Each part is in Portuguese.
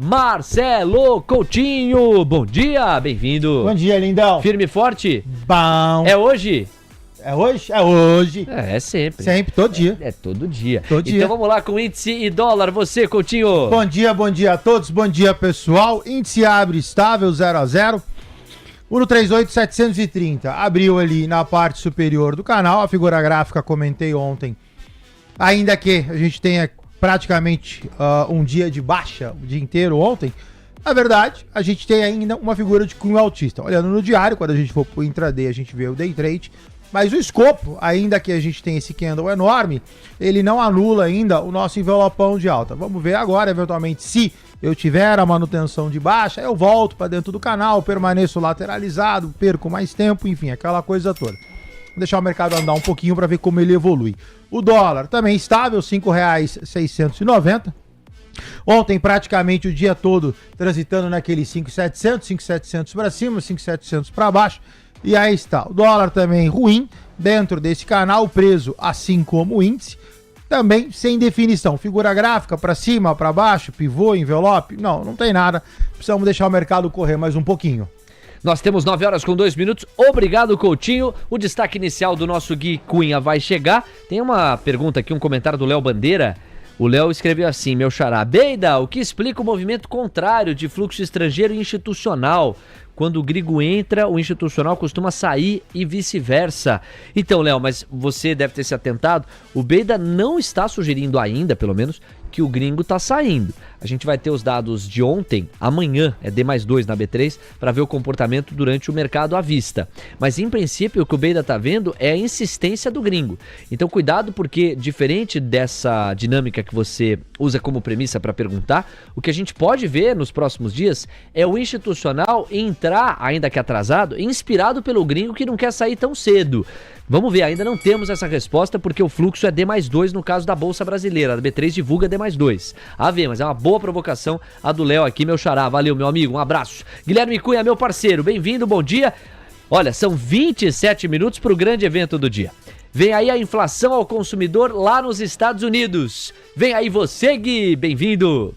Marcelo Coutinho. Bom dia, bem-vindo. Bom dia, lindão. Firme e forte? Bom. É hoje? É hoje? É hoje. É sempre. Sempre, todo dia. É todo dia. Todo dia. Então vamos lá com índice e dólar. Você, Coutinho. Bom dia a todos. Bom dia, pessoal. Índice abre estável, 0 a 0. 138,730. Abriu ali na parte superior do canal. A figura gráfica comentei ontem. Ainda que a gente tenha praticamente um dia de baixa o dia inteiro ontem, na verdade, a gente tem ainda uma figura de cunho altista. Olhando no diário, quando a gente for pro intraday, a gente vê o day trade. Mas o escopo, ainda que a gente tenha esse candle enorme, ele não anula ainda o nosso envelopão de alta. Vamos ver agora, eventualmente, se eu tiver a manutenção de baixa, eu volto para dentro do canal, permaneço lateralizado, perco mais tempo, enfim, aquela coisa toda. Vou deixar o mercado andar um pouquinho para ver como ele evolui. O dólar também estável, R$ 5,690. Ontem, praticamente o dia todo, transitando naquele 5,700, 5,700 para cima, 5,700 para baixo. E aí está, o dólar também ruim, dentro desse canal, preso assim como o índice, também sem definição. Figura gráfica para cima, para baixo, pivô, envelope, não tem nada. Precisamos deixar o mercado correr mais um pouquinho. Nós temos 9 horas com 2 minutos. Obrigado, Coutinho. O destaque inicial do nosso Gui Cunha vai chegar. Tem uma pergunta aqui, um comentário do Léo Bandeira. O Léo escreveu assim, meu xará. Beida, o que explica o movimento contrário de fluxo estrangeiro e institucional? Quando o gringo entra, o institucional costuma sair e vice-versa. Então, Léo, mas você deve ter se atentado. O Beida não está sugerindo ainda, pelo menos, que o gringo está saindo. A gente vai ter os dados de ontem, amanhã, é D+2 na B3, para ver o comportamento durante o mercado à vista. Mas, em princípio, o que o Beida está vendo é a insistência do gringo. Então, cuidado, porque, diferente dessa dinâmica que você usa como premissa para perguntar, o que a gente pode ver nos próximos dias é o institucional entrar, ainda que atrasado, inspirado pelo gringo que não quer sair tão cedo. Vamos ver, ainda não temos essa resposta porque o fluxo é D+2 no caso da Bolsa Brasileira. A B3 divulga D+2. A ver, mas é uma boa provocação a do Léo aqui, meu xará. Valeu, meu amigo, um abraço. Guilherme Cunha, meu parceiro, bem-vindo, bom dia. Olha, são 27 minutos para o grande evento do dia. Vem aí a inflação ao consumidor lá nos Estados Unidos. Vem aí você, Gui, bem-vindo.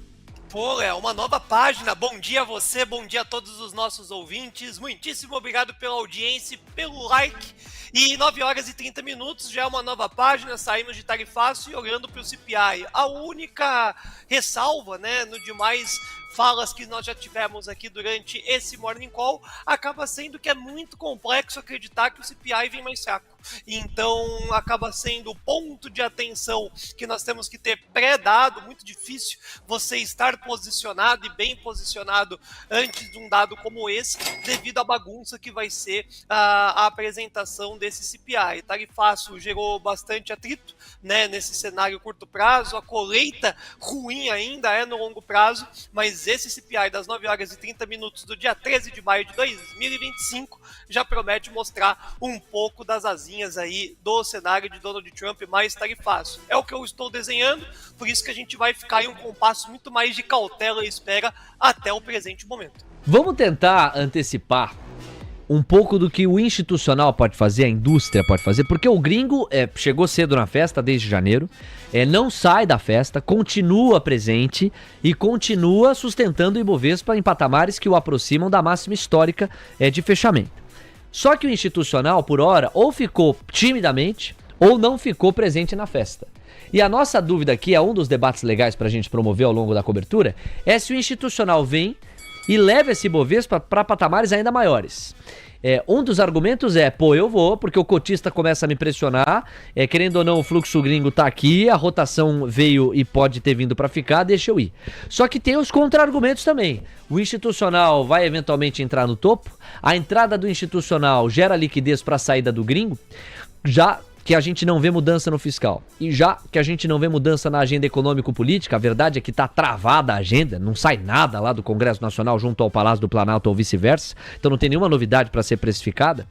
Pô, é uma nova página. Bom dia a você, bom dia a todos os nossos ouvintes. Muitíssimo obrigado pela audiência, pelo like. E 9 horas e 30 minutos já é uma nova página, saímos de tarifaço e olhando para o CPI. A única ressalva, né, no demais falas que nós já tivemos aqui durante esse Morning Call, acaba sendo que é muito complexo acreditar que o CPI vem mais fraco. Então, acaba sendo o ponto de atenção que nós temos que ter pré-dado, muito difícil você estar posicionado e bem posicionado antes de um dado como esse, devido à bagunça que vai ser a apresentação desse CPI. Tarifaço gerou bastante atrito, né, nesse cenário curto prazo, a colheita ruim ainda é no longo prazo, mas esse CPI das 9 horas e 30 minutos do dia 13 de maio de 2025 já promete mostrar um pouco das asinhas aí do cenário de Donald Trump mais tarifaço. É o que eu estou desenhando, por isso que a gente vai ficar em um compasso muito mais de cautela e espera até o presente momento. Vamos tentar antecipar um pouco do que o institucional pode fazer, a indústria pode fazer, porque o gringo chegou cedo na festa desde janeiro, não sai da festa, continua presente e continua sustentando o Ibovespa em patamares que o aproximam da máxima histórica de fechamento. Só que o institucional, por hora, ou ficou timidamente ou não ficou presente na festa. E a nossa dúvida aqui, é um dos debates legais para a gente promover ao longo da cobertura, é se o institucional vem e leva esse Ibovespa para patamares ainda maiores. Um dos argumentos eu vou, porque o cotista começa a me pressionar, querendo ou não, o fluxo gringo tá aqui, a rotação veio e pode ter vindo para ficar, deixa eu ir. Só que tem os contra-argumentos também. O institucional vai eventualmente entrar no topo, a entrada do institucional gera liquidez para a saída do gringo, já que a gente não vê mudança no fiscal. E já que a gente não vê mudança na agenda econômico-política, a verdade é que está travada a agenda, não sai nada lá do Congresso Nacional junto ao Palácio do Planalto ou vice-versa, então não tem nenhuma novidade para ser precificada,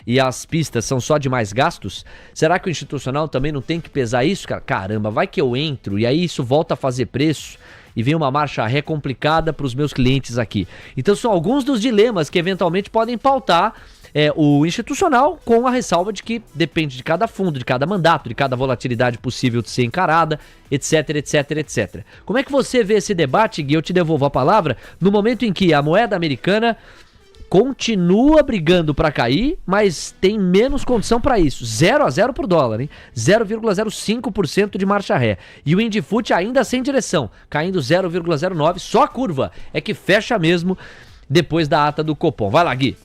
e as pistas são só de mais gastos. Será que o institucional também não tem que pesar isso, cara? Caramba, vai que eu entro e aí isso volta a fazer preço e vem uma marcha ré complicada para os meus clientes aqui. Então são alguns dos dilemas que eventualmente podem pautar o institucional, com a ressalva de que depende de cada fundo, de cada mandato, de cada volatilidade possível de ser encarada, etc, etc, etc. Como é que você vê esse debate, Gui? Eu te devolvo a palavra no momento em que a moeda americana continua brigando para cair, mas tem menos condição para isso. 0-0 pro dólar, hein? 0,05% de marcha ré. E o Indifut ainda sem direção, caindo 0,09%. Só a curva é que fecha mesmo depois da ata do Copom. Vai lá, Gui.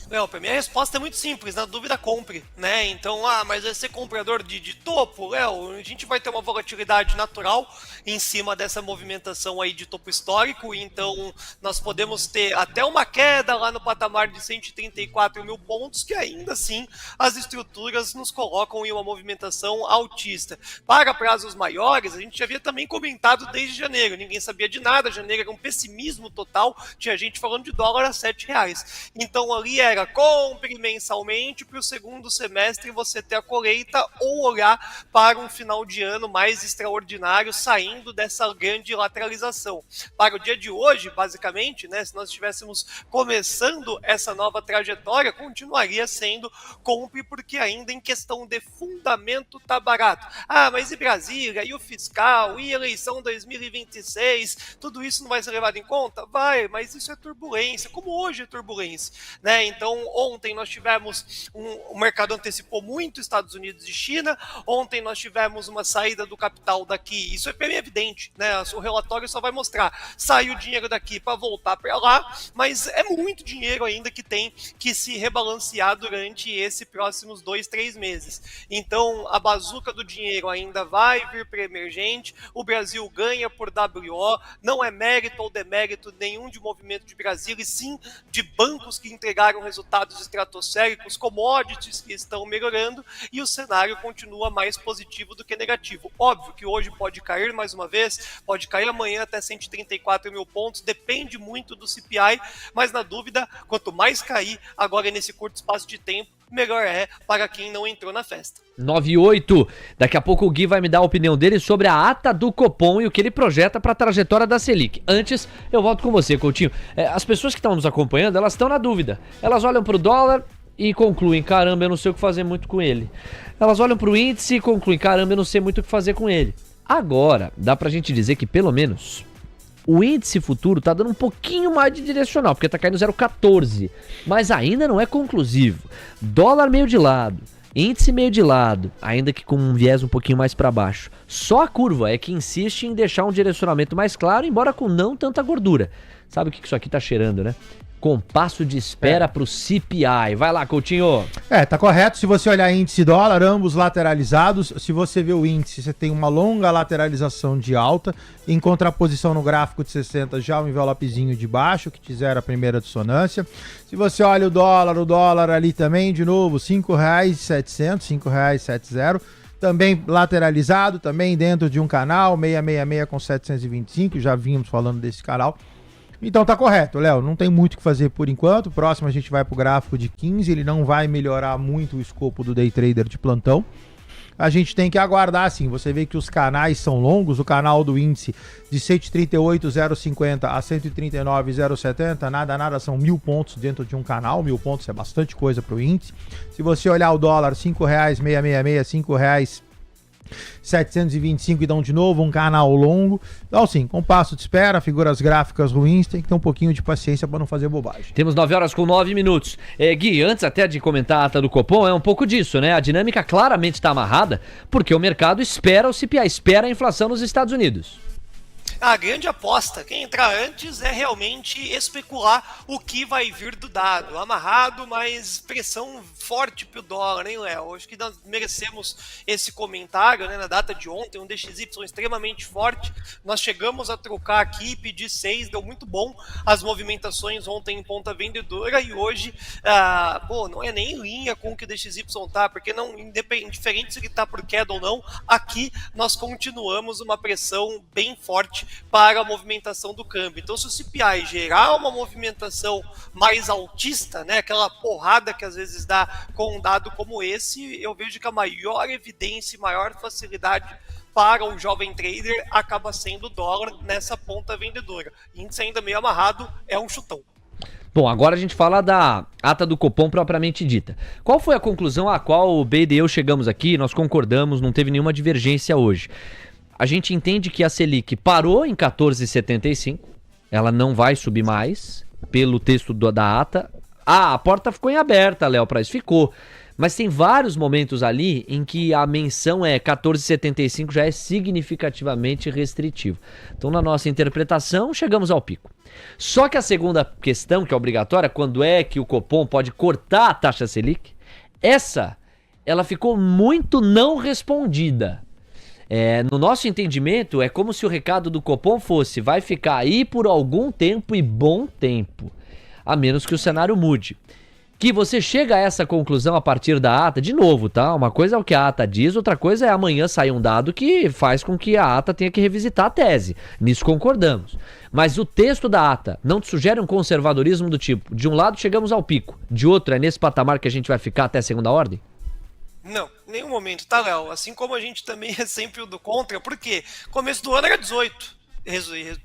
Léo, pra mim a resposta é muito simples, na dúvida compre, né? Então, mas vai ser comprador de topo, Léo, a gente vai ter uma volatilidade natural em cima dessa movimentação aí de topo histórico, então nós podemos ter até uma queda lá no patamar de 134 mil pontos, que ainda assim as estruturas nos colocam em uma movimentação altista. Para prazos maiores, a gente já havia também comentado desde janeiro, ninguém sabia de nada, janeiro era um pessimismo total, tinha gente falando de dólar a R$7. Então ali era compre mensalmente para o segundo semestre você ter a colheita ou olhar para um final de ano mais extraordinário saindo dessa grande lateralização. Para o dia de hoje, basicamente, né, se nós estivéssemos começando essa nova trajetória, continuaria sendo compre porque ainda em questão de fundamento tá barato. Mas e Brasília, e o fiscal, e eleição 2026, tudo isso não vai ser levado em conta? Vai, mas isso é turbulência, como hoje é turbulência, né? Então, ontem nós tivemos o mercado antecipou muito Estados Unidos e China, ontem nós tivemos uma saída do capital daqui, isso é bem evidente, né? O relatório só vai mostrar, sai o dinheiro daqui para voltar para lá, mas é muito dinheiro ainda que tem que se rebalancear durante esses próximos 2-3 meses. Então, a bazuca do dinheiro ainda vai vir para emergente, o Brasil ganha por WO, não é mérito ou demérito nenhum de movimento de Brasil, e sim de bancos que entregaram resultados estratosféricos, commodities que estão melhorando e o cenário continua mais positivo do que negativo. Óbvio que hoje pode cair mais uma vez, pode cair amanhã até 134 mil pontos, depende muito do CPI, mas na dúvida, quanto mais cair agora nesse curto espaço de tempo, melhor é para quem não entrou na festa. 9:08. Daqui a pouco o Gui vai me dar a opinião dele sobre a ata do Copom e o que ele projeta para a trajetória da Selic. Antes, eu volto com você, Coutinho. As pessoas que estão nos acompanhando, elas estão na dúvida. Elas olham para o dólar e concluem, caramba, eu não sei o que fazer muito com ele. Elas olham para o índice e concluem, caramba, eu não sei muito o que fazer com ele. Agora, dá pra gente dizer que pelo menos o índice futuro tá dando um pouquinho mais de direcional, porque tá caindo 0,14, mas ainda não é conclusivo. Dólar meio de lado, índice meio de lado, ainda que com um viés um pouquinho mais para baixo. Só a curva é que insiste em deixar um direcionamento mais claro, embora com não tanta gordura. Sabe o que isso aqui tá cheirando, né? Compasso de espera pro CPI. Vai lá, Coutinho. Tá correto. Se você olhar índice e dólar, ambos lateralizados. Se você vê o índice, você tem uma longa lateralização de alta. Em contraposição no gráfico de 60, já um envelopezinho de baixo, que te zera a primeira dissonância. Se você olha o dólar ali também, de novo, R$ 5,700, R$ 5,70. Também lateralizado, também dentro de um canal, 666 com 725. Já vimos falando desse canal. Então tá correto, Léo, não tem muito o que fazer por enquanto. Próximo a gente vai pro gráfico de 15, ele não vai melhorar muito o escopo do day trader de plantão. A gente tem que aguardar, sim. Você vê que os canais são longos, o canal do índice de 138,050 a 139,070, nada, são 1.000 pontos dentro de um canal. 1.000 pontos é bastante coisa pro índice. Se você olhar o dólar, R$ 5,666, R$ 5,725 e dão de novo um canal longo. Então sim, compasso de espera, figuras gráficas ruins, tem que ter um pouquinho de paciência para não fazer bobagem. Temos 9:09. Gui, antes até de comentar a ata do Copom, é um pouco disso, né? A dinâmica claramente está amarrada porque o mercado espera o CPI, espera a inflação nos Estados Unidos. A grande aposta, quem entrar antes é realmente especular o que vai vir do dado. Amarrado, mas pressão forte pro dólar, hein, Léo? Acho que nós merecemos esse comentário, né? Na data de ontem, um DXY extremamente forte. Nós chegamos a trocar aqui, pedir 6, deu muito bom as movimentações ontem em ponta vendedora e hoje, não é nem em linha com o que o DXY tá, porque não, indiferente se ele tá por queda ou não, aqui nós continuamos uma pressão bem forte para a movimentação do câmbio. Então, se o CPI gerar uma movimentação mais altista, né, aquela porrada que às vezes dá com um dado como esse, eu vejo que a maior evidência e maior facilidade para o jovem trader acaba sendo o dólar nessa ponta vendedora. Índice ainda meio amarrado, é um chutão. Bom, agora a gente fala da ata do Copom propriamente dita. Qual foi a conclusão a qual o BED e eu chegamos aqui? Nós concordamos, não teve nenhuma divergência hoje. A gente entende que a Selic parou em 14,75, ela não vai subir mais, pelo texto da ata. A porta ficou em aberta, Léo, para isso ficou. Mas tem vários momentos ali em que a menção é 14,75 já é significativamente restritivo. Então, na nossa interpretação, chegamos ao pico. Só que a segunda questão, que é obrigatória, quando é que o Copom pode cortar a taxa Selic, ela ficou muito não respondida. No nosso entendimento, é como se o recado do Copom fosse: vai ficar aí por algum tempo e bom tempo, a menos que o cenário mude. Que você chega a essa conclusão a partir da ata, de novo, tá? Uma coisa é o que a ata diz, outra coisa é amanhã sair um dado que faz com que a ata tenha que revisitar a tese. Nisso concordamos. Mas o texto da ata não te sugere um conservadorismo do tipo: de um lado chegamos ao pico, de outro é nesse patamar que a gente vai ficar até a segunda ordem? Não, em nenhum momento, tá, Léo? Assim como a gente também é sempre o do contra, porque começo do ano era 18.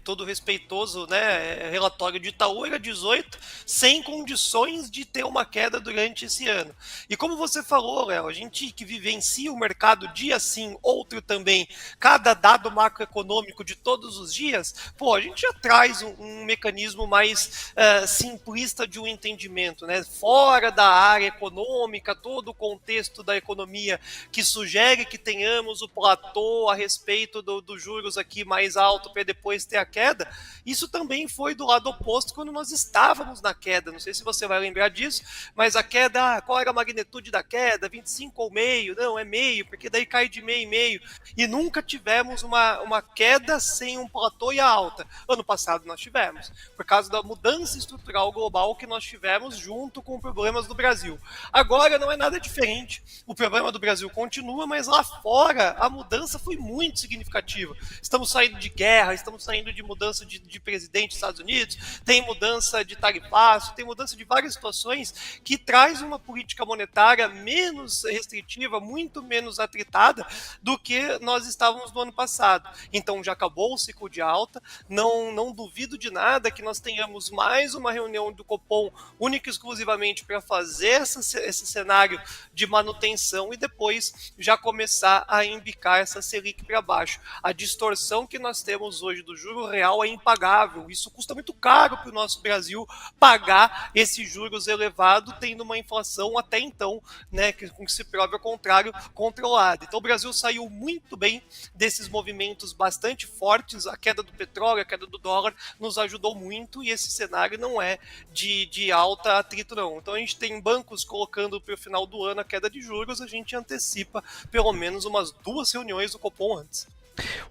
Todo respeitoso, né, relatório de Itaú era 18, sem condições de ter uma queda durante esse ano. E como você falou, Léo, a gente que vivencia o mercado dia sim, outro também, cada dado macroeconômico de todos os dias, a gente já traz um mecanismo mais simplista de um entendimento, né, fora da área econômica, todo o contexto da economia que sugere que tenhamos o platô a respeito dos juros aqui mais alto para depois ter a queda. Isso também foi do lado oposto quando nós estávamos na queda. Não sei se você vai lembrar disso, mas a queda, qual era a magnitude da queda? 25 ou meio? Não, é meio, porque daí cai de meio em meio. E nunca tivemos uma queda sem um platô e a alta. Ano passado nós tivemos, por causa da mudança estrutural global que nós tivemos junto com problemas do Brasil. Agora não é nada diferente. O problema do Brasil continua, mas lá fora a mudança foi muito significativa. Estamos saindo de guerra, estamos saindo de mudança de presidente dos Estados Unidos, tem mudança de tarifaço, tem mudança de várias situações que traz uma política monetária menos restritiva, muito menos atritada do que nós estávamos no ano passado. Então já acabou o ciclo de alta, não duvido de nada que nós tenhamos mais uma reunião do Copom única e exclusivamente para fazer esse cenário de manutenção e depois já começar a embicar essa Selic para baixo. A distorção que nós temos hoje do juro real é impagável. Isso custa muito caro para o nosso Brasil pagar esses juros elevados, tendo uma inflação até então, né, com que se prove ao contrário, controlada. Então o Brasil saiu muito bem desses movimentos bastante fortes. A queda do petróleo, a queda do dólar nos ajudou muito e esse cenário não é de alta atrito, não. Então a gente tem bancos colocando para o final do ano a queda de juros, a gente antecipa pelo menos umas 2 reuniões do Copom antes.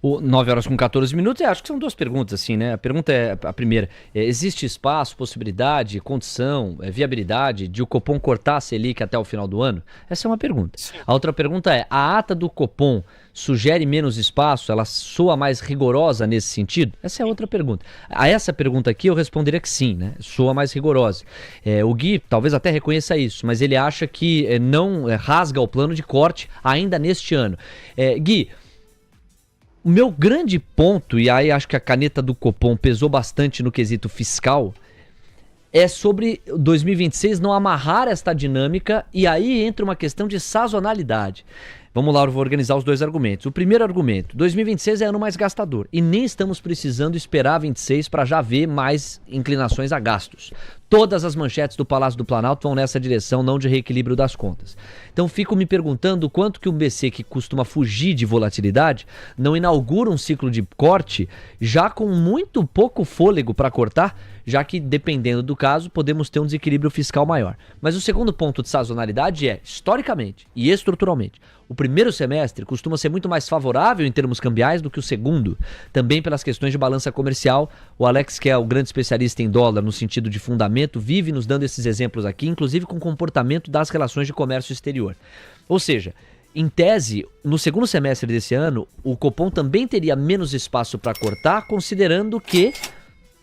9 horas com 14 minutos, acho que são 2 perguntas, assim, né? A pergunta é a primeira: existe espaço, possibilidade, condição, viabilidade de o Copom cortar a Selic até o final do ano? Essa é uma pergunta. Sim. A outra pergunta é: a ata do Copom sugere menos espaço? Ela soa mais rigorosa nesse sentido? Essa é outra pergunta. A essa pergunta aqui eu responderia que sim, né? Soa mais rigorosa. O Gui talvez até reconheça isso, mas ele acha que não rasga o plano de corte ainda neste ano. Gui, o meu grande ponto, e aí acho que a caneta do Copom pesou bastante no quesito fiscal, é sobre 2026 não amarrar esta dinâmica, e aí entra uma questão de sazonalidade. Vamos lá, eu vou organizar os 2 argumentos. O primeiro argumento: 2026 é ano mais gastador e nem estamos precisando esperar 26 para já ver mais inclinações a gastos. Todas as manchetes do Palácio do Planalto vão nessa direção, não de reequilíbrio das contas. Então fico me perguntando quanto que um BC que costuma fugir de volatilidade não inaugura um ciclo de corte já com muito pouco fôlego para cortar, já que, dependendo do caso, podemos ter um desequilíbrio fiscal maior. Mas o segundo ponto de sazonalidade é, historicamente e estruturalmente, o primeiro semestre costuma ser muito mais favorável em termos cambiais do que o segundo, também pelas questões de balança comercial. O Alex, que é o grande especialista em dólar no sentido de fundamento, vive nos dando esses exemplos aqui, inclusive com o comportamento das relações de comércio exterior. Ou seja, em tese, no segundo semestre desse ano, o Copom também teria menos espaço para cortar, considerando que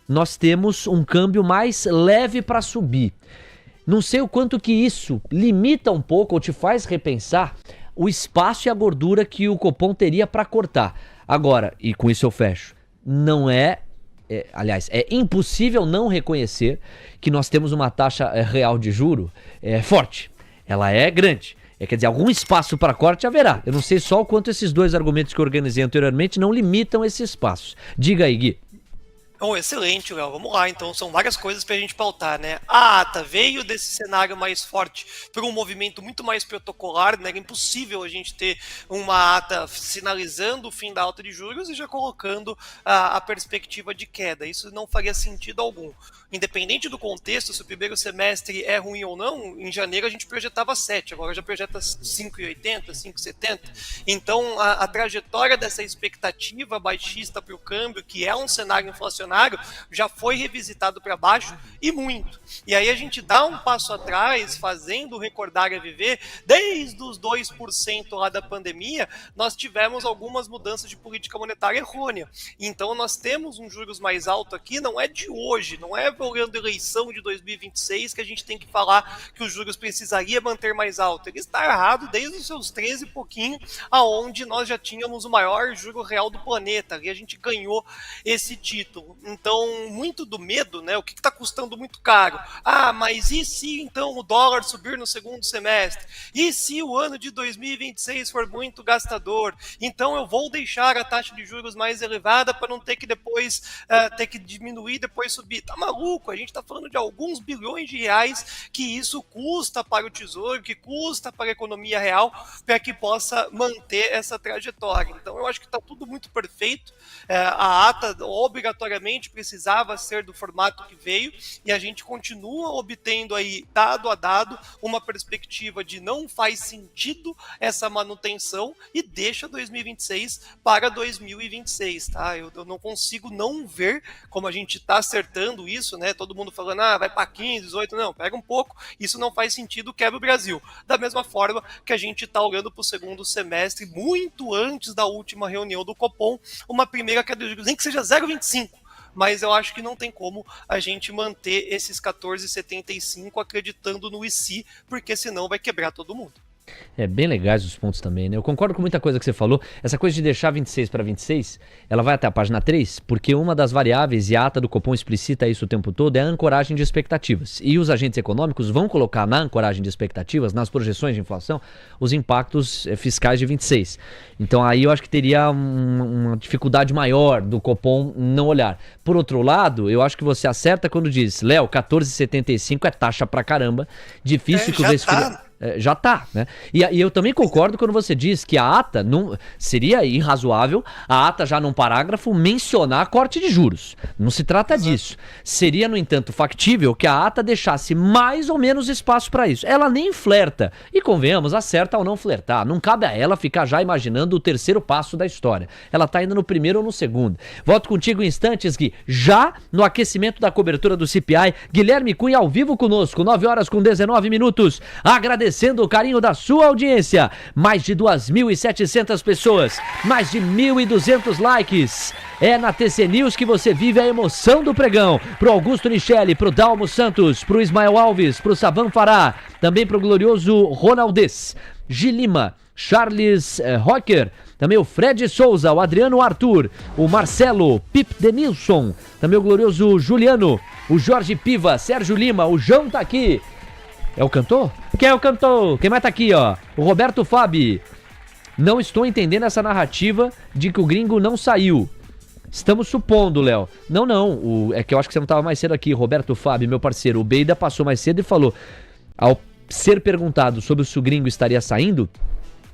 nós temos um câmbio mais leve para subir. Não sei o quanto que isso limita um pouco ou te faz repensar o espaço e a gordura que o Copom teria para cortar. Agora, e com isso eu fecho, não é aliás, é impossível não reconhecer que nós temos uma taxa real de juro forte. Ela é grande. Quer dizer, algum espaço para corte haverá. Eu não sei só o quanto esses dois argumentos que eu organizei anteriormente não limitam esse espaço. Diga aí, Gui. Oh, excelente, Léo. Vamos lá, então. São várias coisas pra gente pautar, né? A ata veio desse cenário mais forte por um movimento muito mais protocolar, né? Era impossível a gente ter uma ata sinalizando o fim da alta de juros e já colocando a perspectiva de queda. Isso não faria sentido algum. Independente do contexto, se o primeiro semestre é ruim ou não, em janeiro a gente projetava 7, agora já projeta 5,80, 5,70. Então, a trajetória dessa expectativa baixista para o câmbio, que é um cenário inflacionário, já foi revisitado para baixo e muito. E aí a gente dá um passo atrás, fazendo o Recordar é Viver, desde os 2% lá da pandemia, nós tivemos algumas mudanças de política monetária errônea. Então, nós temos um juros mais alto aqui, não é de hoje, não é olhando a eleição de 2026 que a gente tem que falar que os juros precisaria manter mais alto. Ele está errado desde os seus 13 e pouquinho, aonde nós já tínhamos o maior juro real do planeta. Ali a gente ganhou esse título. Então, muito do medo, né? O que está custando muito caro? Ah, mas e se então o dólar subir no segundo semestre? E se o ano de 2026 for muito gastador? Então eu vou deixar a taxa de juros mais elevada para não ter que depois ter que diminuir, depois subir. Tá maluco? A gente está falando de alguns bilhões de reais que isso custa para o Tesouro, que custa para a economia real, para que possa manter essa trajetória. Então eu acho que está tudo muito perfeito. A ata obrigatoriamente precisava ser do formato que veio e a gente continua obtendo aí, dado a dado, uma perspectiva de não faz sentido essa manutenção e deixa 2026 para 2026, tá? Eu não consigo não ver como a gente está acertando isso, né? Todo mundo falando, vai para 15, 18, não, pega um pouco, isso não faz sentido, quebra o Brasil. Da mesma forma que a gente está olhando para o segundo semestre, muito antes da última reunião do Copom, uma primeira queda de juros, nem que seja 0,25, mas eu acho que não tem como a gente manter esses 14,75 acreditando no IC, porque senão vai quebrar todo mundo. Bem legais os pontos também, né? Eu concordo com muita coisa que você falou. Essa coisa de deixar 26 para 26, ela vai até a página 3, porque uma das variáveis, e a ata do Copom explicita isso o tempo todo, é a ancoragem de expectativas. E os agentes econômicos vão colocar na ancoragem de expectativas, nas projeções de inflação, os impactos fiscais de 26. Então aí eu acho que teria uma dificuldade maior do Copom não olhar. Por outro lado, eu acho que você acerta quando diz, Léo, 14,75 é taxa pra caramba, difícil que o já tá, né? E eu também concordo quando você diz que a ata não seria irrazoável, a ata já num parágrafo mencionar corte de juros. Não se trata disso. Seria, no entanto, factível que a ata deixasse mais ou menos espaço para isso. Ela nem flerta. E convenhamos, acerta ao não flertar. Não cabe a ela ficar já imaginando o terceiro passo da história. Ela tá indo no primeiro ou no segundo. Volto contigo em instantes, Gui. Já no aquecimento da cobertura do CPI, Guilherme Cunha ao vivo conosco, 9h19. Agradecendo o carinho da sua audiência. Mais de 2.700 pessoas, mais de 1.200 likes. É na TC News que você vive a emoção do pregão. Pro Augusto Nicheli, pro Dalmo Santos, pro Ismael Alves, pro Savan Fará, também pro glorioso Ronaldes, Gilima, Charles Rocker, também o Fred Souza, o Adriano Arthur, o Marcelo, Pip Denilson, também o glorioso Juliano, o Jorge Piva, Sérgio Lima, o João tá aqui. É o cantor? Quem é o cantor? Quem mais tá aqui, ó? O Roberto Fabi. Não estou entendendo essa narrativa de que o gringo não saiu. Estamos supondo, Léo. Não. É que eu acho que você não estava mais cedo aqui. Roberto Fabi, meu parceiro. O Beida passou mais cedo e falou. Ao ser perguntado sobre se o gringo estaria saindo,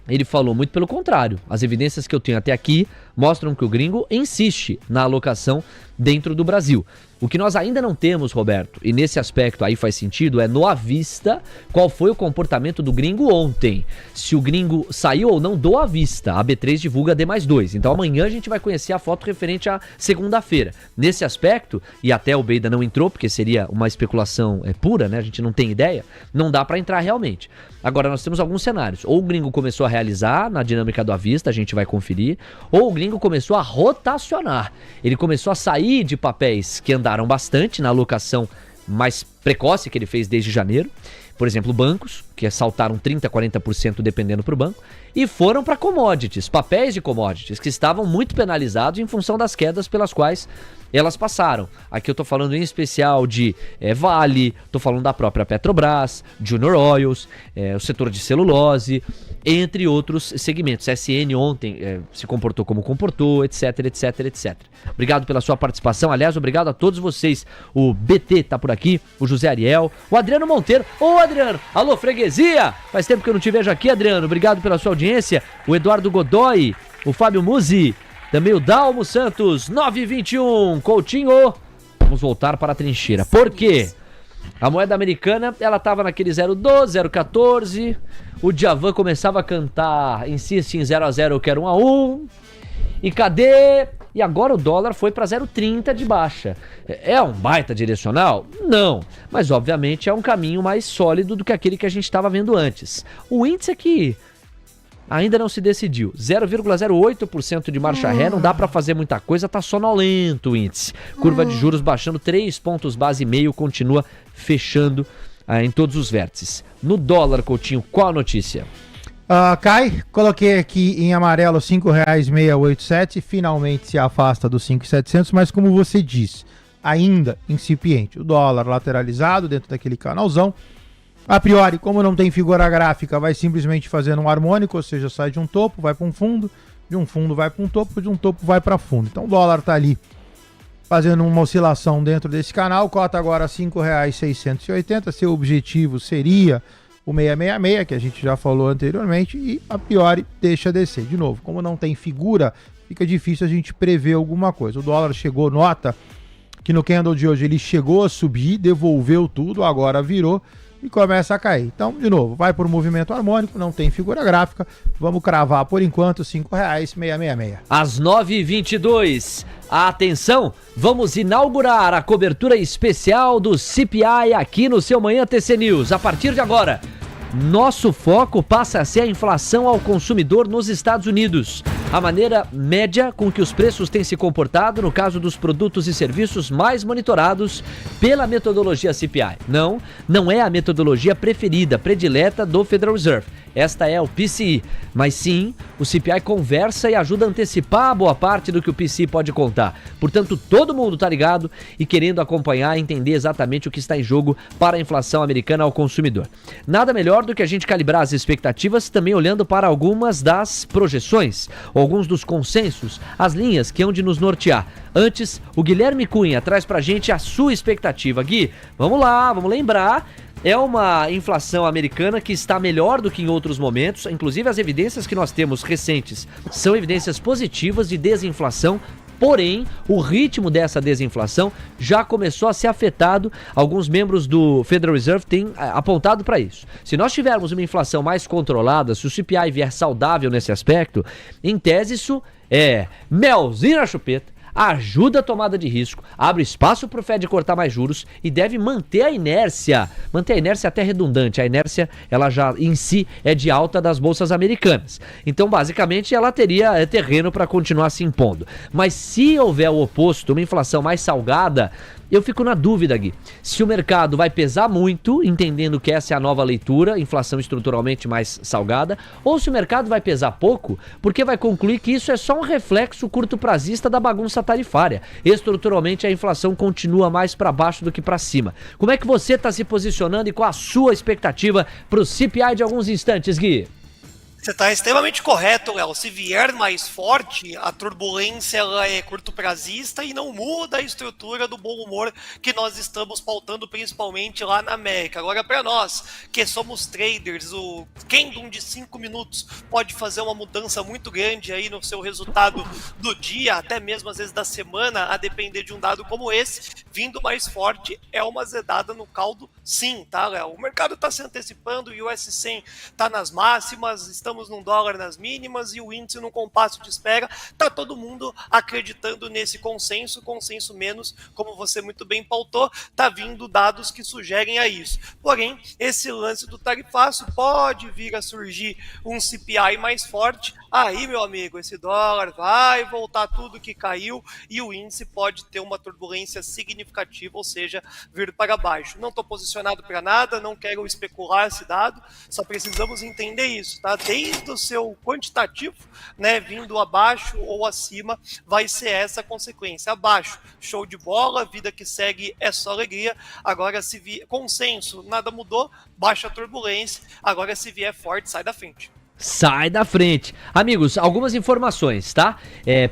ele falou muito pelo contrário. As evidências que eu tenho até aqui mostram que o gringo insiste na alocação dentro do Brasil. O que nós ainda não temos, Roberto, e nesse aspecto aí faz sentido, é no à vista qual foi o comportamento do gringo ontem. Se o gringo saiu ou não do à vista. A B3 divulga D+2. Então amanhã a gente vai conhecer a foto referente à segunda-feira. Nesse aspecto, e até o Beida não entrou, porque seria uma especulação pura, né? A gente não tem ideia, não dá para entrar realmente. Agora nós temos alguns cenários. Ou o gringo começou a realizar na dinâmica do à vista, a gente vai conferir, ou o gringo começou a rotacionar. Ele começou a sair de papéis que andaram bastante na alocação mais precoce que ele fez desde janeiro. Por exemplo, bancos, que saltaram 30%, 40% dependendo para o banco. e foram para commodities, papéis de commodities, que estavam muito penalizados em função das quedas pelas quais elas passaram. Aqui eu tô falando em especial de Vale, tô falando da própria Petrobras, Junior Oils, o setor de celulose, entre outros segmentos. SN ontem se comportou como comportou, etc, etc, etc. Obrigado pela sua participação. Aliás, obrigado a todos vocês. O BT tá por aqui, o José Ariel, o Adriano Monteiro. Ô, Adriano! Alô, freguesia! Faz tempo que eu não te vejo aqui, Adriano. Obrigado pela sua audiência. O Eduardo Godoy, o Fábio Muzi, também o Dalmo Santos, 921, Coutinho. Vamos voltar para a trincheira. Por quê? A moeda americana, ela tava naquele 0,12, 0,14. O Djavan começava a cantar Insiste em 0x0, eu quero 1x1. E cadê? E agora o dólar foi para 0,30 de baixa. É um baita direcional? Não. Mas obviamente é um caminho mais sólido do que aquele que a gente estava vendo antes. O índice aqui ainda não se decidiu. 0,08% de marcha ré, não dá para fazer muita coisa, tá sonolento o índice. Curva de juros baixando 3 pontos base e meio, continua fechando em todos os vértices. No dólar, Coutinho, qual a notícia? Cai, coloquei aqui em amarelo R$ 5,687, finalmente se afasta dos 5,700, mas como você disse, ainda incipiente. O dólar lateralizado dentro daquele canalzão. A priori, como não tem figura gráfica, vai simplesmente fazendo um harmônico, ou seja, sai de um topo, vai para um fundo, de um fundo vai para um topo, de um topo vai para fundo. Então o dólar está ali fazendo uma oscilação dentro desse canal, cota agora R$ 5,680, seu objetivo seria o 666, que a gente já falou anteriormente, e a priori deixa descer. De novo, como não tem figura, fica difícil a gente prever alguma coisa. O dólar chegou, nota que no candle de hoje ele chegou a subir, devolveu tudo, agora virou e começa a cair. Então, de novo, vai por um movimento harmônico, não tem figura gráfica, vamos cravar por enquanto R$ 5,666. Às 9h22, atenção, vamos inaugurar a cobertura especial do CPI aqui no seu Manhã TC News. A partir de agora, nosso foco passa a ser a inflação ao consumidor nos Estados Unidos. A maneira média com que os preços têm se comportado no caso dos produtos e serviços mais monitorados pela metodologia CPI. Não é a metodologia preferida, predileta do Federal Reserve. Esta é o PCI, mas sim, o CPI conversa e ajuda a antecipar boa parte do que o PCI pode contar. Portanto, todo mundo está ligado e querendo acompanhar e entender exatamente o que está em jogo para a inflação americana ao consumidor. Nada melhor do que a gente calibrar as expectativas também olhando para algumas das projeções, alguns dos consensos, as linhas que hão de nos nortear. Antes, o Guilherme Cunha traz pra gente a sua expectativa. Gui, vamos lá, vamos lembrar. É uma inflação americana que está melhor do que em outros momentos. Inclusive, as evidências que nós temos recentes são evidências positivas de desinflação. Porém, o ritmo dessa desinflação já começou a ser afetado. Alguns membros do Federal Reserve têm apontado para isso. Se nós tivermos uma inflação mais controlada, se o CPI vier saudável nesse aspecto, em tese isso é melzinho na chupeta, ajuda a tomada de risco, abre espaço para o Fed cortar mais juros e deve manter a inércia. Manter a inércia até redundante. A inércia, ela já em si é de alta das bolsas americanas. Então, basicamente, ela teria terreno para continuar se impondo. Mas se houver o oposto, uma inflação mais salgada, eu fico na dúvida, Gui, se o mercado vai pesar muito, entendendo que essa é a nova leitura, inflação estruturalmente mais salgada, ou se o mercado vai pesar pouco, porque vai concluir que isso é só um reflexo curto-prazista da bagunça tarifária. Estruturalmente, a inflação continua mais para baixo do que para cima. Como é que você está se posicionando e qual a sua expectativa para o CPI de alguns instantes, Gui? Você está extremamente correto, Léo. Se vier mais forte, a turbulência ela é curto-prazista e não muda a estrutura do bom humor que nós estamos pautando, principalmente lá na América. Agora, para nós, que somos traders, o candle de 5 minutos pode fazer uma mudança muito grande aí no seu resultado do dia, até mesmo às vezes da semana, a depender de um dado como esse. Vindo mais forte, é uma zedada no caldo, sim, tá, Léo? O mercado está se antecipando, o US 100 está nas máximas, estamos num dólar nas mínimas e o índice num compasso de espera. Tá todo mundo acreditando nesse consenso menos, como você muito bem pautou, tá vindo dados que sugerem a isso. Porém, esse lance do tarifaço pode vir a surgir um CPI mais forte. Aí, meu amigo, esse dólar vai voltar tudo que caiu e o índice pode ter uma turbulência significativa, ou seja, vir para baixo. Não estou posicionado para nada, não quero especular esse dado, só precisamos entender isso, tá? Desde desde o seu quantitativo, né, vindo abaixo ou acima, vai ser essa a consequência. Abaixo, show de bola, vida que segue é só alegria. Agora, se vier consenso, nada mudou, baixa turbulência. Agora, se vier forte, sai da frente. Sai da frente. Amigos, algumas informações, tá?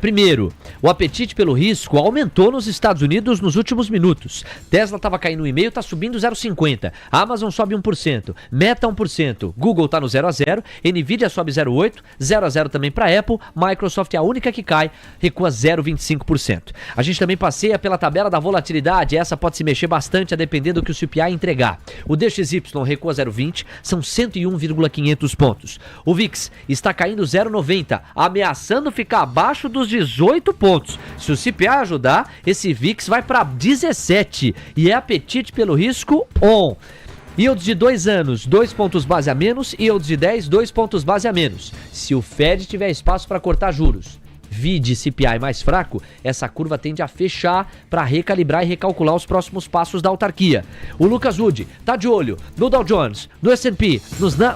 Primeiro, o apetite pelo risco aumentou nos Estados Unidos nos últimos minutos. Tesla estava caindo 1,5%, tá subindo 0,50%. Amazon sobe 1%, Meta 1%, Google tá no 0 a 0, Nvidia sobe 0,8%, 0 a 0 também para Apple, Microsoft é a única que cai, recua 0,25%. A gente também passeia pela tabela da volatilidade, essa pode se mexer bastante a depender do que o CPI entregar. O DXY recua 0,20%, são 101,500 pontos. O VIX está caindo 0,90, ameaçando ficar abaixo dos 18 pontos. Se o CPI ajudar, esse VIX vai para 17 e é apetite pelo risco on. Yields de 2 anos, 2 pontos base a menos, yields de 10, 2 pontos base a menos. Se o Fed tiver espaço para cortar juros, vide CPI mais fraco, essa curva tende a fechar para recalibrar e recalcular os próximos passos da autarquia. O Lucas Wood tá de olho no Dow Jones, no S&P,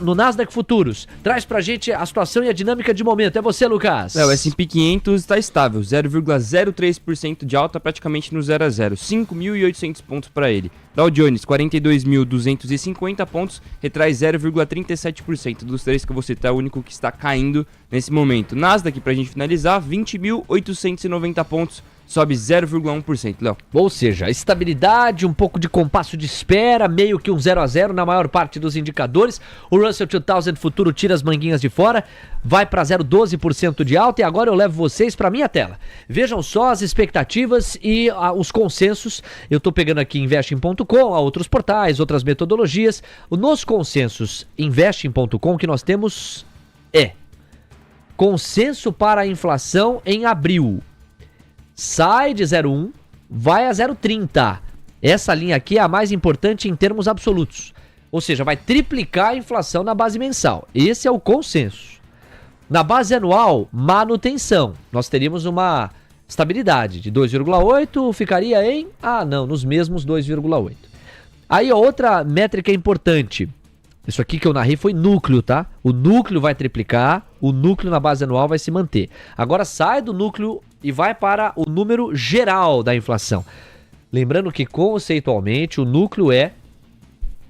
no Nasdaq Futuros. Traz pra gente a situação e a dinâmica de momento. É você, Lucas. O S&P 500 está estável, 0,03% de alta, praticamente no 0 a 0, 5.800 pontos para ele. Dow Jones, 42.250 pontos, retrai 0,37%. Dos três que eu vou citar, é o único que está caindo nesse momento. Nasdaq, pra gente finalizar, 20.890 pontos, sobe 0,1%, Léo. Ou seja, estabilidade, um pouco de compasso de espera, meio que um 0 a 0 na maior parte dos indicadores. O Russell 2000 futuro tira as manguinhas de fora, vai para 0,12% de alta e agora eu levo vocês para minha tela. Vejam só as expectativas e os consensos. Eu estou pegando aqui investing.com, há outros portais, outras metodologias. Nos consensos investing.com que nós temos consenso para a inflação em abril. Sai de 0,1, vai a 0,30. Essa linha aqui é a mais importante em termos absolutos. Ou seja, vai triplicar a inflação na base mensal. Esse é o consenso. Na base anual, manutenção. Nós teríamos uma estabilidade de 2,8, ficaria em... nos mesmos 2,8. Aí outra métrica importante. Isso aqui que eu narrei foi núcleo, tá? O núcleo vai triplicar, o núcleo na base anual vai se manter. Agora sai do núcleo e vai para o número geral da inflação. Lembrando que conceitualmente o núcleo é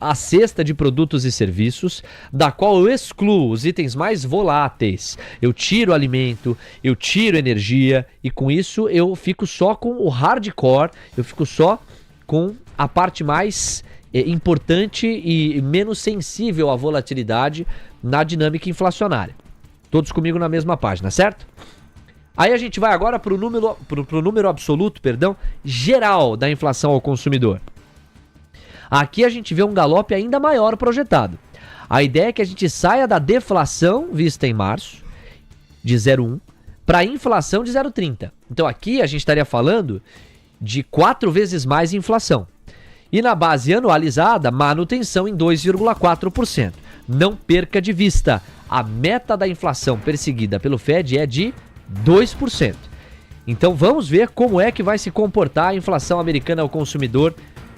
a cesta de produtos e serviços, da qual eu excluo os itens mais voláteis. Eu tiro alimento, eu tiro energia e com isso eu fico só com o hardcore, eu fico só com a parte mais importante e menos sensível à volatilidade na dinâmica inflacionária. Todos comigo na mesma página, certo? Aí a gente vai agora para o número absoluto, geral da inflação ao consumidor. Aqui a gente vê um galope ainda maior projetado. A ideia é que a gente saia da deflação vista em março, de 0,1, para a inflação de 0,30. Então aqui a gente estaria falando de 4 vezes mais inflação. E na base anualizada, manutenção em 2,4%. Não perca de vista, a meta da inflação perseguida pelo Fed é de 2%. Então vamos ver como é que vai se comportar a inflação americana ao consumidor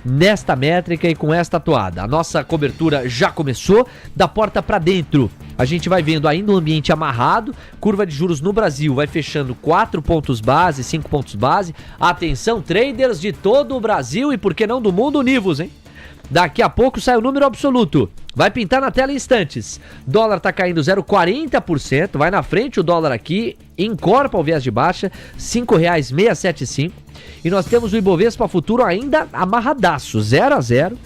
nesta métrica e com esta atuada. A nossa cobertura já começou, da porta para dentro. A gente vai vendo ainda um ambiente amarrado, curva de juros no Brasil vai fechando 4 pontos base, 5 pontos base. Atenção, traders de todo o Brasil e por que não do mundo univos, hein? Daqui a pouco sai o número absoluto. Vai pintar na tela em instantes. Dólar tá caindo 0,40%. Vai na frente o dólar aqui. Encorpa o viés de baixa. R$ 5,675. E nós temos o Ibovespa futuro ainda amarradaço. 0 a 0.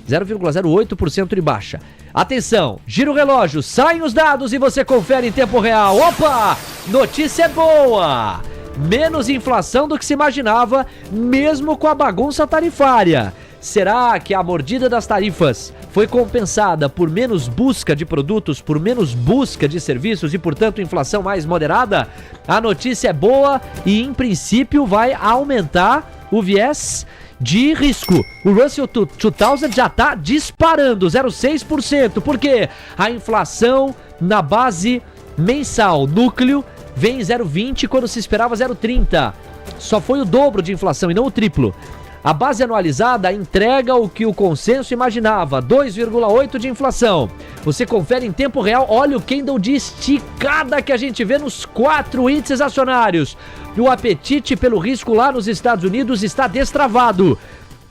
0,08% de baixa. Atenção, gira o relógio. Saem os dados e você confere em tempo real. Opa! Notícia boa! Menos inflação do que se imaginava, mesmo com a bagunça tarifária. Será que a mordida das tarifas foi compensada por menos busca de produtos, por menos busca de serviços e, portanto, inflação mais moderada? A notícia é boa e, em princípio, vai aumentar o viés de risco. O Russell 2000 já está disparando, 0,6%. Por quê? A inflação na base mensal, núcleo, vem em 0,20 quando se esperava 0,30. Só foi o dobro de inflação e não o triplo. A base anualizada entrega o que o consenso imaginava, 2,8% de inflação. Você confere em tempo real, olha o candle de esticada que a gente vê nos 4 índices acionários. O apetite pelo risco lá nos Estados Unidos está destravado.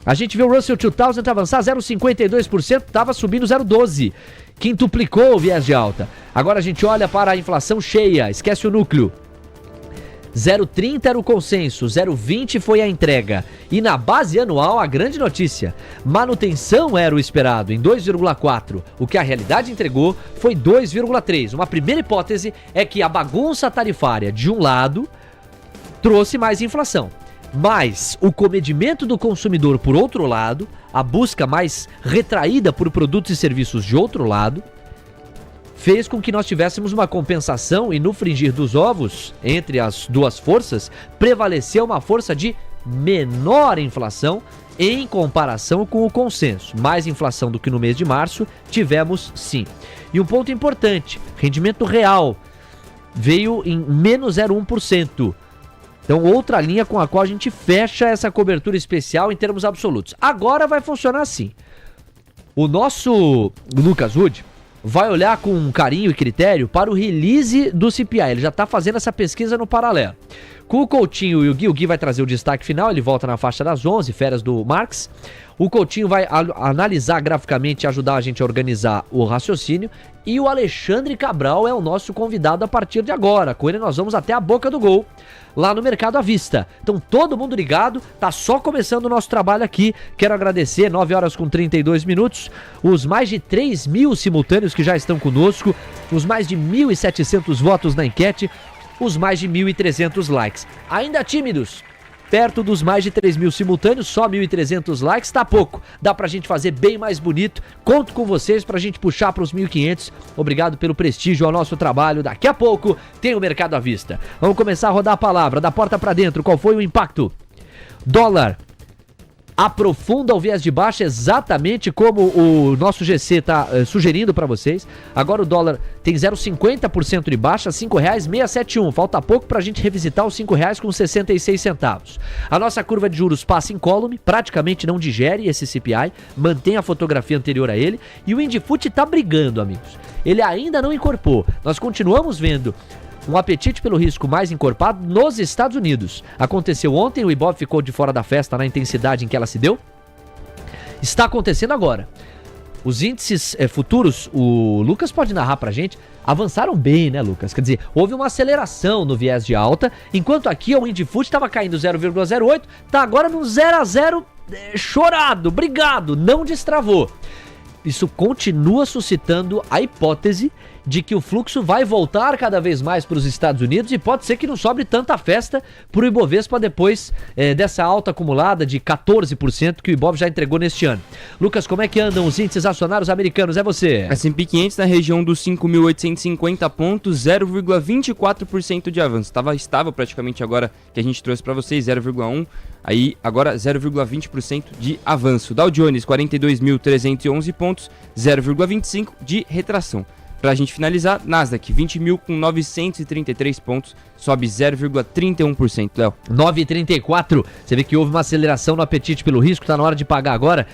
A gente vê o Russell 2000 avançar 0,52%, estava subindo 0,12%. Quintuplicou o viés de alta. Agora a gente olha para a inflação cheia, esquece o núcleo. 0,30 era o consenso, 0,20 foi a entrega. E na base anual, a grande notícia, manutenção era o esperado, em 2,4. O que a realidade entregou foi 2,3. Uma primeira hipótese é que a bagunça tarifária, de um lado, trouxe mais inflação. Mas o comedimento do consumidor, por outro lado, a busca mais retraída por produtos e serviços de outro lado, fez com que nós tivéssemos uma compensação e no frigir dos ovos, entre as duas forças, prevaleceu uma força de menor inflação em comparação com o consenso. Mais inflação do que no mês de março, tivemos sim. E um ponto importante, rendimento real veio em menos 0,1%. Então outra linha com a qual a gente fecha essa cobertura especial em termos absolutos. Agora vai funcionar assim. O nosso Lucas Wood vai olhar com carinho e critério para o release do CPI. Ele já está fazendo essa pesquisa no paralelo. Com o Coutinho e o Gui vai trazer o destaque final, ele volta na faixa das 11, férias do Marx. O Coutinho vai analisar graficamente e ajudar a gente a organizar o raciocínio. E o Alexandre Cabral é o nosso convidado a partir de agora. Com ele nós vamos até a boca do gol, lá no Mercado à Vista. Então todo mundo ligado, tá só começando o nosso trabalho aqui. Quero agradecer, 9 horas com 32 minutos, os mais de 3.000 simultâneos que já estão conosco, os mais de 1.700 votos na enquete, os mais de 1.300 likes. Ainda tímidos, perto dos mais de 3.000 simultâneos, só 1.300 likes, tá pouco. Dá pra gente fazer bem mais bonito. Conto com vocês pra gente puxar pros 1.500. Obrigado pelo prestígio ao nosso trabalho. Daqui a pouco tem o Mercado à Vista. Vamos começar a rodar a palavra, da porta pra dentro. Qual foi o impacto? Dólar aprofunda o viés de baixa exatamente como o nosso GC está sugerindo para vocês. Agora o dólar tem 0,50% de baixa, R$ 5,671. Falta pouco para a gente revisitar os R$ 5,66. A nossa curva de juros passa incólume, praticamente não digere esse CPI, mantém a fotografia anterior a ele. E o Indifut está brigando, amigos. Ele ainda não incorporou. Nós continuamos vendo um apetite pelo risco mais encorpado nos Estados Unidos. Aconteceu ontem, o Ibov ficou de fora da festa na intensidade em que ela se deu. Está acontecendo agora. Os índices futuros, o Lucas pode narrar pra gente, avançaram bem, né, Lucas? Quer dizer, houve uma aceleração no viés de alta, enquanto aqui o Indifut estava caindo 0,08, tá agora num 0 a 0 chorado, brigado, não destravou. Isso continua suscitando a hipótese de que o fluxo vai voltar cada vez mais para os Estados Unidos e pode ser que não sobre tanta festa para o Ibovespa depois dessa alta acumulada de 14% que o Ibov já entregou neste ano. Lucas, como é que andam os índices acionários americanos? É você. S&P 500 na região dos 5.850 pontos, 0,24% de avanço. Estava estável praticamente agora que a gente trouxe para vocês, 0,1%. Aí agora 0,20% de avanço. Dow Jones 42.311 pontos, 0,25% de retração. Pra gente finalizar, Nasdaq 20.933 pontos, sobe 0,31%, Léo. 9,34%. Você vê que houve uma aceleração no apetite pelo risco, tá na hora de pagar agora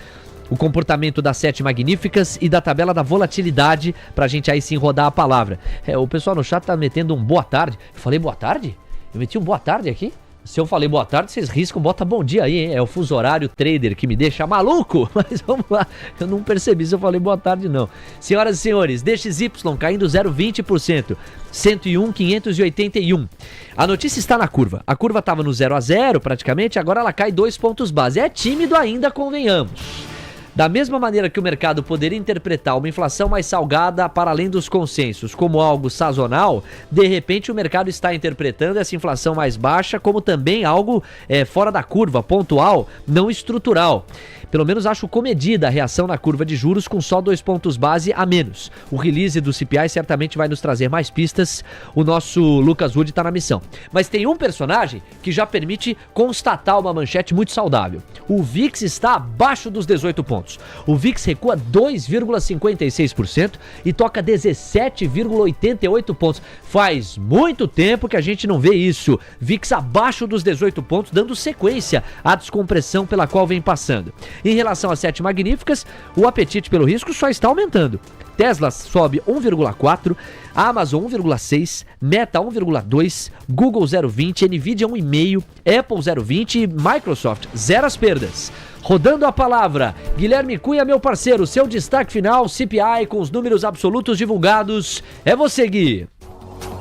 o comportamento das 7 magníficas e da tabela da volatilidade pra gente aí sim rodar a palavra. O pessoal no chat tá metendo um boa tarde. Eu falei boa tarde? Eu meti um boa tarde aqui? Se eu falei boa tarde, vocês riscam, bota bom dia aí, hein? É o fuso horário trader que me deixa maluco. Mas vamos lá, eu não percebi se eu falei boa tarde não. Senhoras e senhores, DXY caindo 0,20%, 101.581. A notícia está na curva. A curva estava no 0 a 0 praticamente, agora ela cai 2 pontos base. É tímido ainda, convenhamos. Da mesma maneira que o mercado poderia interpretar uma inflação mais salgada para além dos consensos como algo sazonal, de repente o mercado está interpretando essa inflação mais baixa como também algo fora da curva, pontual, não estrutural. pelo menos acho comedida a reação na curva de juros com só 2 pontos base a menos. O release do CPI certamente vai nos trazer mais pistas. O nosso Lucas Wood tá na missão. Mas tem um personagem que já permite constatar uma manchete muito saudável. O VIX está abaixo dos 18 pontos. O VIX recua 2,56% e toca 17,88 pontos. Faz muito tempo que a gente não vê isso. VIX abaixo dos 18 pontos, dando sequência à descompressão pela qual vem passando. Em relação às 7 magníficas, o apetite pelo risco só está aumentando. Tesla sobe 1,4%, Amazon 1,6%, Meta 1,2%, Google 0,20%, Nvidia 1,5%, Apple 0,20% e Microsoft 0 as perdas. Rodando a palavra, Guilherme Cunha, meu parceiro, seu destaque final, CPI com os números absolutos divulgados. É você, Gui.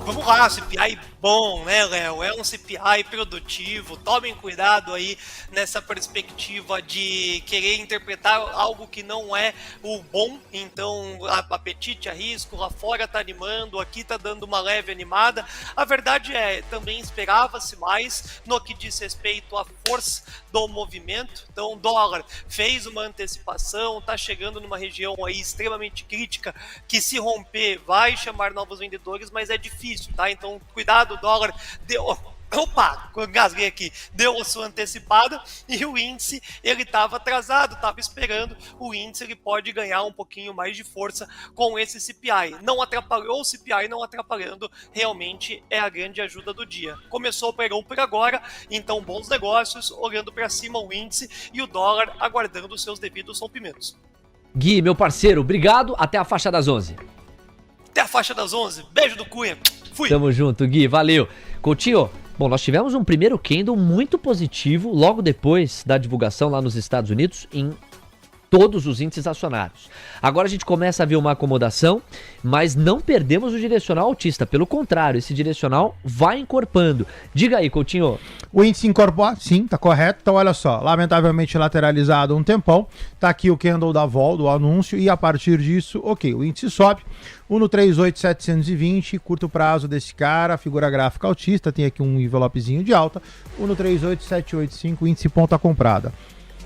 Vamos lá, CPI bom, né, Léo? É um CPI produtivo. Tomem cuidado aí nessa perspectiva de querer interpretar algo que não é o bom. Então, apetite a risco, lá fora tá animando, aqui tá dando uma leve animada. A verdade é, também esperava-se mais no que diz respeito à força do movimento. Então, o dólar fez uma antecipação, tá chegando numa região aí extremamente crítica, que se romper vai chamar novos vendedores, mas é difícil, tá? Então, cuidado, o dólar deu... Opa, engasguei aqui, deu a sua antecipada e o índice, ele estava atrasado, estava esperando, o índice ele pode ganhar um pouquinho mais de força com esse CPI. Não atrapalhou o CPI, não atrapalhando, realmente é a grande ajuda do dia. Começou o pregão por agora, então bons negócios, olhando para cima o índice e o dólar aguardando os seus devidos rompimentos. Gui, meu parceiro, obrigado, até a faixa das 11. Até a faixa das 11, beijo do Cunha, fui! Tamo junto, Gui, valeu. Coutinho, bom, nós tivemos um primeiro candle muito positivo logo depois da divulgação lá nos Estados Unidos em todos os índices acionários. Agora a gente começa a ver uma acomodação, mas não perdemos o direcional altista. Pelo contrário, esse direcional vai encorpando. Diga aí, Coutinho. O índice incorpora, sim, tá correto. Então, olha só, lamentavelmente lateralizado um tempão. Tá aqui o candle da vol, do anúncio, e a partir disso, ok, o índice sobe. 1,38720, curto prazo desse cara, figura gráfica altista, tem aqui um envelopezinho de alta. 1,38785, índice ponta comprada.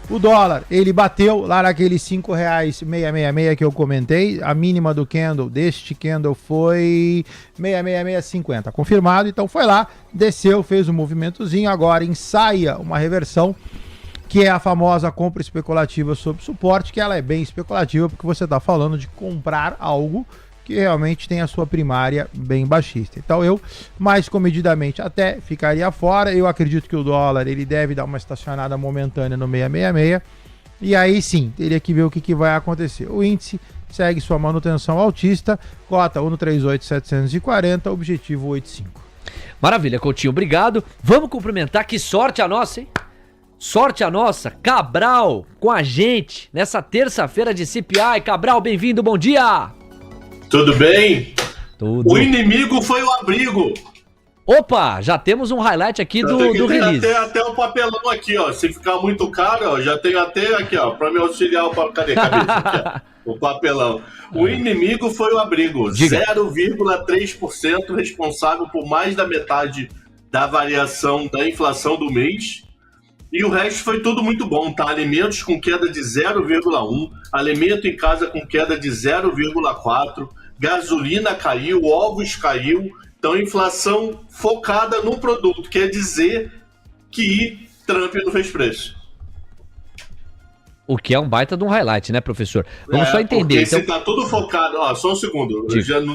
O dólar, ele bateu lá naqueles R$ 5,666 que eu comentei. A mínima do candle, deste candle, foi 666,50. Confirmado, então foi lá, desceu, fez um movimentozinho. Agora ensaia uma reversão, que é a famosa compra especulativa sob suporte, que ela é bem especulativa, porque você está falando de comprar algo que realmente tem a sua primária bem baixista. Então eu, mais comedidamente, até ficaria fora. Eu acredito que o dólar ele deve dar uma estacionada momentânea no 666, e aí sim, teria que ver o que vai acontecer. O índice segue sua manutenção altista, cota 1,38740, objetivo 85. Maravilha, Coutinho, obrigado. Vamos cumprimentar, que sorte a nossa, hein? Sorte a nossa, Cabral com a gente nessa terça-feira de CPI. Cabral, bem-vindo, bom dia! Tudo bem? Tudo. O inimigo foi o abrigo. Opa, já temos um highlight aqui do release. Até o papelão aqui, ó. Se ficar muito caro, ó, já tenho até aqui, ó, para me auxiliar. Cadê a cabeça aqui, ó, o papelão. O inimigo foi o abrigo. 0,3% responsável por mais da metade da variação da inflação do mês. E o resto foi tudo muito bom, tá? Alimentos com queda de 0,1%, alimento em casa com queda de 0,4%, gasolina caiu, ovos caiu. Então, inflação focada no produto, quer dizer que Trump não fez preço. O que é um baita de um highlight, né, professor? Vamos só entender. Porque então... se tá tudo focado... Ó, só um segundo,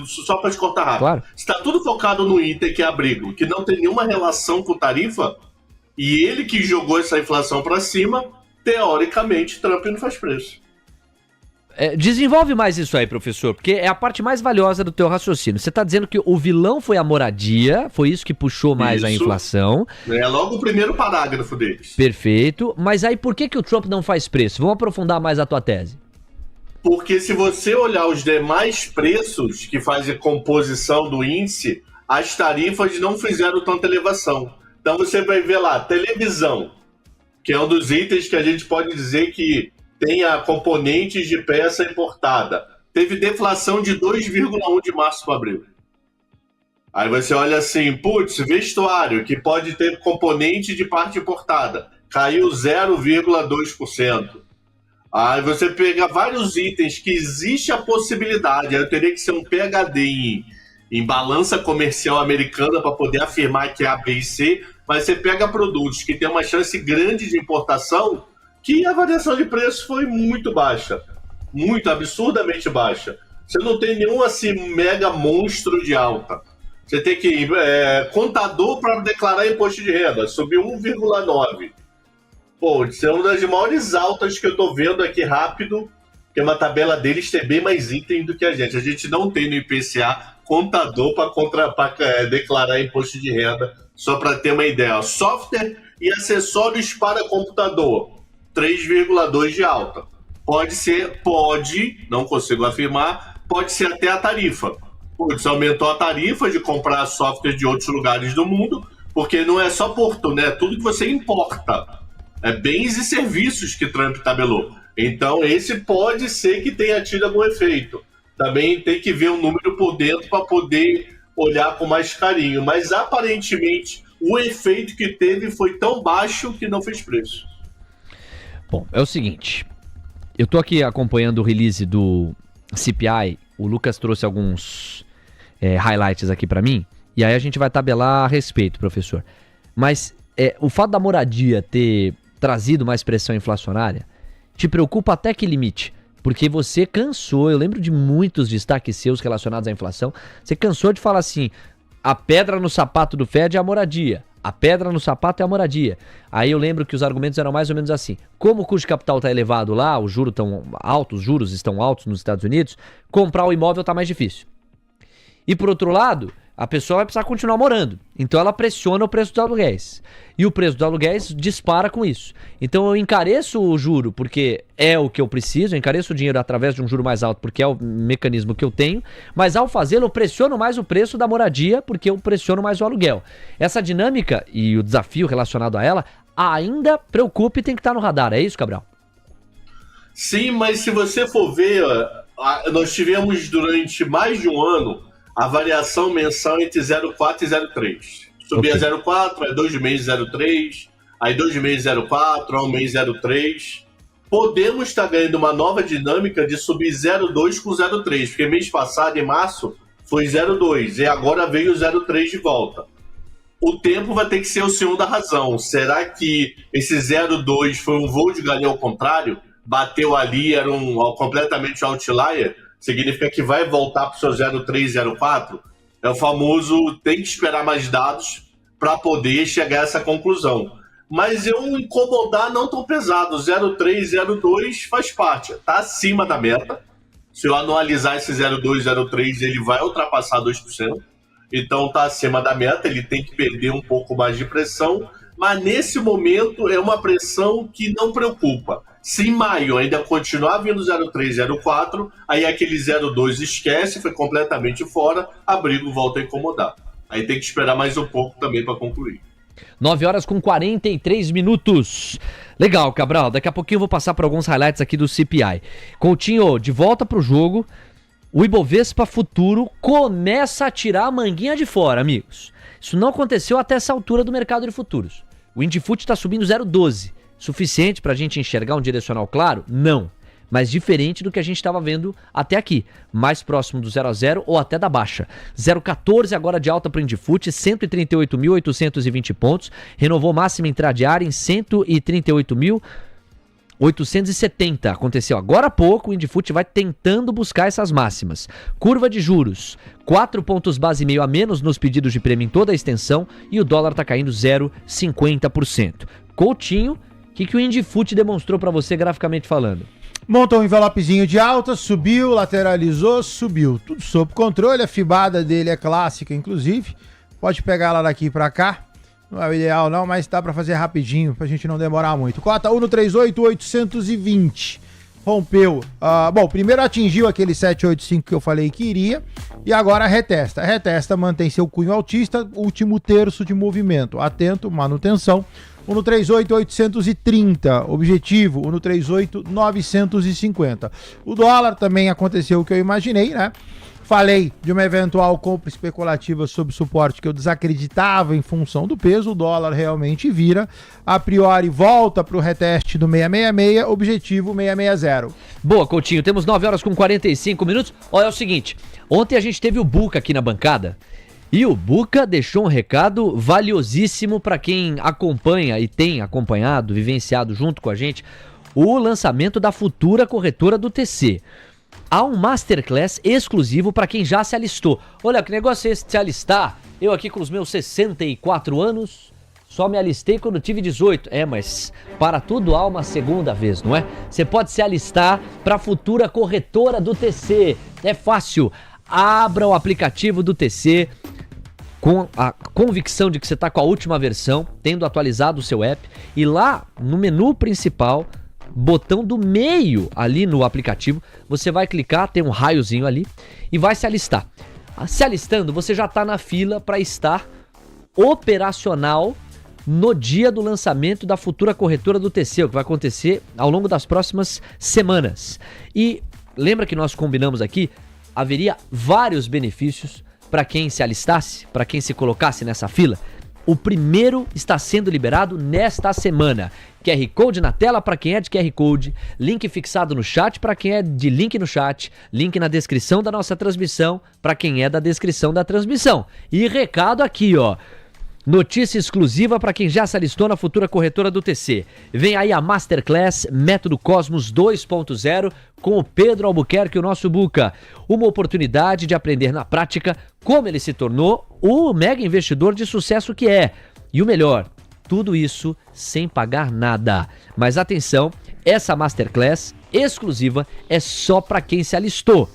só para te cortar rápido. Claro. Se tá tudo focado no item que é abrigo, que não tem nenhuma relação com tarifa, e ele que jogou essa inflação para cima, teoricamente, Trump não faz preço. Desenvolve mais isso aí, professor, porque é a parte mais valiosa do teu raciocínio. Você está dizendo que o vilão foi a moradia, foi isso que puxou mais a inflação. É logo o primeiro parágrafo deles. Perfeito, mas aí por que o Trump não faz preço? Vamos aprofundar mais a tua tese. Porque se você olhar os demais preços que fazem composição do índice, as tarifas não fizeram tanta elevação. Então você vai ver lá, televisão, que é um dos itens que a gente pode dizer que tem a componentes de peça importada. Teve deflação de 2,1 de março para abril. Aí você olha assim, putz, vestuário, que pode ter componente de parte importada, caiu 0,2%. Aí você pega vários itens que existe a possibilidade, aí eu teria que ser um PhD em balança comercial americana para poder afirmar que é A, B e C, mas você pega produtos que tem uma chance grande de importação, que a variação de preço foi muito baixa, muito absurdamente baixa. Você não tem nenhum assim mega monstro de alta. Você tem que contador para declarar imposto de renda, subiu 1,9. Pô, isso é uma das maiores altas que eu tô vendo aqui rápido, que é uma tabela deles tem bem mais item do que a gente. A gente não tem no IPCA contador para declarar imposto de renda, só para ter uma ideia. Software e acessórios para computador, 3,2 de alta. Pode, não consigo afirmar, pode ser até a tarifa. Putz, aumentou a tarifa de comprar software de outros lugares do mundo, porque não é só Porto, né? Tudo que você importa. É bens e serviços que Trump tabelou. Então, esse pode ser que tenha tido algum efeito. Também tem que ver o número por dentro para poder olhar com mais carinho. Mas, aparentemente, o efeito que teve foi tão baixo que não fez preço. Bom, é o seguinte. Eu tô aqui acompanhando o release do CPI. O Lucas trouxe alguns highlights aqui para mim. E aí a gente vai tabelar a respeito, professor. Mas o fato da moradia ter trazido mais pressão inflacionária te preocupa até que limite? Porque você cansou, eu lembro de muitos destaques seus relacionados à inflação, você cansou de falar assim, a pedra no sapato do Fed é a moradia, a pedra no sapato é a moradia. Aí eu lembro que os argumentos eram mais ou menos assim, como o custo de capital está elevado lá, os juros estão altos nos Estados Unidos, comprar o imóvel está mais difícil. E por outro lado, a pessoa vai precisar continuar morando. Então ela pressiona o preço dos aluguéis. E o preço dos aluguéis dispara com isso. Então eu encareço o juro porque é o que eu preciso, eu encareço o dinheiro através de um juro mais alto porque é o mecanismo que eu tenho, mas ao fazê-lo eu pressiono mais o preço da moradia porque eu pressiono mais o aluguel. Essa dinâmica e o desafio relacionado a ela ainda preocupa e tem que estar no radar. É isso, Cabral? Sim, mas se você for ver, nós tivemos durante mais de um ano a variação mensal entre 0,4 e 0,3. Subia 0,4, aí 2 meses 0,3, aí 2 meses 0,4, aí 1 mês 0,3. Podemos estar ganhando uma nova dinâmica de subir 0,2 com 0,3, porque mês passado, em março, foi 0,2 e agora veio 0,3 de volta. O tempo vai ter que ser o senhor da razão. Será que esse 0,2 foi um voo de galinha ao contrário? Bateu ali, era completamente outlier? Significa que vai voltar para o seu 0,3, 0,4? É o famoso, tem que esperar mais dados para poder chegar a essa conclusão. Mas eu incomodar não tão pesado, 0,3, 0,2 faz parte, está acima da meta. Se eu anualizar esse 0,2, 0,3, ele vai ultrapassar 2%. Então está acima da meta, ele tem que perder um pouco mais de pressão, mas nesse momento é uma pressão que não preocupa. Se em maio ainda continuar vindo 0,3, 0,4, aí aquele 0,2 esquece, foi completamente fora, abrigo volta a incomodar. Aí tem que esperar mais um pouco também para concluir. 9 horas com 43 minutos. Legal, Cabral, daqui a pouquinho eu vou passar por alguns highlights aqui do CPI. Coutinho, de volta pro jogo, o Ibovespa Futuro começa a tirar a manguinha de fora, amigos. Isso não aconteceu até essa altura do mercado de futuros. O Indifut está subindo 0,12. Suficiente para a gente enxergar um direcional claro? Não. Mas diferente do que a gente estava vendo até aqui. Mais próximo do 0 a 0 ou até da baixa. 0,14 agora de alta para o Indifut, 138.820 pontos. Renovou máxima intradiária em 138.870. Aconteceu agora há pouco, o Indifut vai tentando buscar essas máximas. Curva de juros, 4 pontos base e meio a menos nos pedidos de prêmio em toda a extensão e o dólar está caindo 0,50%. Coutinho, o que o Indifut demonstrou para você graficamente falando? Montou um envelopezinho de alta, subiu, lateralizou, subiu. Tudo sob controle, a fibada dele é clássica, inclusive. Pode pegar ela daqui para cá. Não é o ideal não, mas dá para fazer rapidinho, pra gente não demorar muito. Cota 1,38,820. Rompeu. Bom, primeiro atingiu aquele 785 que eu falei que iria. E agora retesta. A retesta mantém seu cunho altista, último terço de movimento. Atento, manutenção. 1,38,830. Objetivo, 1,38,950. O dólar também aconteceu o que eu imaginei, né? Falei de uma eventual compra especulativa sob suporte que eu desacreditava em função do peso, o dólar realmente vira, a priori volta para o reteste do 666, objetivo 660. Boa, Coutinho, temos 9 horas com 45 minutos. Olha, é o seguinte, ontem a gente teve o Buca aqui na bancada, e o Buca deixou um recado valiosíssimo para quem acompanha e tem acompanhado, vivenciado junto com a gente, o lançamento da futura corretora do TC. Há um Masterclass exclusivo para quem já se alistou. Olha, que negócio é esse de se alistar? Eu aqui com os meus 64 anos, só me alistei quando tive 18. Mas para tudo há uma segunda vez, não é? Você pode se alistar para a futura corretora do TC. É fácil. Abra o aplicativo do TC com a convicção de que você está com a última versão, tendo atualizado o seu app. E lá no menu principal, botão do meio ali no aplicativo, você vai clicar, tem um raiozinho ali e vai se alistar. Se alistando, você já está na fila para estar operacional no dia do lançamento da futura corretora do TC, o que vai acontecer ao longo das próximas semanas. E lembra que nós combinamos aqui, haveria vários benefícios para quem se alistasse, para quem se colocasse nessa fila. O primeiro está sendo liberado nesta semana. QR Code na tela para quem é de QR Code, link fixado no chat para quem é de link no chat, link na descrição da nossa transmissão para quem é da descrição da transmissão. E recado aqui, ó. Notícia exclusiva para quem já se alistou na futura corretora do TC. Vem aí a Masterclass Método Cosmos 2.0 com o Pedro Albuquerque, o nosso Buca. Uma oportunidade de aprender na prática como ele se tornou o mega investidor de sucesso que é. E o melhor, tudo isso sem pagar nada. Mas atenção, essa Masterclass exclusiva é só para quem se alistou.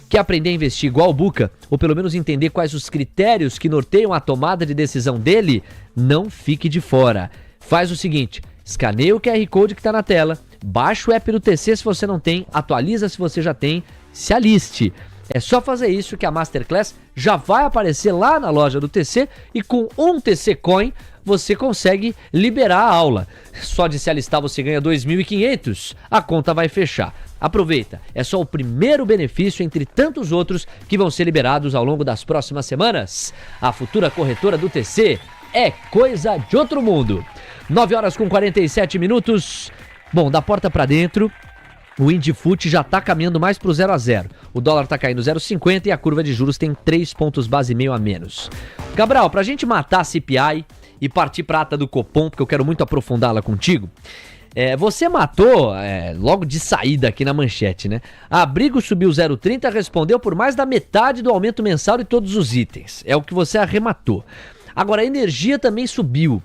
Quer aprender a investir igual o Buca, ou pelo menos entender quais os critérios que norteiam a tomada de decisão dele? Não fique de fora. Faz o seguinte, escaneia o QR Code que está na tela, baixa o app do TC se você não tem, atualiza se você já tem, se aliste. É só fazer isso que a Masterclass já vai aparecer lá na loja do TC e com um TC Coin você consegue liberar a aula. Só de se alistar você ganha 2.500, a conta vai fechar. Aproveita, é só o primeiro benefício entre tantos outros que vão ser liberados ao longo das próximas semanas. A futura corretora do TC é coisa de outro mundo. 9 horas com 47 minutos. Bom, da porta para dentro, o Indifut já está caminhando mais para o 0-0. O dólar está caindo 0,50 e a curva de juros tem 3 pontos base e meio a menos. Gabriel, para a gente matar a CPI e partir para a ata do Copom, porque eu quero muito aprofundá-la contigo, você matou logo de saída aqui na manchete, né? A Abrigo subiu 0,30, respondeu por mais da metade do aumento mensal de todos os itens. É o que você arrematou. Agora, a energia também subiu.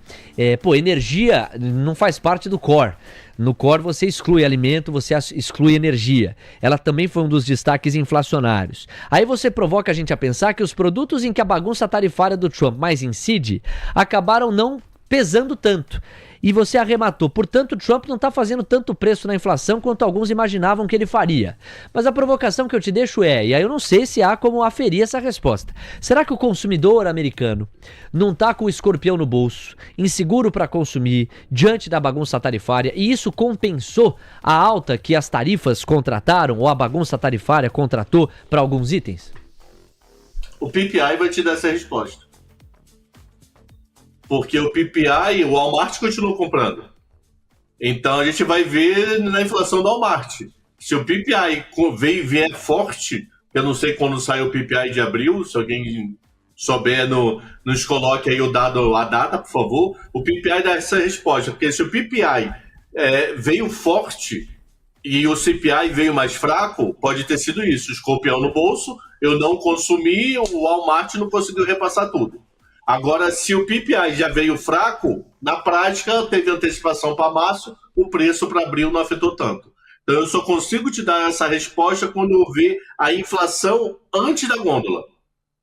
Energia não faz parte do core. No core você exclui alimento, você exclui energia. Ela também foi um dos destaques inflacionários. Aí você provoca a gente a pensar que os produtos em que a bagunça tarifária do Trump mais incide acabaram não pesando tanto. E você arrematou. Portanto, o Trump não está fazendo tanto preço na inflação quanto alguns imaginavam que ele faria. Mas a provocação que eu te deixo e aí eu não sei se há como aferir essa resposta. Será que o consumidor americano não está com o escorpião no bolso, inseguro para consumir, diante da bagunça tarifária, e isso compensou a alta que as tarifas contrataram, ou a bagunça tarifária contratou para alguns itens? O PPI vai te dar essa resposta. Porque o PPI, o Walmart continua comprando. Então a gente vai ver na inflação do Walmart. Se o PPI vier forte, eu não sei quando sai o PPI de abril, se alguém souber, nos coloque aí a data, por favor. O PPI dá essa resposta, porque se o PPI veio forte e o CPI veio mais fraco, pode ter sido isso. Escorpião no bolso, eu não consumi, o Walmart não conseguiu repassar tudo. Agora, se o PPI já veio fraco, na prática, teve antecipação para março, o preço para abril não afetou tanto. Então, eu só consigo te dar essa resposta quando eu ver a inflação antes da gôndola.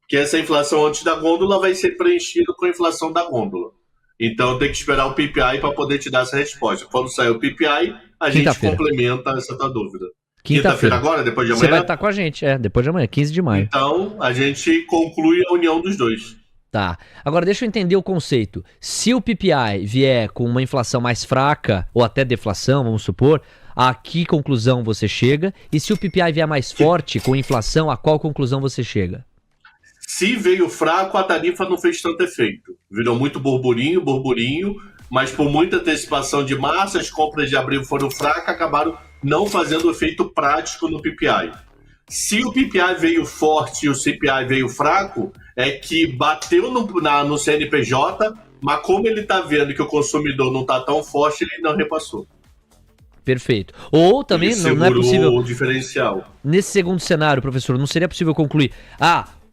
Porque essa inflação antes da gôndola vai ser preenchida com a inflação da gôndola. Então, eu tenho que esperar o PPI para poder te dar essa resposta. Quando sair o PPI, a gente complementa essa tua dúvida. Quinta-feira agora, depois de amanhã? Você vai estar com a gente, depois de amanhã, 15 de maio. Então, a gente conclui a união dos dois. Tá. Agora deixa eu entender o conceito. Se o PPI vier com uma inflação mais fraca, ou até deflação, vamos supor, a que conclusão você chega? E se o PPI vier mais forte com inflação, a qual conclusão você chega? Se veio fraco, a tarifa não fez tanto efeito. Virou muito burburinho, mas por muita antecipação de março, as compras de abril foram fracas, acabaram não fazendo efeito prático no PPI. Se o PPI veio forte e o CPI veio fraco, é que bateu no CNPJ, mas como ele está vendo que o consumidor não está tão forte, ele não repassou. Perfeito. Ou também não é possível... o diferencial. Nesse segundo cenário, professor, não seria possível concluir...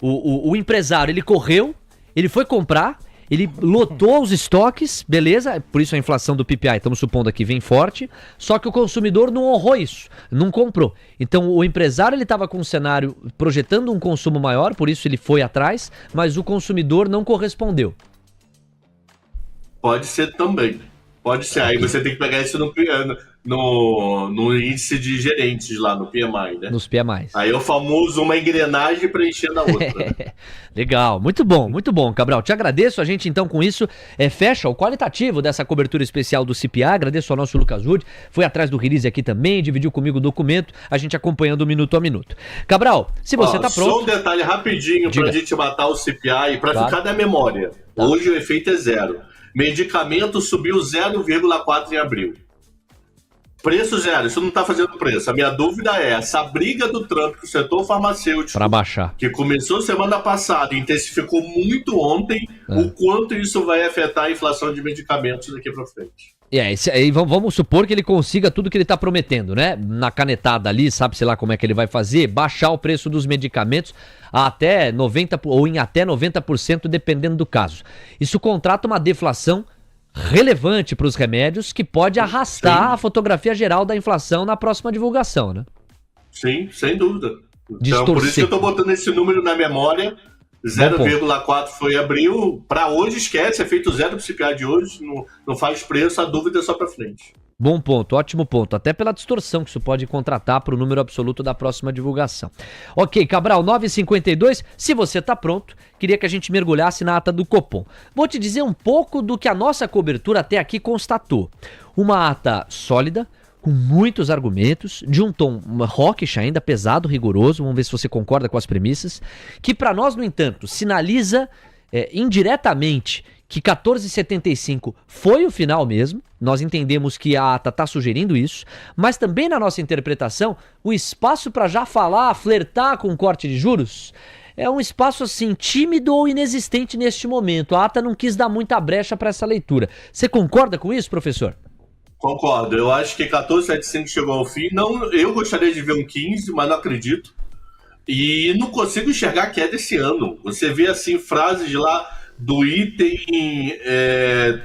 O empresário, ele correu, ele foi comprar, ele lotou os estoques, beleza? Por isso a inflação do PPI, estamos supondo aqui, vem forte, só que o consumidor não honrou isso, não comprou. Então o empresário, ele estava com um cenário projetando um consumo maior, por isso ele foi atrás, mas o consumidor não correspondeu. Pode ser também. Pode ser. Aí você tem que pegar isso no índice de gerentes lá, no PMI, né? Nos PMI. Aí é o famoso uma engrenagem preenchendo a outra. Legal, muito bom, Cabral. Te agradeço, a gente então com isso fecha o qualitativo dessa cobertura especial do CPA. Agradeço ao nosso Lucas Wood, foi atrás do release aqui também, dividiu comigo o documento, a gente acompanhando minuto a minuto. Cabral, se você tá pronto... Só um detalhe rapidinho pra gente matar o CPA e pra ficar na memória. Tá. Hoje o efeito é 0. Medicamento subiu 0,4 em abril. Preço 0, isso não está fazendo preço. A minha dúvida é essa briga do Trump com o setor farmacêutico, para baixar, que começou semana passada e intensificou muito ontem, o quanto isso vai afetar a inflação de medicamentos daqui para frente. Aí vamos supor que ele consiga tudo que ele está prometendo, né? Na canetada ali, sabe, sei lá como é que ele vai fazer, baixar o preço dos medicamentos a até 90% ou em até 90%, dependendo do caso. Isso contrata uma deflação relevante para os remédios que pode arrastar a fotografia geral da inflação na próxima divulgação, né? Sim, sem dúvida. Então, por isso que eu estou botando esse número na memória. 0,4 foi abril. Para hoje, esquece, é feito 0 para o CPI de hoje, não faz preço, a dúvida é só para frente. Bom ponto, ótimo ponto. Até pela distorção que isso pode contratar para o número absoluto da próxima divulgação. Ok, Cabral, 9h52. Se você está pronto, queria que a gente mergulhasse na ata do Copom. Vou te dizer um pouco do que a nossa cobertura até aqui constatou. Uma ata sólida, com muitos argumentos, de um tom hawkish ainda, pesado, rigoroso, vamos ver se você concorda com as premissas, que para nós, no entanto, sinaliza indiretamente que 14,75 foi o final mesmo, nós entendemos que a ata está sugerindo isso, mas também na nossa interpretação, o espaço para já falar, flertar com o corte de juros, é um espaço assim tímido ou inexistente neste momento. A ata não quis dar muita brecha para essa leitura. Você concorda com isso, professor? Concordo, eu acho que 14,75 chegou ao fim. Não, eu gostaria de ver um 15, mas não acredito. E não consigo enxergar queda esse ano. Você vê assim frases lá do item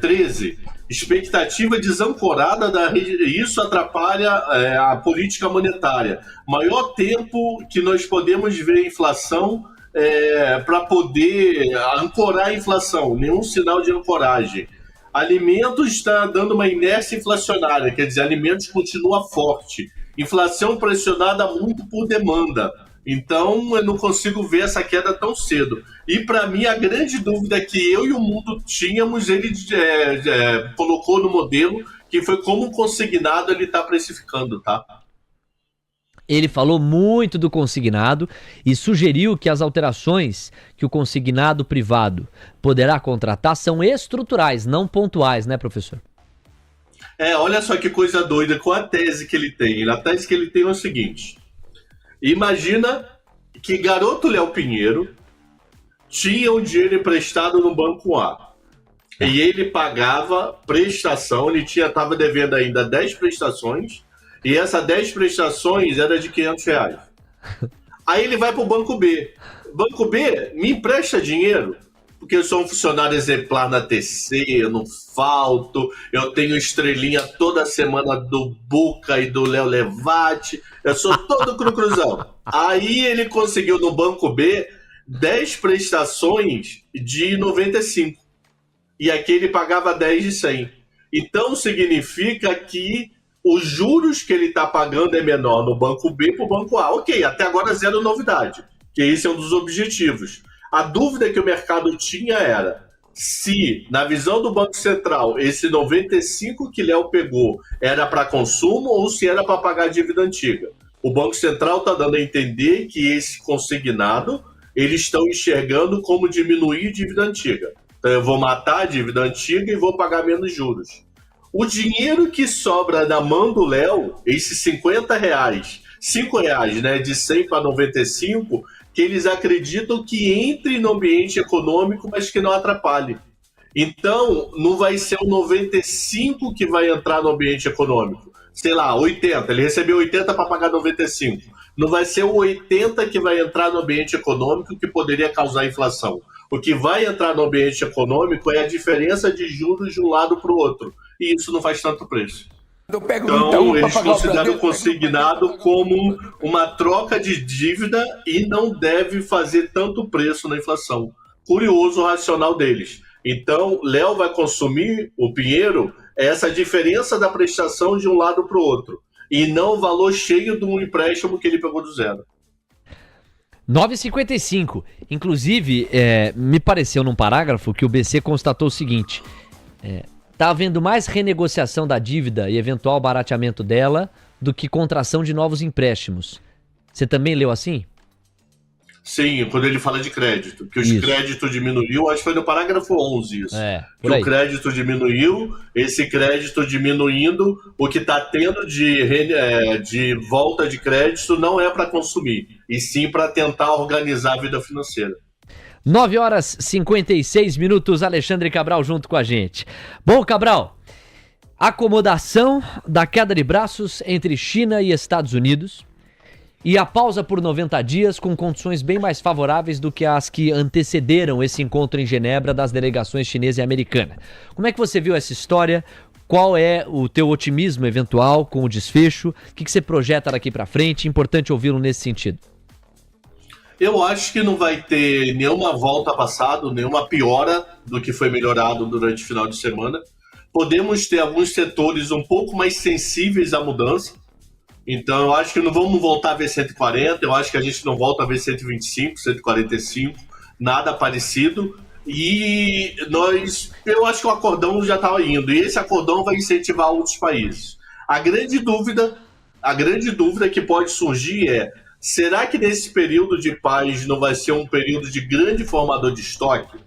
13. Expectativa desancorada da rede. Isso atrapalha a política monetária. Maior tempo que nós podemos ver a inflação para poder ancorar a inflação. Nenhum sinal de ancoragem. Alimentos está dando uma inércia inflacionária, quer dizer, alimentos continua forte. Inflação pressionada muito por demanda. Então, eu não consigo ver essa queda tão cedo. E, para mim, a grande dúvida que eu e o mundo tínhamos, ele colocou no modelo, que foi como o consignado ele está precificando, tá? Ele falou muito do consignado e sugeriu que as alterações que o consignado privado poderá contratar são estruturais, não pontuais, né, professor? Olha só que coisa doida com a tese que ele tem. A tese que ele tem é o seguinte: imagina que garoto Léo Pinheiro tinha um dinheiro emprestado no banco A. E ele pagava prestação, ele estava devendo ainda 10 prestações, e essas 10 prestações era de R$500. Aí ele vai para o banco B. Banco B, me empresta dinheiro, porque eu sou um funcionário exemplar na TC, eu não falto, eu tenho estrelinha toda semana do Buca e do Léo Levati, eu sou todo cruzão. Aí ele conseguiu no banco B 10 prestações de 95. E aqui ele pagava 10 de 100. Então significa que os juros que ele está pagando é menor no banco B para o banco A. Ok, até agora zero novidade, que esse é um dos objetivos. A dúvida que o mercado tinha era: se, na visão do Banco Central, esse 95 que Léo pegou era para consumo ou se era para pagar a dívida antiga. O Banco Central está dando a entender que esse consignado eles estão enxergando como diminuir a dívida antiga. Então eu vou matar a dívida antiga e vou pagar menos juros. O dinheiro que sobra na mão do Léo, esses R$50, R$5, né, de 100 para 95, que eles acreditam que entre no ambiente econômico, mas que não atrapalhe. Então, não vai ser o 95 que vai entrar no ambiente econômico. Sei lá, 80. Ele recebeu 80 para pagar 95. Não vai ser o 80 que vai entrar no ambiente econômico que poderia causar inflação. O que vai entrar no ambiente econômico é a diferença de juros de um lado para o outro. E isso não faz tanto preço. Então, eles consideram o consignado como uma troca de dívida e não deve fazer tanto preço na inflação. Curioso o racional deles. Então, Léo vai consumir, o Pinheiro, essa diferença da prestação de um lado para o outro. E não o valor cheio de um empréstimo que ele pegou do zero. 9,55. Inclusive, me pareceu num parágrafo que o BC constatou o seguinte... Está havendo mais renegociação da dívida e eventual barateamento dela do que contração de novos empréstimos. Você também leu assim? Sim, quando ele fala de crédito. Que os créditos diminuiu, acho que foi no parágrafo 11 isso. Que o crédito diminuiu, esse crédito diminuindo, o que está tendo de volta de crédito não é para consumir, e sim para tentar organizar a vida financeira. 9h56, Alexandre Cabral junto com a gente. Bom, Cabral, acomodação da queda de braços entre China e Estados Unidos e a pausa por 90 dias com condições bem mais favoráveis do que as que antecederam esse encontro em Genebra das delegações chinesa e americana. Como é que você viu essa história? Qual é o teu otimismo eventual com o desfecho? O que você projeta daqui para frente? Importante ouvi-lo nesse sentido. Eu acho que não vai ter nenhuma volta passado, nenhuma piora do que foi melhorado durante o final de semana. Podemos ter alguns setores um pouco mais sensíveis à mudança. Então, eu acho que não vamos voltar a ver 140, eu acho que a gente não volta a ver 125, 145, nada parecido. E eu acho que o acordão já está indo, e esse acordão vai incentivar outros países. A grande dúvida que pode surgir é: será que nesse período de paz não vai ser um período de grande formador de estoque?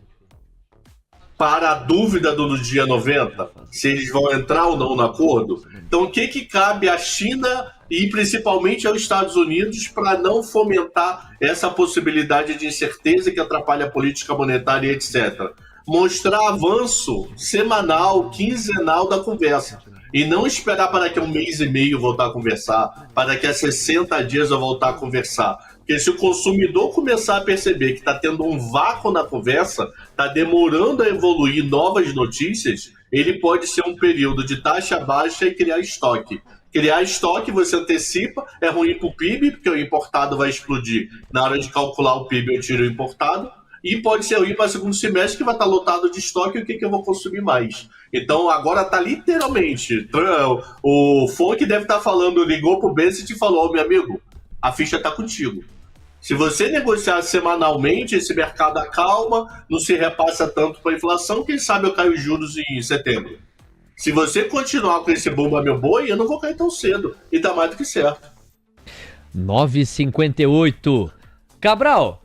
Para a dúvida do dia 90, se eles vão entrar ou não no acordo? Então, o que cabe à China e principalmente aos Estados Unidos para não fomentar essa possibilidade de incerteza que atrapalha a política monetária e etc? Mostrar avanço semanal, quinzenal da conversa. E não esperar para daqui a 1 mês e meio voltar a conversar, para daqui a 60 dias eu voltar a conversar. Porque se o consumidor começar a perceber que está tendo um vácuo na conversa, está demorando a evoluir novas notícias, ele pode ser um período de taxa baixa e criar estoque. Criar estoque, você antecipa, é ruim para o PIB, porque o importado vai explodir. Na hora de calcular o PIB, eu tiro o importado. E pode ser ruim para o segundo semestre, que vai estar lotado de estoque, e o que eu vou consumir mais. Então, agora está literalmente... O Fonk deve estar falando, ligou para o Bessent e falou: meu amigo, a ficha está contigo. Se você negociar semanalmente, esse mercado acalma, não se repassa tanto para a inflação, quem sabe eu caio os juros em setembro. Se você continuar com esse bomba meu boi, eu não vou cair tão cedo. E tá mais do que certo. 9h58. Cabral,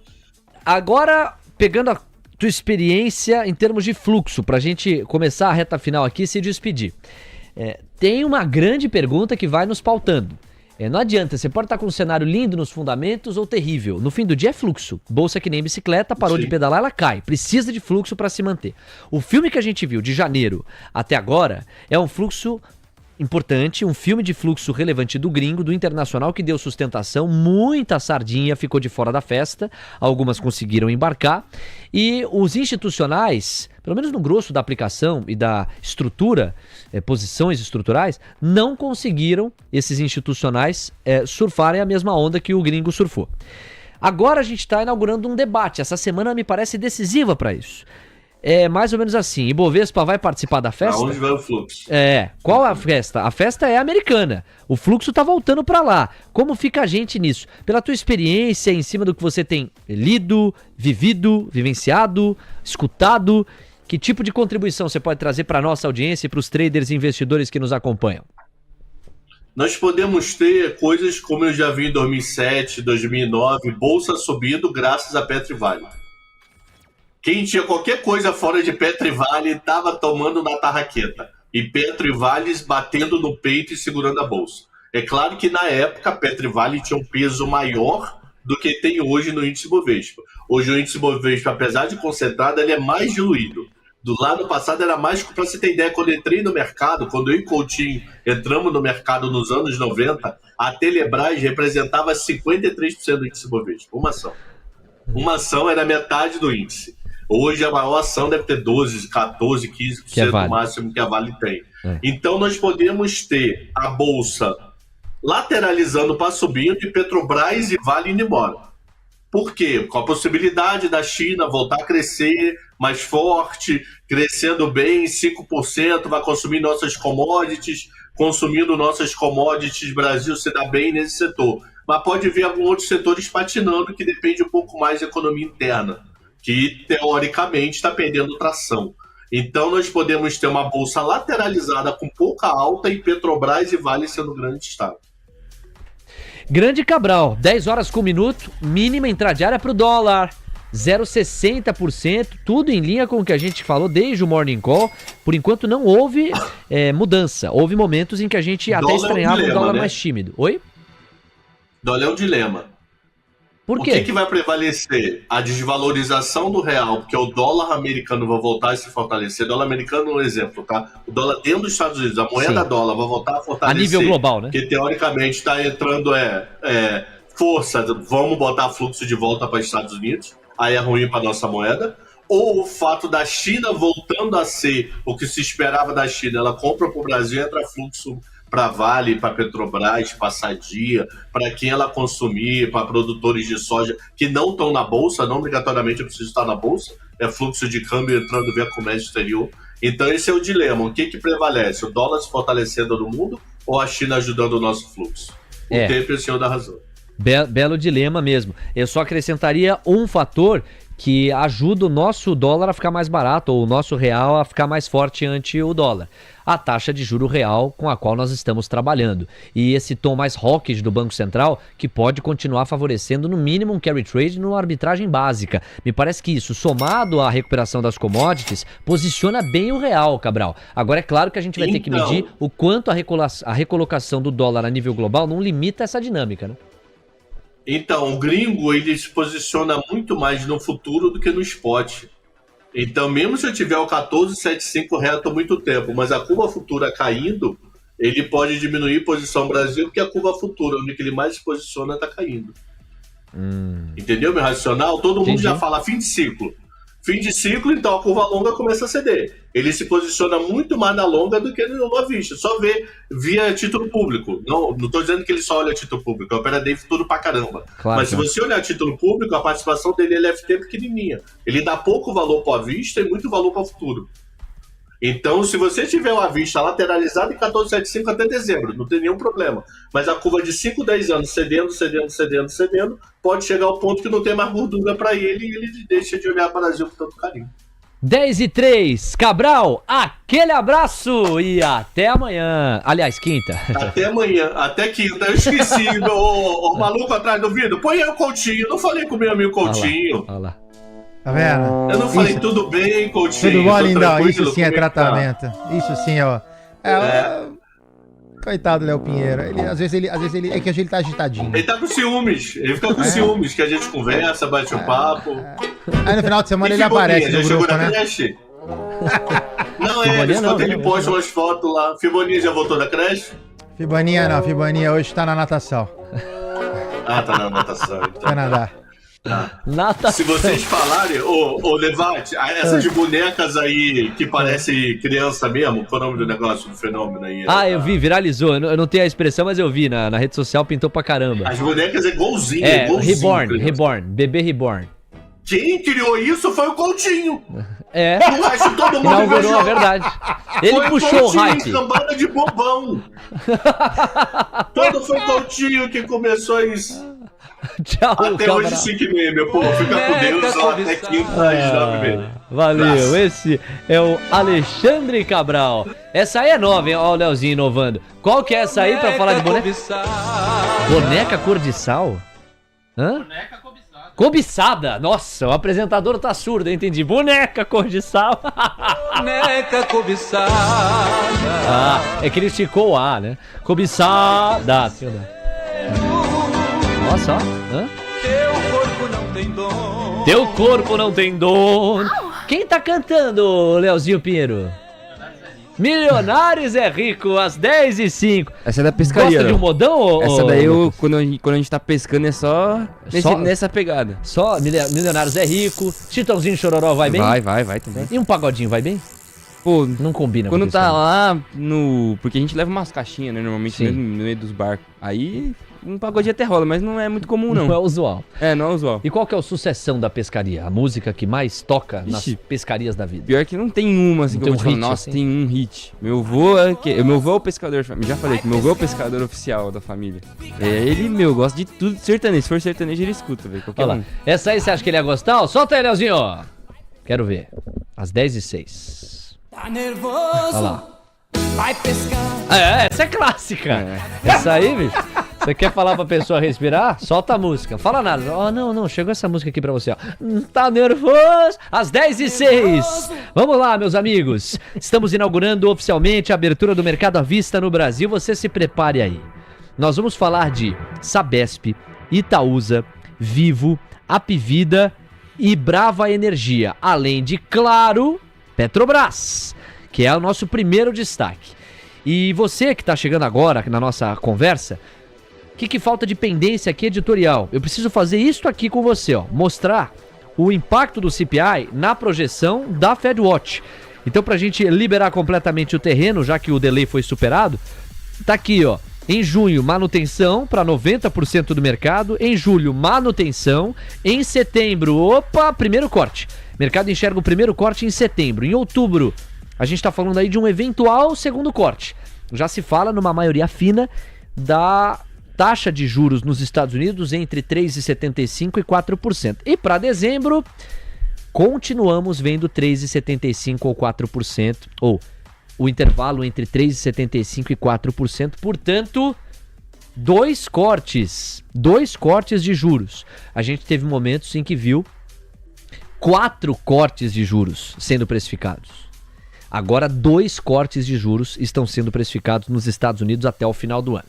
agora pegando a tua experiência em termos de fluxo, pra gente começar a reta final aqui e se despedir. Tem uma grande pergunta que vai nos pautando. Não adianta, você pode estar com um cenário lindo nos fundamentos ou terrível. No fim do dia é fluxo. Bolsa que nem bicicleta, parou de pedalar, ela cai. Precisa de fluxo para se manter. O filme que a gente viu de janeiro até agora é um fluxo importante, um filme de fluxo relevante do gringo, do internacional, que deu sustentação. Muita sardinha ficou de fora da festa, algumas conseguiram embarcar. E os institucionais, pelo menos no grosso da aplicação e da estrutura, posições estruturais, não conseguiram, esses institucionais, surfarem a mesma onda que o gringo surfou. Agora a gente está inaugurando um debate. Essa semana me parece decisiva para isso. É mais ou menos assim: Ibovespa vai participar da festa? Aonde vai o fluxo? Qual a festa? A festa é americana. O fluxo tá voltando para lá. Como fica a gente nisso? Pela tua experiência, em cima do que você tem lido, vivido, vivenciado, escutado, Que tipo de contribuição você pode trazer para nossa audiência e para os traders e investidores que nos acompanham? Nós podemos ter coisas como eu já vi em 2007, 2009, bolsa subindo graças a Petrivale. Quem tinha qualquer coisa fora de Petrivale estava tomando na tarraqueta. E Petrivale batendo no peito e segurando a bolsa. É claro que na época a Petrivale tinha um peso maior do que tem hoje no índice Bovespa. Hoje o índice Bovespa, apesar de concentrado, ele é mais diluído. Do lado passado era mais, para você ter ideia, quando eu entrei no mercado, quando eu e Coutinho entramos no mercado nos anos 90, a Telebrás representava 53% do índice Bovespa, uma ação. Uma ação era metade do índice. Hoje a maior ação deve ter 12, 14, 15% no máximo que a Vale tem. Então nós podemos ter a bolsa lateralizando para subindo e Petrobras e Vale indo embora. Por quê? Com a possibilidade da China voltar a crescer mais forte, crescendo bem, 5%, vai consumir nossas commodities, consumindo nossas commodities, Brasil se dá bem nesse setor. Mas pode vir alguns outros setores patinando, que depende um pouco mais da economia interna, que teoricamente está perdendo tração. Então nós podemos ter uma bolsa lateralizada com pouca alta e Petrobras e Vale sendo grande destaque. Grande Cabral, 10 horas com um minuto, mínima intradiária para o dólar, 0,60%, tudo em linha com o que a gente falou desde o Morning Call. Por enquanto não houve mudança, houve momentos em que a gente até estranhava um dólar mais tímido. Oi? Dólar é um dilema. Por quê? O que vai prevalecer? A desvalorização do real, porque o dólar americano vai voltar a se fortalecer. O dólar americano é um exemplo, tá? O dólar dentro dos Estados Unidos, a moeda dólar vai voltar a fortalecer. A nível global, né? Que teoricamente está entrando força, vamos botar fluxo de volta para os Estados Unidos, aí é ruim para nossa moeda. Ou o fato da China voltando a ser o que se esperava da China, ela compra para o Brasil, entra fluxo para Vale, para Petrobras, para Sadia, para quem ela consumir, para produtores de soja que não estão na bolsa, não obrigatoriamente precisa estar na bolsa, é fluxo de câmbio entrando via comércio exterior. Então esse é o dilema, o que prevalece? O dólar se fortalecendo no mundo ou a China ajudando o nosso fluxo? O tempo é o senhor da razão. Belo dilema mesmo. Eu só acrescentaria um fator que ajuda o nosso dólar a ficar mais barato, ou o nosso real a ficar mais forte ante o dólar. A taxa de juro real com a qual nós estamos trabalhando. E esse tom mais hawkish do Banco Central, que pode continuar favorecendo no mínimo um carry trade numa arbitragem básica. Me parece que isso, somado à recuperação das commodities, posiciona bem o real, Cabral. Agora é claro que a gente vai ter que medir o quanto a recolocação do dólar a nível global não limita essa dinâmica, né? Então, o gringo, ele se posiciona muito mais no futuro do que no spot. Então, mesmo se eu tiver o 14,75 reto há muito tempo, mas a curva futura caindo, ele pode diminuir a posição Brasil, porque a curva futura, onde ele mais se posiciona, está caindo. Entendeu, meu racional? Todo mundo já fala fim de ciclo. Fim de ciclo, então a curva longa começa a ceder. Ele se posiciona muito mais na longa do que no à vista. Só vê via título público. Não estou dizendo que ele só olha título público, opera day futuro pra caramba. Claro, mas se você olhar título público, a participação dele é LFT pequenininha. Ele dá pouco valor para a vista e muito valor para o futuro. Então, se você tiver uma vista lateralizada em 14,75 até dezembro, não tem nenhum problema. Mas a curva de 5, 10 anos cedendo, pode chegar ao ponto que não tem mais gordura para ele e ele deixa de olhar para o Brasil com tanto carinho. 10h03, Cabral, aquele abraço e até amanhã. Aliás, quinta. Até amanhã, até quinta. Eu esqueci, o maluco atrás do vidro. Põe aí o Coutinho, eu não falei com o meu amigo Coutinho. Olha lá. Tá vendo? Eu não falei tudo bem, Coutinho. Tudo bom, lindão? Isso sim é tratamento. Isso sim, ó. Coitado do Léo Pinheiro. Às vezes ele é que ele tá agitadinho. Ele tá com ciúmes. Ele fica com ciúmes, que a gente conversa, bate um papo. Aí no final de semana ele aparece no grupo, né? Creche? Não, ele posta umas fotos lá. Fiboninha já voltou da creche? Fiboninha não, Fiboninha hoje tá na natação. Ah, tá na natação, então. Vai nadar. Natação. Se vocês falarem, ô Levante, essas bonecas aí que parecem criança mesmo, qual é o nome do negócio, do fenômeno aí? Eu vi, viralizou. Eu não tenho a expressão, mas eu vi na rede social, pintou pra caramba. As bonecas é igualzinho, Reborn, bebê Reborn. Quem criou isso foi o Coutinho. O resto todo mundo inaugurou a verdade. Ele puxou o hype. Cambada de bobão. Todo foi o Coutinho que começou isso. Tchau, Até Cabral. hoje 5h30, meu povo. Fica com Deus, ó, até quinta às 9h30. Valeu, Abraço. esse é o Alexandre Cabral. Essa aí é nova, hein? Ó o Leozinho inovando. Qual que é essa aí pra falar de boneca? Boneca cor de sal? Hã? Boneca cobiçada. Cobiçada? Nossa, o apresentador tá surdo, eu entendi. Boneca cor de sal. Boneca cobiçada. Ah, é que ele esticou o A, né? Cobiçada. Nossa, ó. Hã? Teu corpo não tem dom. Teu corpo não tem dono. Quem tá cantando, Leozinho Pinheiro? Milionários é Rico, às 10h05. Essa é da pescaria, Gosta de um modão? Essa daí, quando a gente tá pescando, é só, nessa pegada. Só Milionários é Rico. Chitãozinho Chororó vai bem? Vai também. E um pagodinho vai bem? Pô, Não combina quando com tá isso, né? lá no... Porque a gente leva umas caixinhas, né, normalmente, Sim. no meio dos barcos. Aí, um pagodinho até rola, mas não é muito comum, não. Não é usual. Não é usual. E qual que é o sucessão da pescaria? A música que mais toca nas Ixi. pescarias da vida? Pior que não tem uma, assim, Não que eu tem vou te um falar, hit, nossa, assim? tem um hit. Meu avô é o pescador, já falei que meu avô é o pescador oficial da família. Ele, gosta de tudo sertanejo. Se for sertanejo, ele escuta, velho, qualquer Olha lá. um. Essa aí você acha que ele ia gostar? Ó, solta aí, Leozinho, ó. Quero ver. Às 10h06. Tá nervoso? Olha lá. Vai pescar. Essa é clássica. Essa aí, bicho. Você quer falar pra pessoa respirar? Solta a música. Fala nada. Ó, não, chegou essa música aqui pra você, ó. Tá nervoso? Às 10h06. Vamos lá, meus amigos. Estamos inaugurando oficialmente a abertura do mercado à vista no Brasil. Você se prepare aí. Nós vamos falar de Sabesp, Itaúsa, Vivo, Apvida e Brava Energia. Além de, claro, Petrobras, que é o nosso primeiro destaque. E você que está chegando agora na nossa conversa, o que falta de pendência aqui editorial? Eu preciso fazer isso aqui com você, ó, mostrar o impacto do CPI na projeção da FedWatch. Então, para a gente liberar completamente o terreno, já que o delay foi superado, tá aqui, ó. Em junho, manutenção para 90% do mercado. Em julho, manutenção. Em setembro, primeiro corte. Mercado enxerga o primeiro corte em setembro. Em outubro, a gente está falando aí de um eventual segundo corte. Já se fala numa maioria fina da taxa de juros nos Estados Unidos entre 3,75% e 4%. E para dezembro, continuamos vendo 3,75% ou 4%, ou o intervalo entre 3,75% e 4%. Portanto, dois cortes de juros. A gente teve momentos em que viu 4 cortes de juros sendo precificados. Agora 2 cortes de juros estão sendo precificados nos Estados Unidos até o final do ano.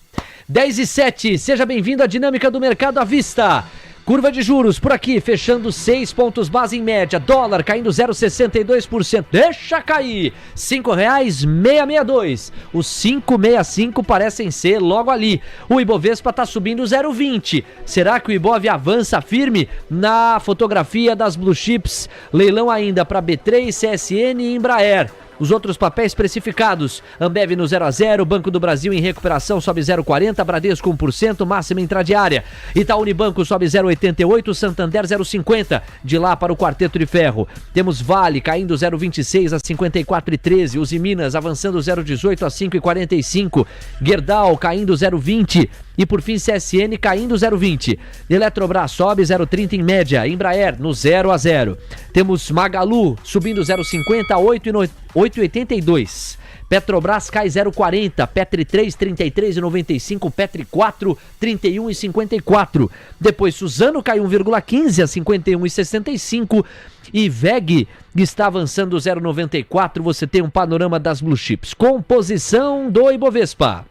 10h07, seja bem-vindo à dinâmica do mercado à vista. Curva de juros por aqui, fechando 6 pontos base em média. Dólar caindo 0,62%. Deixa cair. R$ 5,662. Os 5,65 parecem ser logo ali. O Ibovespa está subindo 0,20. Será que o Ibov avança firme na fotografia das Blue Chips? Leilão ainda para B3, CSN e Embraer. Os outros papéis precificados: Ambev no 0 a 0, Banco do Brasil em recuperação sobe 0,40, Bradesco 1%, máxima intradiária. Itaú Unibanco sobe 0,88, Santander 0,50. De lá para o Quarteto de Ferro, temos Vale caindo 0,26 a 54,13, Usiminas avançando 0,18 a 5,45, Gerdau caindo 0,20 e por fim CSN caindo 0,20. Eletrobras sobe 0,30 em média, Embraer no 0 a 0. Temos Magalu subindo 0,50 a 8,82. Petrobras cai 0,40, Petri 3, 33,95, Petri 4, 31,54. Depois Suzano cai 1,15 a 51,65 e VEG está avançando 0,94. Você tem um panorama das Blue Chips. Composição do Ibovespa.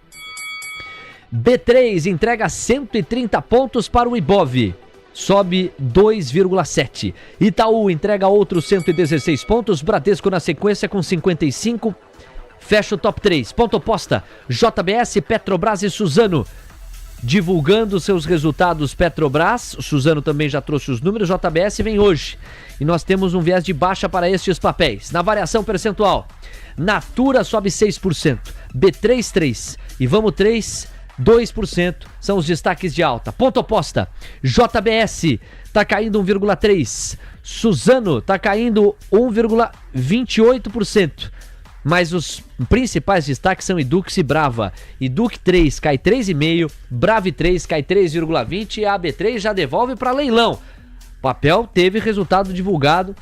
B3 entrega 130 pontos para o Ibov. Sobe 2,7. Itaú entrega outros 116 pontos. Bradesco na sequência com 55. Fecha o top 3. Ponto oposta: JBS, Petrobras e Suzano. Divulgando seus resultados Petrobras. Suzano também já trouxe os números. JBS vem hoje. E nós temos um viés de baixa para estes papéis. Na variação percentual, Natura sobe 6%. B3, 3%. E Vamos 3%. 2% são os destaques de alta. Ponto oposta: JBS está caindo 1,3%. Suzano está caindo 1,28%. mas os principais destaques são Edux e Brava. Edux 3 cai 3,5%, Brave 3 cai 3,20% e a AB3 já devolve para leilão. O papel teve resultado divulgado,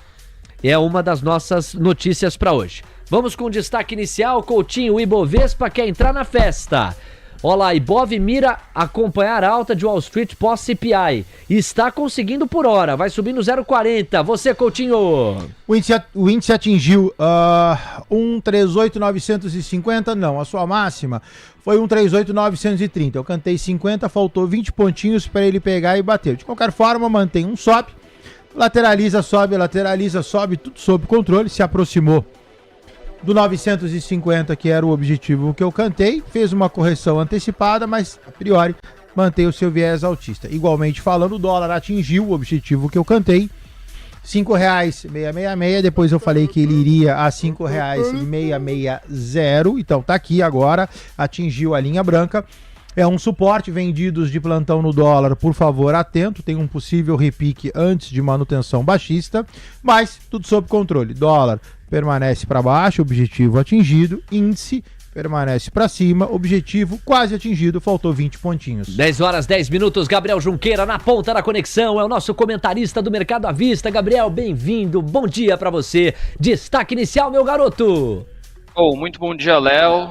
é uma das nossas notícias para hoje. Vamos com o destaque inicial, Coutinho, o Ibovespa quer entrar na festa. Olá, Ibov mira acompanhar a alta de Wall Street pós-CPI. Está conseguindo por hora, vai subindo 0,40. Você, Coutinho. O índice atingiu 138.950, não, a sua máxima foi 138.930. Eu cantei 50, faltou 20 pontinhos para ele pegar e bater. De qualquer forma, mantém um sobe, lateraliza, sobe, tudo sob controle, se aproximou do 950, que era o objetivo que eu cantei, fez uma correção antecipada, mas a priori mantém o seu viés altista. Igualmente falando, o dólar atingiu o objetivo que eu cantei, R$5,666, depois eu falei que ele iria a R$5,660, então tá aqui agora, atingiu a linha branca. É um suporte, vendidos de plantão no dólar, por favor, atento, tem um possível repique antes de manutenção baixista, mas tudo sob controle. Dólar permanece para baixo, objetivo atingido, índice permanece para cima, objetivo quase atingido, faltou 20 pontinhos. 10 horas, 10 minutos, Gabriel Junqueira na ponta da conexão, é o nosso comentarista do Mercado à Vista. Gabriel, bem-vindo, bom dia para você. Destaque inicial, meu garoto. Muito bom dia, Léo.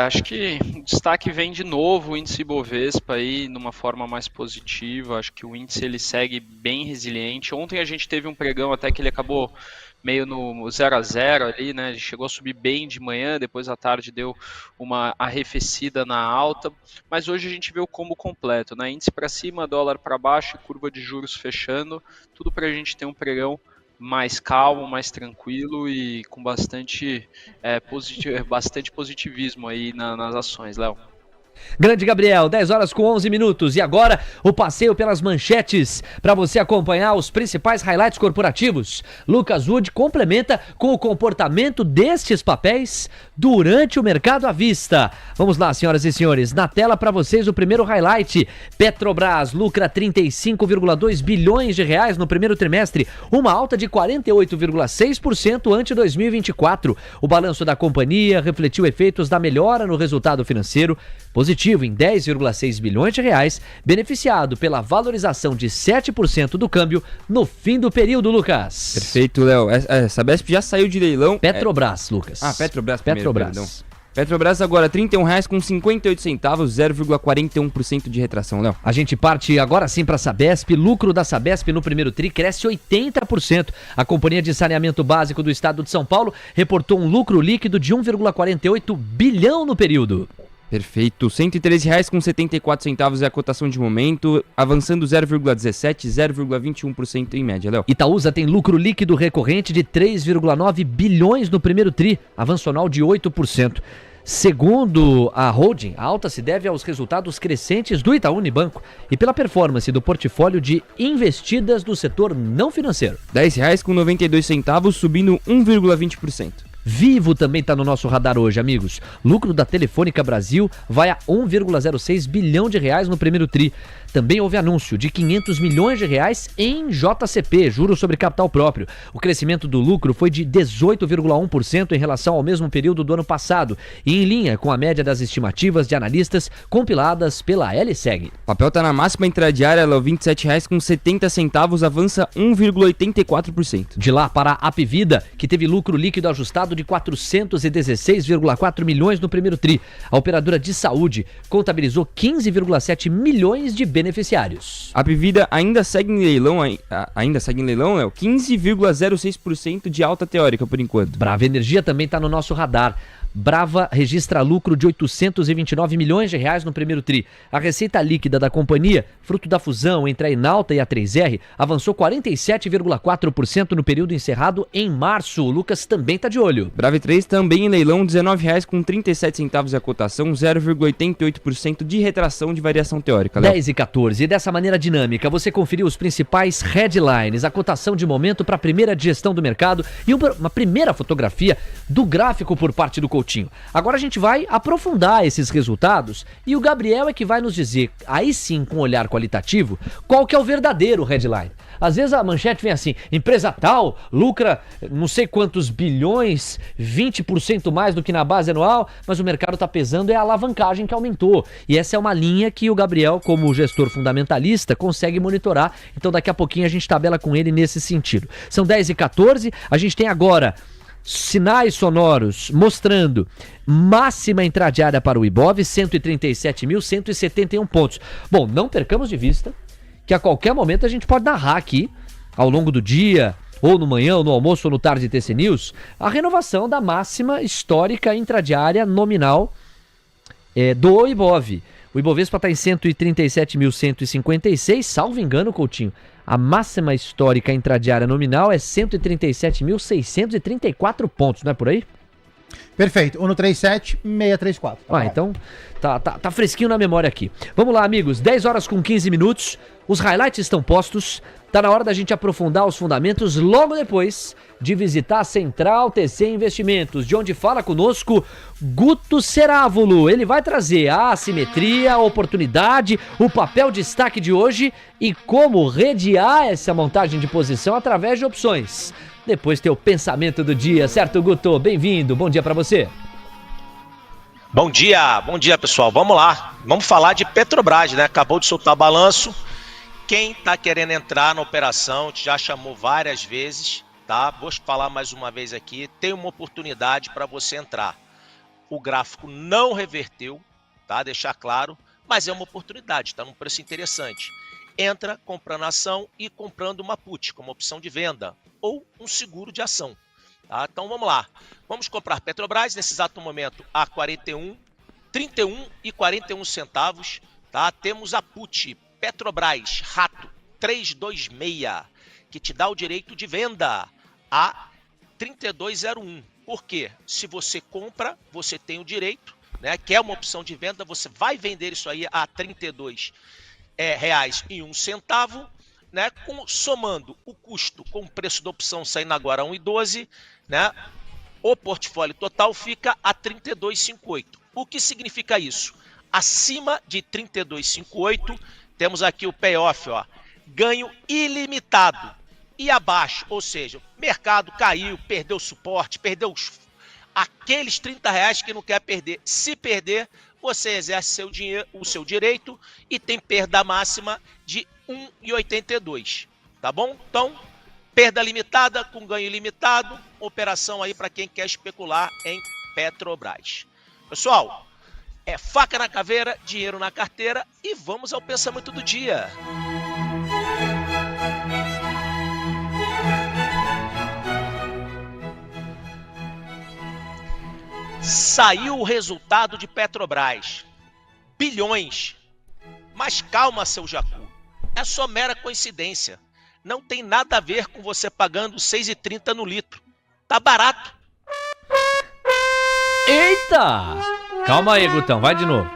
Acho que o destaque vem de novo o índice Ibovespa aí numa forma mais positiva. Acho que o índice ele segue bem resiliente. Ontem a gente teve um pregão até que ele acabou meio no 0 a 0 ali, né? Ele chegou a subir bem de manhã, depois à tarde deu uma arrefecida na alta, mas hoje a gente vê o combo completo, né? Índice para cima, dólar para baixo, curva de juros fechando, tudo para a gente ter um pregão mais calmo, mais tranquilo e com bastante positivismo aí nas ações, Léo. Grande Gabriel, 10 horas com 11 minutos. E agora o passeio pelas manchetes para você acompanhar os principais highlights corporativos. Lucas Wood complementa com o comportamento destes papéis durante o mercado à vista. Vamos lá, senhoras e senhores, na tela para vocês o primeiro highlight. Petrobras lucra 35,2 bilhões de reais no primeiro trimestre, uma alta de 48,6% ante 2024. O balanço da companhia refletiu efeitos da melhora no resultado financeiro, positivo em 10,6 bilhões de reais, beneficiado pela valorização de 7% do câmbio no fim do período, Lucas. Perfeito, Léo. A Sabesp já saiu de leilão. Lucas. Petrobras primeiro, perdão. Petrobras agora R$ 31,58, 0,41% de retração, Léo. A gente parte agora sim para a Sabesp. Lucro da Sabesp no primeiro tri cresce 80%. A Companhia de Saneamento Básico do Estado de São Paulo reportou um lucro líquido de 1,48 bilhão no período. Perfeito, R$ 113,74 é a cotação de momento, avançando 0,17%, 0,21% em média, Léo. Itaúsa tem lucro líquido recorrente de 3,9 bilhões no primeiro tri, avanço anual de 8%. Segundo a holding, a alta se deve aos resultados crescentes do Itaú Unibanco e pela performance do portfólio de investidas do setor não financeiro. R$ 10,92, subindo 1,20%. Vivo também está no nosso radar hoje, amigos. Lucro da Telefônica Brasil vai a 1,06 bilhão de reais no primeiro tri. Também houve anúncio de 500 milhões de reais em JCP, juros sobre capital próprio. O crescimento do lucro foi de 18,1% em relação ao mesmo período do ano passado e em linha com a média das estimativas de analistas compiladas pela LSEG. O papel está na máxima intradiária, Léo, R$ 27,70, avança 1,84%. De lá para a Apvida, que teve lucro líquido ajustado de 416,4 milhões no primeiro tri. A operadora de saúde contabilizou 15,7 milhões de beneficiários. A Apvida ainda segue em leilão, Léo, 15,06% de alta teórica por enquanto. Brava Energia também está no nosso radar. Brava registra lucro de 829 milhões de reais no primeiro tri. A receita líquida da companhia, fruto da fusão entre a Enalta e a 3R, avançou 47,4% no período encerrado em março. O Lucas também está de olho. Brave 3 também em leilão, R$ 19,37 a cotação, 0,88% de retração de variação teórica. 10 e 14. E dessa maneira dinâmica, você conferiu os principais headlines, a cotação de momento para a primeira digestão do mercado e uma primeira fotografia do gráfico por parte do Coutinho Coutinho. Agora a gente vai aprofundar esses resultados e o Gabriel é que vai nos dizer, aí sim com um olhar qualitativo, qual que é o verdadeiro headline. Às vezes a manchete vem assim, empresa tal lucra não sei quantos bilhões, 20% mais do que na base anual, mas o mercado tá pesando é a alavancagem que aumentou. E essa é uma linha que o Gabriel, como gestor fundamentalista, consegue monitorar. Então daqui a pouquinho a gente tabela com ele nesse sentido. São 10h14, a gente tem agora sinais sonoros mostrando máxima intradiária para o Ibov, 137.171 pontos. Bom, não percamos de vista que a qualquer momento a gente pode narrar aqui, ao longo do dia, ou no manhã, ou no almoço, ou no tarde de TC News, a renovação da máxima histórica intradiária nominal do Ibov. O Ibovespa está em 137.156, salvo engano, Coutinho. A máxima histórica intradiária nominal é 137.634 pontos, não é por aí? Perfeito. 137-634. Então tá fresquinho na memória aqui. Vamos lá, amigos. 10h15. Os highlights estão postos. Tá na hora da gente aprofundar os fundamentos logo depois de visitar a Central TC Investimentos, de onde fala conosco Guto Cerávulo. Ele vai trazer a assimetria, a oportunidade, o papel destaque de hoje e como redear essa montagem de posição através de opções. Depois tem o pensamento do dia, certo, Guto? Bem-vindo, bom dia pra você. Bom dia pessoal, vamos lá. Vamos falar de Petrobras, né? Acabou de soltar balanço. Quem tá querendo entrar na operação, já chamou várias vezes, tá? Vou falar mais uma vez aqui, tem uma oportunidade para você entrar. O gráfico não reverteu, tá? Deixar claro, mas é uma oportunidade, tá num preço interessante. Entra comprando ação e comprando uma put, como opção de venda, ou um seguro de ação. Tá? Então vamos lá. Vamos comprar Petrobras nesse exato momento a 31,41 centavos. Tá? Temos a put Petrobras Rato 326, que te dá o direito de venda a 32,01. Por quê? Se você compra, você tem o direito, né? Quer uma opção de venda, você vai vender isso aí a R$32,01, né? Somando o custo com o preço da opção saindo agora a 1,12, né? O portfólio total fica a 32,58. O que significa isso? Acima de 32,58, temos aqui o payoff, ó, ganho ilimitado. E abaixo, ou seja, o mercado caiu, perdeu suporte, perdeu aqueles R$30 que não quer perder. Se perder, você exerce o seu direito e tem perda máxima de 1,82, tá bom? Então, perda limitada com ganho ilimitado, operação aí para quem quer especular em Petrobras. Pessoal, é faca na caveira, dinheiro na carteira e vamos ao pensamento do dia. Saiu o resultado de Petrobras. Bilhões. Mas calma, seu Jacu. É só mera coincidência. Não tem nada a ver com você pagando R$ 6,30 no litro. Tá barato. Eita! Calma aí, Gutão. Vai de novo.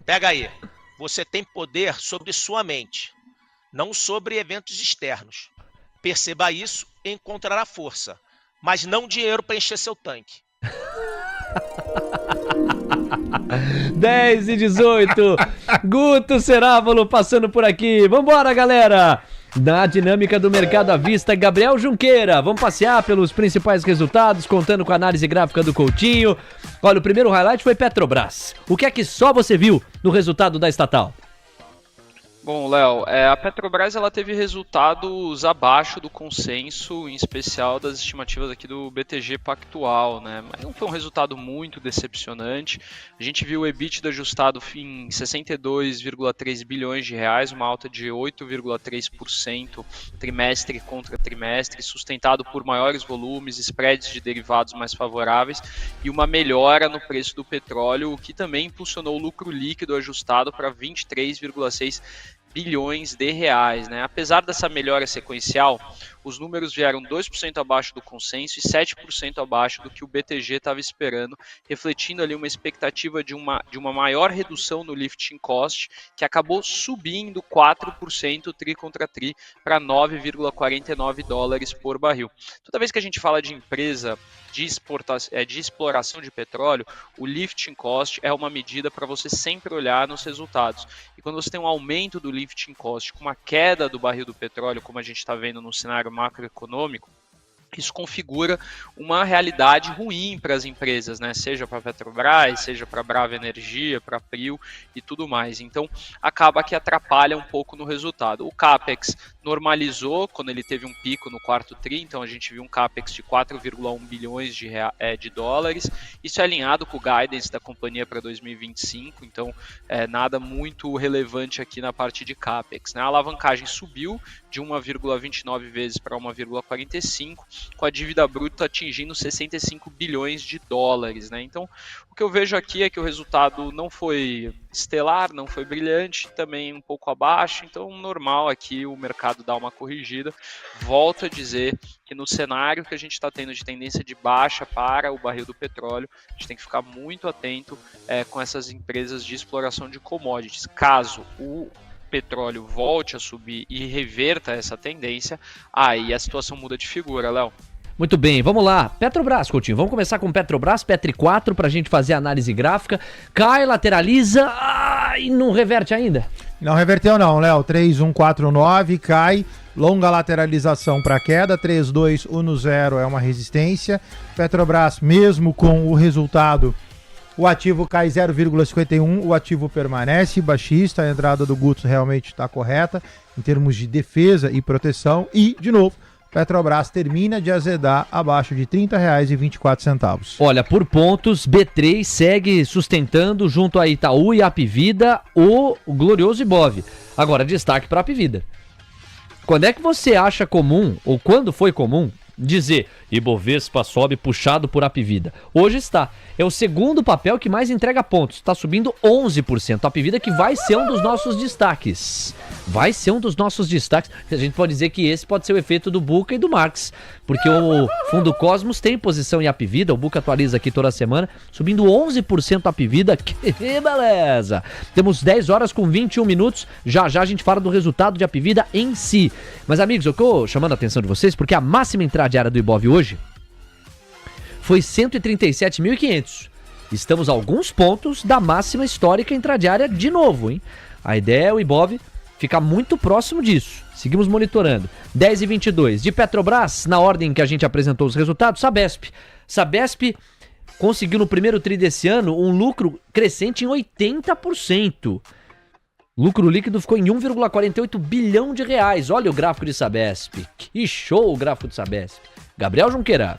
Pega aí. Você tem poder sobre sua mente, não sobre eventos externos. Perceba isso e encontrará força. Mas não dinheiro para encher seu tanque. 10h18. Guto Cerávulo passando por aqui. Vambora, galera. Na dinâmica do mercado à vista, Gabriel Junqueira. Vamos passear pelos principais resultados, contando com a análise gráfica do Coutinho. Olha, o primeiro highlight foi Petrobras. O que é que só você viu no resultado da estatal? Bom, Léo, a Petrobras ela teve resultados abaixo do consenso, em especial das estimativas aqui do BTG Pactual, né? Mas não foi um resultado muito decepcionante. A gente viu o EBITDA ajustado em 62,3 bilhões de reais, uma alta de 8,3% trimestre contra trimestre, sustentado por maiores volumes, spreads de derivados mais favoráveis e uma melhora no preço do petróleo, o que também impulsionou o lucro líquido ajustado para 23,6 bilhões de reais, né? Apesar dessa melhora sequencial, os números vieram 2% abaixo do consenso e 7% abaixo do que o BTG estava esperando, refletindo ali uma expectativa de uma maior redução no lifting cost, que acabou subindo 4% tri contra tri para 9,49 dólares por barril. Toda vez que a gente fala de empresa de exploração de petróleo, o lifting cost é uma medida para você sempre olhar nos resultados. E quando você tem um aumento do lifting cost com uma queda do barril do petróleo, como a gente está vendo no cenário macroeconômico, isso configura uma realidade ruim para as empresas, né? Seja para a Petrobras, seja para a Brava Energia, para a Prio e tudo mais. Então, acaba que atrapalha um pouco no resultado. O CAPEX normalizou quando ele teve um pico no quarto tri, então a gente viu um CAPEX de 4,1 bilhões de dólares. Isso é alinhado com o guidance da companhia para 2025, então nada muito relevante aqui na parte de CAPEX, né? A alavancagem subiu de 1,29 vezes para 1,45, com a dívida bruta atingindo 65 bilhões de dólares, né? Então, o que eu vejo aqui é que o resultado não foi estelar, não foi brilhante, também um pouco abaixo, então normal aqui o mercado dar uma corrigida. Volto a dizer que no cenário que a gente está tendo de tendência de baixa para o barril do petróleo, a gente tem que ficar muito atento com essas empresas de exploração de commodities. Caso o petróleo volte a subir e reverta essa tendência, aí a situação muda de figura, Léo. Muito bem, vamos lá. Petrobras, Coutinho. Vamos começar com Petrobras, Petri 4, pra gente fazer a análise gráfica. Cai, lateraliza e não reverte ainda? Não reverteu não, Léo. 3,149, cai. Longa lateralização para queda. 3,210 é uma resistência. Petrobras, mesmo com o resultado, o ativo cai 0,51, o ativo permanece baixista. A entrada do Guto realmente está correta em termos de defesa e proteção. E, de novo, Petrobras termina de azedar abaixo de R$ 30,24. Olha, por pontos, B3 segue sustentando junto a Itaú e Apivida o glorioso Ibov. Agora, destaque para a Apivida. Quando é que você acha comum, ou quando foi comum, dizer Ibovespa sobe puxado por Apivida? Hoje está. É o segundo papel que mais entrega pontos. Está subindo 11%. Apivida que vai ser um dos nossos destaques. Vai ser um dos nossos destaques. A gente pode dizer que esse pode ser o efeito do Buca e do Marx. Porque o Fundo Cosmos tem posição em Apivida. O Buca atualiza aqui toda semana. Subindo 11% Apivida. Que beleza! Temos 10 horas com 21 minutos. Já já a gente fala do resultado de Apivida em si. Mas amigos, eu tô chamando a atenção de vocês porque a máxima intradiária do Ibov hoje foi 137.500. Estamos a alguns pontos da máxima histórica intradiária de novo, hein? A ideia é o Ibov ficar muito próximo disso. Seguimos monitorando. 10h22. De Petrobras, na ordem que a gente apresentou os resultados, Sabesp. Sabesp conseguiu no primeiro tri desse ano um lucro crescente em 80%. Lucro líquido ficou em 1,48 bilhão de reais. Olha o gráfico de Sabesp. Que show o gráfico de Sabesp. Gabriel Junqueira.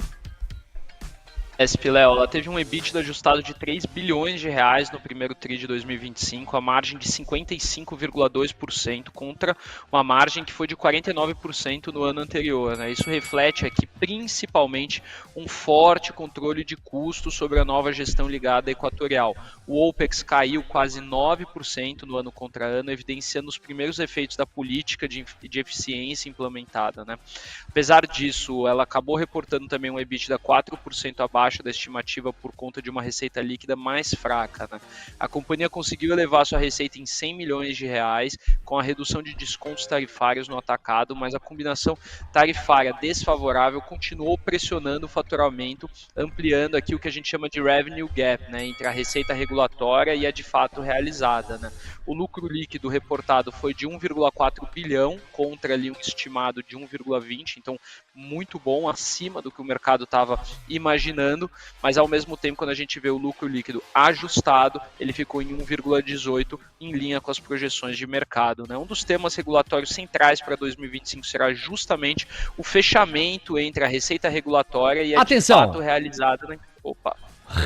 Léo, ela teve um EBITDA ajustado de 3 bilhões de reais no primeiro tri de 2025, a margem de 55,2% contra uma margem que foi de 49% no ano anterior, né? Isso reflete aqui principalmente um forte controle de custos sobre a nova gestão ligada à Equatorial. O OPEX caiu quase 9% no ano contra ano, evidenciando os primeiros efeitos da política de eficiência implementada, né? Apesar disso, ela acabou reportando também um EBITDA 4% abaixo da estimativa por conta de uma receita líquida mais fraca, né? A companhia conseguiu elevar sua receita em 100 milhões de reais com a redução de descontos tarifários no atacado, mas a combinação tarifária desfavorável continuou pressionando o faturamento, ampliando aqui o que a gente chama de revenue gap, né, entre a receita regulatória e a de fato realizada, né? O lucro líquido reportado foi de 1,4 bilhão contra ali um estimado de 1,20, então muito bom, acima do que o mercado estava imaginando, mas ao mesmo tempo, quando a gente vê o lucro líquido ajustado, ele ficou em 1,18, em linha com as projeções de mercado, né? Um dos temas regulatórios centrais para 2025 será justamente o fechamento entre a receita regulatória e a de fato realizada, né?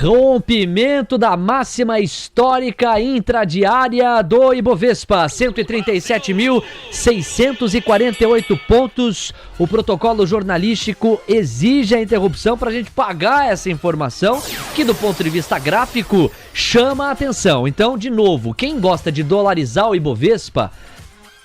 Rompimento da máxima histórica intradiária do Ibovespa, 137.648 pontos. O protocolo jornalístico exige a interrupção para a gente pagar essa informação, que do ponto de vista gráfico chama a atenção. Então, de novo, quem gosta de dolarizar o Ibovespa,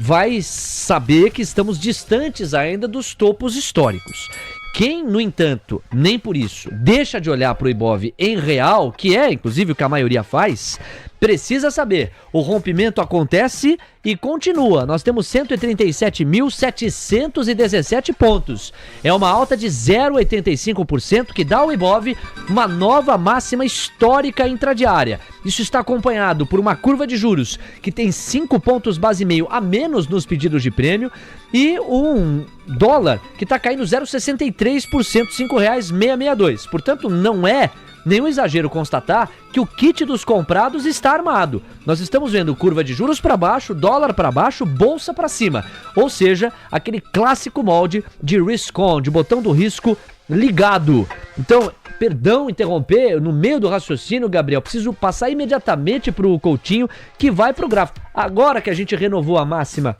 vai saber que estamos distantes ainda dos topos históricos. Quem, no entanto, nem por isso, deixa de olhar para o Ibov em real, que é inclusive o que a maioria faz, precisa saber, o rompimento acontece e continua. Nós temos 137.717 pontos. É uma alta de 0,85% que dá ao Ibov uma nova máxima histórica intradiária. Isso está acompanhado por uma curva de juros que tem 5 pontos base e meio a menos nos pedidos de prêmio e um dólar que está caindo 0,63%, R$ 5,662. Portanto, não é nenhum exagero constatar que o kit dos comprados está armado. Nós estamos vendo curva de juros para baixo, dólar para baixo, bolsa para cima. Ou seja, aquele clássico molde de risk on, de botão do risco ligado. Então, perdão interromper no meio do raciocínio, Gabriel, preciso passar imediatamente para o Coutinho, que vai para o gráfico. Agora que a gente renovou a máxima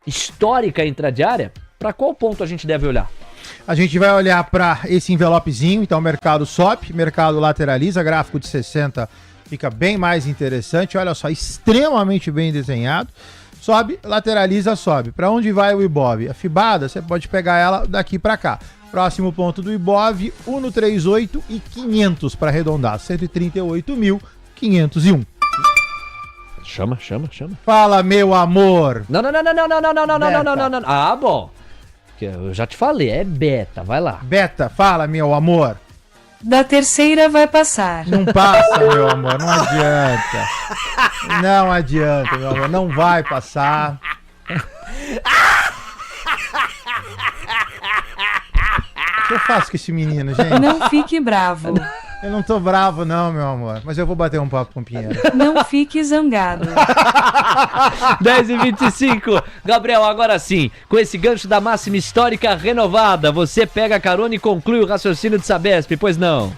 histórica intradiária, para qual ponto a gente deve olhar? A gente vai olhar para esse envelopezinho, então o mercado sobe, mercado lateraliza, gráfico de 60 fica bem mais interessante, olha só, extremamente bem desenhado, sobe, lateraliza, sobe. Para onde vai o Ibov? A fibada, você pode pegar ela daqui para cá. Próximo ponto do Ibov, 1,38 e 500 para arredondar, 138.501. Chama. Fala, meu amor. Não. Ah, bom. Eu já te falei, é beta, vai lá. Beta, fala, meu amor. Da terceira vai passar. Não passa, meu amor, não adianta. Não adianta, meu amor, não vai passar. O que eu faço com esse menino, gente? Não fique bravo. Eu não tô bravo não, meu amor, mas eu vou bater um papo com o Pinheiro. Não fique zangado. 10h25. Gabriel, agora sim, com esse gancho da máxima histórica renovada, você pega a carona e conclui o raciocínio de Sabesp, pois não?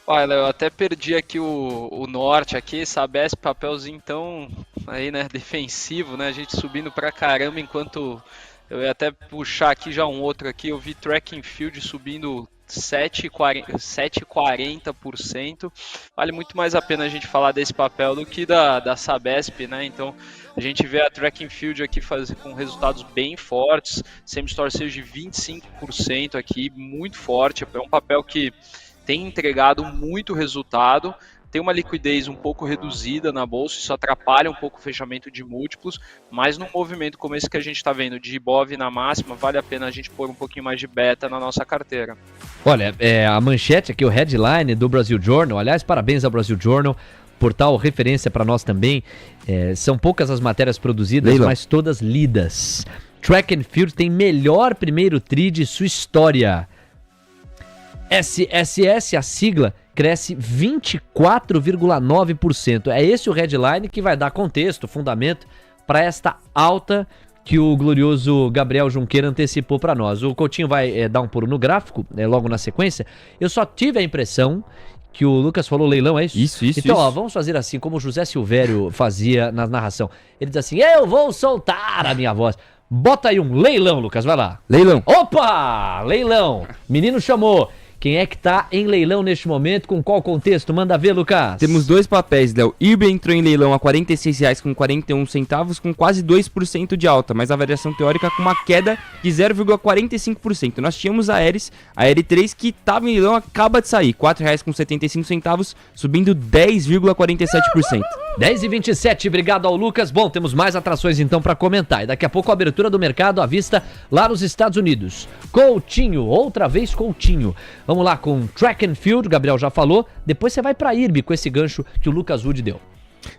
Olha, eu até perdi aqui o norte aqui, Sabesp, papelzinho tão aí, né, defensivo, né, a gente subindo pra caramba, enquanto eu ia até puxar aqui já um outro aqui, eu vi Track and Field subindo 7,40%. Vale muito mais a pena a gente falar desse papel do que da Sabesp, né? Então a gente vê a Track and Field aqui com resultados bem fortes, same-store sales de 25% aqui, muito forte. É um papel que tem entregado muito resultado. Tem uma liquidez um pouco reduzida na bolsa, isso atrapalha um pouco o fechamento de múltiplos, mas num movimento como esse que a gente está vendo de Ibov na máxima, vale a pena a gente pôr um pouquinho mais de beta na nossa carteira. Olha, a manchete aqui, o headline do Brasil Journal, aliás, parabéns ao Brasil Journal, portal referência para nós também, são poucas as matérias produzidas, mas todas lidas. Track and Field tem melhor primeiro tri de sua história. SSS, a sigla, cresce 24,9%. É esse o headline que vai dar contexto, fundamento para esta alta que o glorioso Gabriel Junqueira antecipou para nós. O Coutinho vai dar um pulo no gráfico, logo na sequência. Eu só tive a impressão que o Lucas falou leilão, é isso? Isso. Então, ó, vamos fazer assim, como o José Silvério fazia na narração. Ele diz assim, eu vou soltar a minha voz. Bota aí um leilão, Lucas, vai lá. Leilão. Opa! Leilão. Menino chamou. Quem é que tá em leilão neste momento? Com qual contexto? Manda ver, Lucas. Temos dois papéis, Léo. IRB entrou em leilão a R$ 46,41, com quase 2% de alta, mas a variação teórica com uma queda de 0,45%. Nós tínhamos a Aeres, a R3, que estava em leilão, acaba de sair, R$ 4,75, subindo 10,47%. 10h27, obrigado ao Lucas. Bom, temos mais atrações então para comentar. E daqui a pouco a abertura do mercado à vista lá nos Estados Unidos. Coutinho, outra vez Coutinho. Vamos lá com Track and Field, o Gabriel já falou. Depois você vai para IRB com esse gancho que o Lucas Wood deu.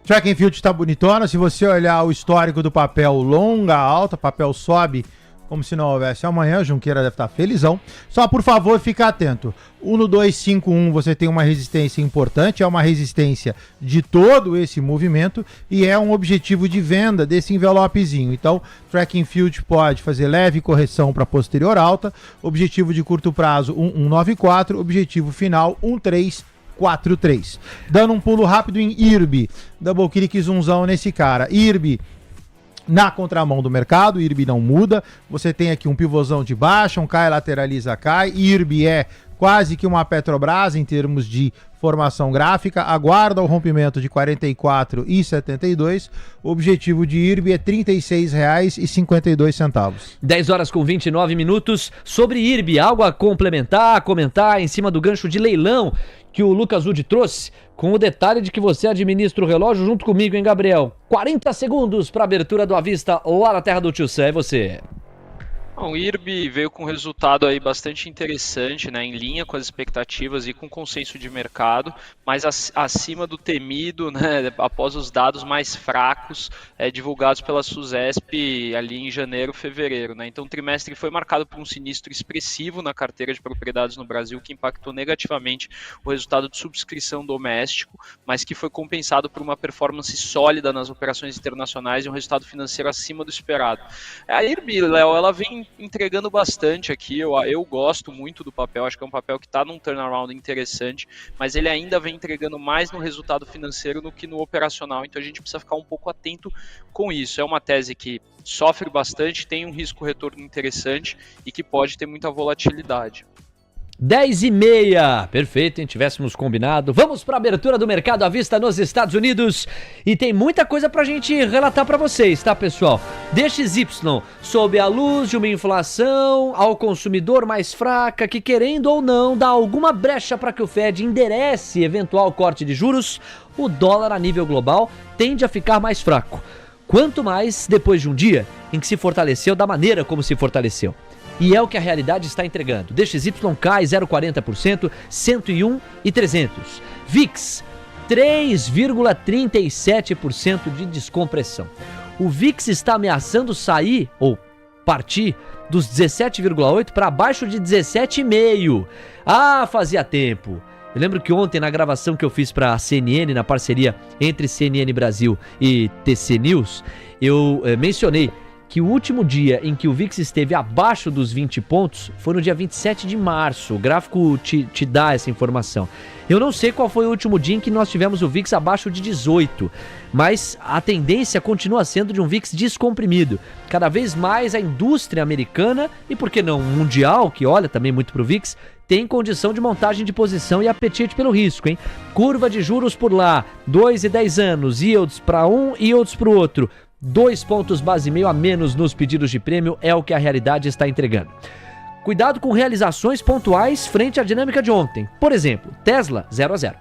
Track and Field está bonitona. Se você olhar o histórico do papel longa, alta, papel sobe como se não houvesse amanhã. Junqueira deve estar felizão. Só, por favor, fica atento. 1,251 você tem uma resistência importante, é uma resistência de todo esse movimento e é um objetivo de venda desse envelopezinho. Então, Track and Field pode fazer leve correção para posterior alta, objetivo de curto prazo 1,194, objetivo final 1,343. Dando um pulo rápido em IRB, double clique zoomzão nesse cara. IRB, na contramão do mercado, IRB não muda, você tem aqui um pivôzão de baixa, um cai, lateraliza, cai, IRB é quase que uma Petrobras em termos de formação gráfica, aguarda o rompimento de 44,72, o objetivo de IRB é R$ 36,52. 10 horas com 29 minutos. Sobre IRB, algo a complementar, a comentar em cima do gancho de leilão que o Lucas Wood trouxe, com o detalhe de que você administra o relógio junto comigo, hein, Gabriel? 40 segundos para abertura do Avista lá na terra do Tio Sam, é você. O IRB veio com um resultado aí bastante interessante, né, em linha com as expectativas e com o consenso de mercado, mas acima do temido, né, após os dados mais fracos divulgados pela SUSESP ali em janeiro, fevereiro. Né. Então o trimestre foi marcado por um sinistro expressivo na carteira de propriedades no Brasil, que impactou negativamente o resultado de subscrição doméstico, mas que foi compensado por uma performance sólida nas operações internacionais e um resultado financeiro acima do esperado. A IRB, Léo, ela vem entregando bastante aqui, eu gosto muito do papel, acho que é um papel que está num turnaround interessante, mas ele ainda vem entregando mais no resultado financeiro do que no operacional, então a gente precisa ficar um pouco atento com isso. É uma tese que sofre bastante, tem um risco-retorno interessante e que pode ter muita volatilidade. 10h30, perfeito, hein? Tivéssemos combinado. Vamos para a abertura do mercado à vista nos Estados Unidos e tem muita coisa pra gente relatar pra vocês, tá, pessoal? DXY, sob a luz de uma inflação ao consumidor mais fraca que, querendo ou não, dá alguma brecha para que o Fed enderece eventual corte de juros, o dólar a nível global tende a ficar mais fraco. Quanto mais depois de um dia em que se fortaleceu da maneira como se fortaleceu. E é o que a realidade está entregando. DXY cai 0,40%, 101,300. VIX, 3,37% de descompressão. O VIX está ameaçando sair, ou partir, dos 17,8% para abaixo de 17,5%. Ah, fazia tempo. Eu lembro que ontem, na gravação que eu fiz para a CNN, na parceria entre CNN Brasil e TC News, eu mencionei que o último dia em que o VIX esteve abaixo dos 20 pontos foi no dia 27 de março. O gráfico te dá essa informação. Eu não sei qual foi o último dia em que nós tivemos o VIX abaixo de 18, mas a tendência continua sendo de um VIX descomprimido. Cada vez mais a indústria americana, e por que não mundial, que olha também muito para o VIX, tem condição de montagem de posição e apetite pelo risco, hein? Curva de juros por lá, 2 e 10 anos, yields para um, yields para o outro. 2 pontos base e meio a menos nos pedidos de prêmio é o que a realidade está entregando. Cuidado com realizações pontuais frente à dinâmica de ontem. Por exemplo, Tesla 0-0.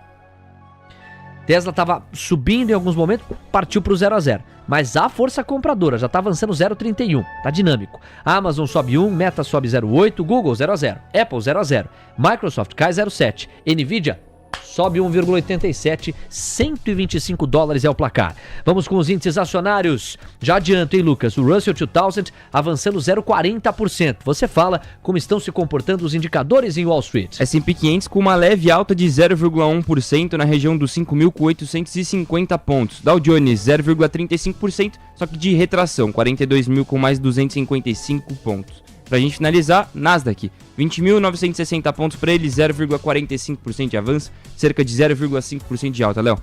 Tesla estava subindo em alguns momentos, partiu para o 0-0. Mas a força compradora já está avançando 0,31. Está dinâmico. Amazon sobe 1, Meta sobe 0,8, Google 0-0, Apple 0-0, Microsoft cai 0,7, Nvidia sobe 1,87, 125 dólares é o placar. Vamos com os índices acionários. Já adianto, hein, Lucas? O Russell 2000 avançando 0,40%. Você fala como estão se comportando os indicadores em Wall Street. S&P 500 com uma leve alta de 0,1% na região dos 5.850 pontos. Dow Jones 0,35%, só que de retração, 42.000 com mais 255 pontos. Pra gente finalizar, Nasdaq, 20.960 pontos para ele, 0,45% de avanço, cerca de 0,5% de alta, Léo.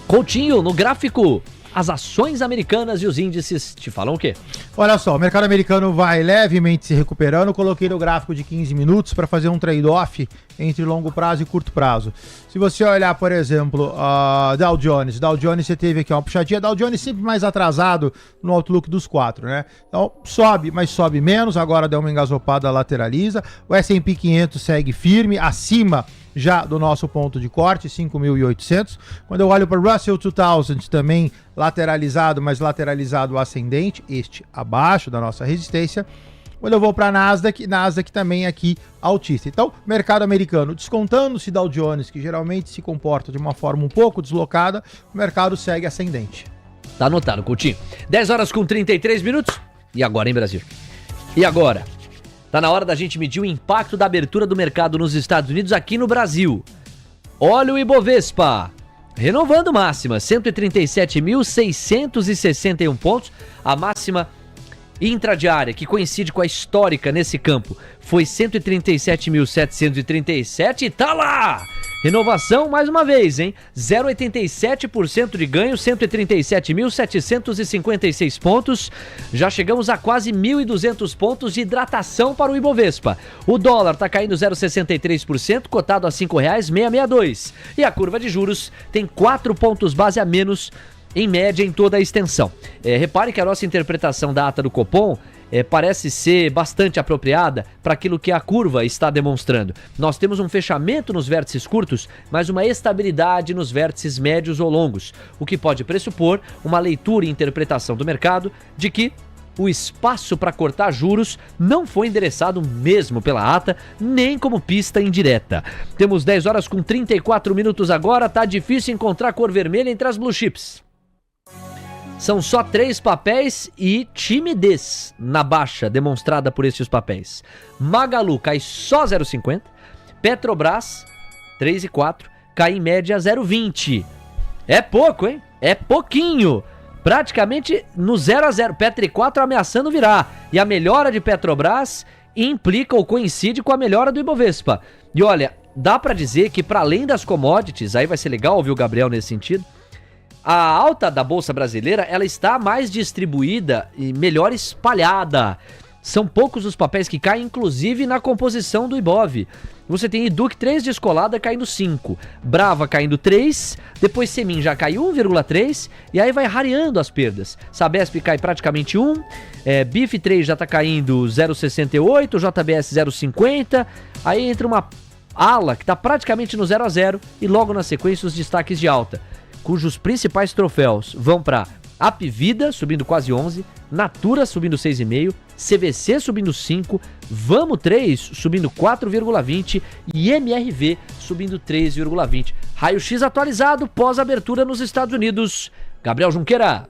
Coutinho, no gráfico, as ações americanas e os índices te falam o quê? Olha só, o mercado americano vai levemente se recuperando. Coloquei no gráfico de 15 minutos para fazer um trade-off entre longo prazo e curto prazo. Se você olhar, por exemplo, Dow Jones você teve aqui uma puxadinha. Dow Jones sempre mais atrasado no outlook dos 4, né? Então sobe, mas sobe menos. Agora deu uma engasopada, lateraliza. O S&P 500 segue firme, acima já do nosso ponto de corte, 5.800. Quando eu olho para o Russell 2000, também lateralizado, mas lateralizado ascendente, este abaixo da nossa resistência. Quando eu vou para a Nasdaq também aqui altista. Então, mercado americano, descontando-se Dow Jones, que geralmente se comporta de uma forma um pouco deslocada, o mercado segue ascendente. Tá anotado, Coutinho. 10 horas com 33 minutos. E agora, hein, Brasil? E agora? Tá na hora da gente medir o impacto da abertura do mercado nos Estados Unidos aqui no Brasil. Olha o Ibovespa, renovando máxima, 137.661 pontos. A máxima intradiária, que coincide com a histórica nesse campo, foi 137.737 e tá lá! Renovação mais uma vez, hein? 0,87% de ganho, 137.756 pontos. Já chegamos a quase 1.200 pontos de hidratação para o Ibovespa. O dólar tá caindo 0,63%, cotado a R$ 5,662. E a curva de juros tem 4 pontos base a menos em média em toda a extensão. Repare que a nossa interpretação da ata do Copom parece ser bastante apropriada para aquilo que a curva está demonstrando. Nós temos um fechamento nos vértices curtos, mas uma estabilidade nos vértices médios ou longos, o que pode pressupor uma leitura e interpretação do mercado de que o espaço para cortar juros não foi endereçado mesmo pela ata, nem como pista indireta. Temos 10 horas com 34 minutos agora, tá difícil encontrar cor vermelha entre as blue chips. São só 3 papéis e timidez na baixa demonstrada por esses papéis. Magalu cai só 0,50. Petrobras, 3,4. Cai em média 0,20. É pouco, hein? É pouquinho. Praticamente no 0 a 0. Petro 4 ameaçando virar. E a melhora de Petrobras implica ou coincide com a melhora do Ibovespa. E olha, dá pra dizer que para além das commodities, aí vai ser legal ouvir o Gabriel nesse sentido, a alta da Bolsa Brasileira, ela está mais distribuída e melhor espalhada. São poucos os papéis que caem, inclusive na composição do Ibov. Você tem Educ 3 descolada caindo 5, Brava caindo 3, depois Semin já cai 1,3 e aí vai rareando as perdas. Sabesp cai praticamente 1, BIF 3 já está caindo 0,68, JBS 0,50, aí entra uma ala que está praticamente no 0 a 0 e logo na sequência os destaques de alta, cujos principais troféus vão para Apvida subindo quase 11, Natura subindo 6,5, CVC subindo 5, Vamo 3 subindo 4,20 e MRV subindo 3,20. Raio-X atualizado pós-abertura nos Estados Unidos. Gabriel Junqueira.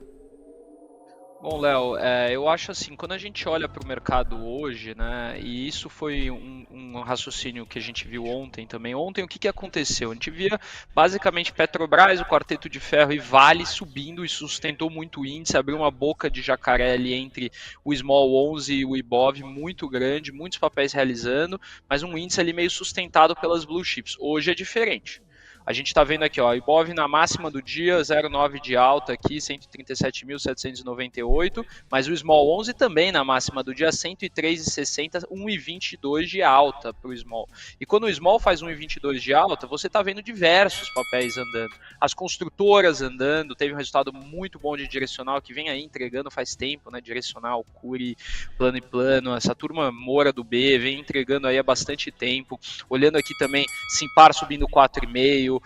Bom, Léo, eu acho assim, quando a gente olha para o mercado hoje, né, e isso foi um raciocínio que a gente viu ontem também. Ontem, o que aconteceu? A gente via basicamente Petrobras, o Quarteto de Ferro e Vale subindo e sustentou muito o índice, abriu uma boca de jacaré ali entre o Small 11 e o Ibov muito grande, muitos papéis realizando, mas um índice ali meio sustentado pelas blue chips. Hoje é diferente. A gente está vendo aqui, ó, Ibov na máxima do dia, 0,9 de alta aqui, 137.798, mas o Small 11 também na máxima do dia, 103,60, 1,22 de alta para o Small. E quando o Small faz 1,22 de alta, você está vendo diversos papéis andando. As construtoras andando, teve um resultado muito bom de direcional, que vem aí entregando faz tempo, né, direcional, Cury, Plano e Plano, essa turma Moura do B, vem entregando aí há bastante tempo. Olhando aqui também, Simpar subindo 4,5,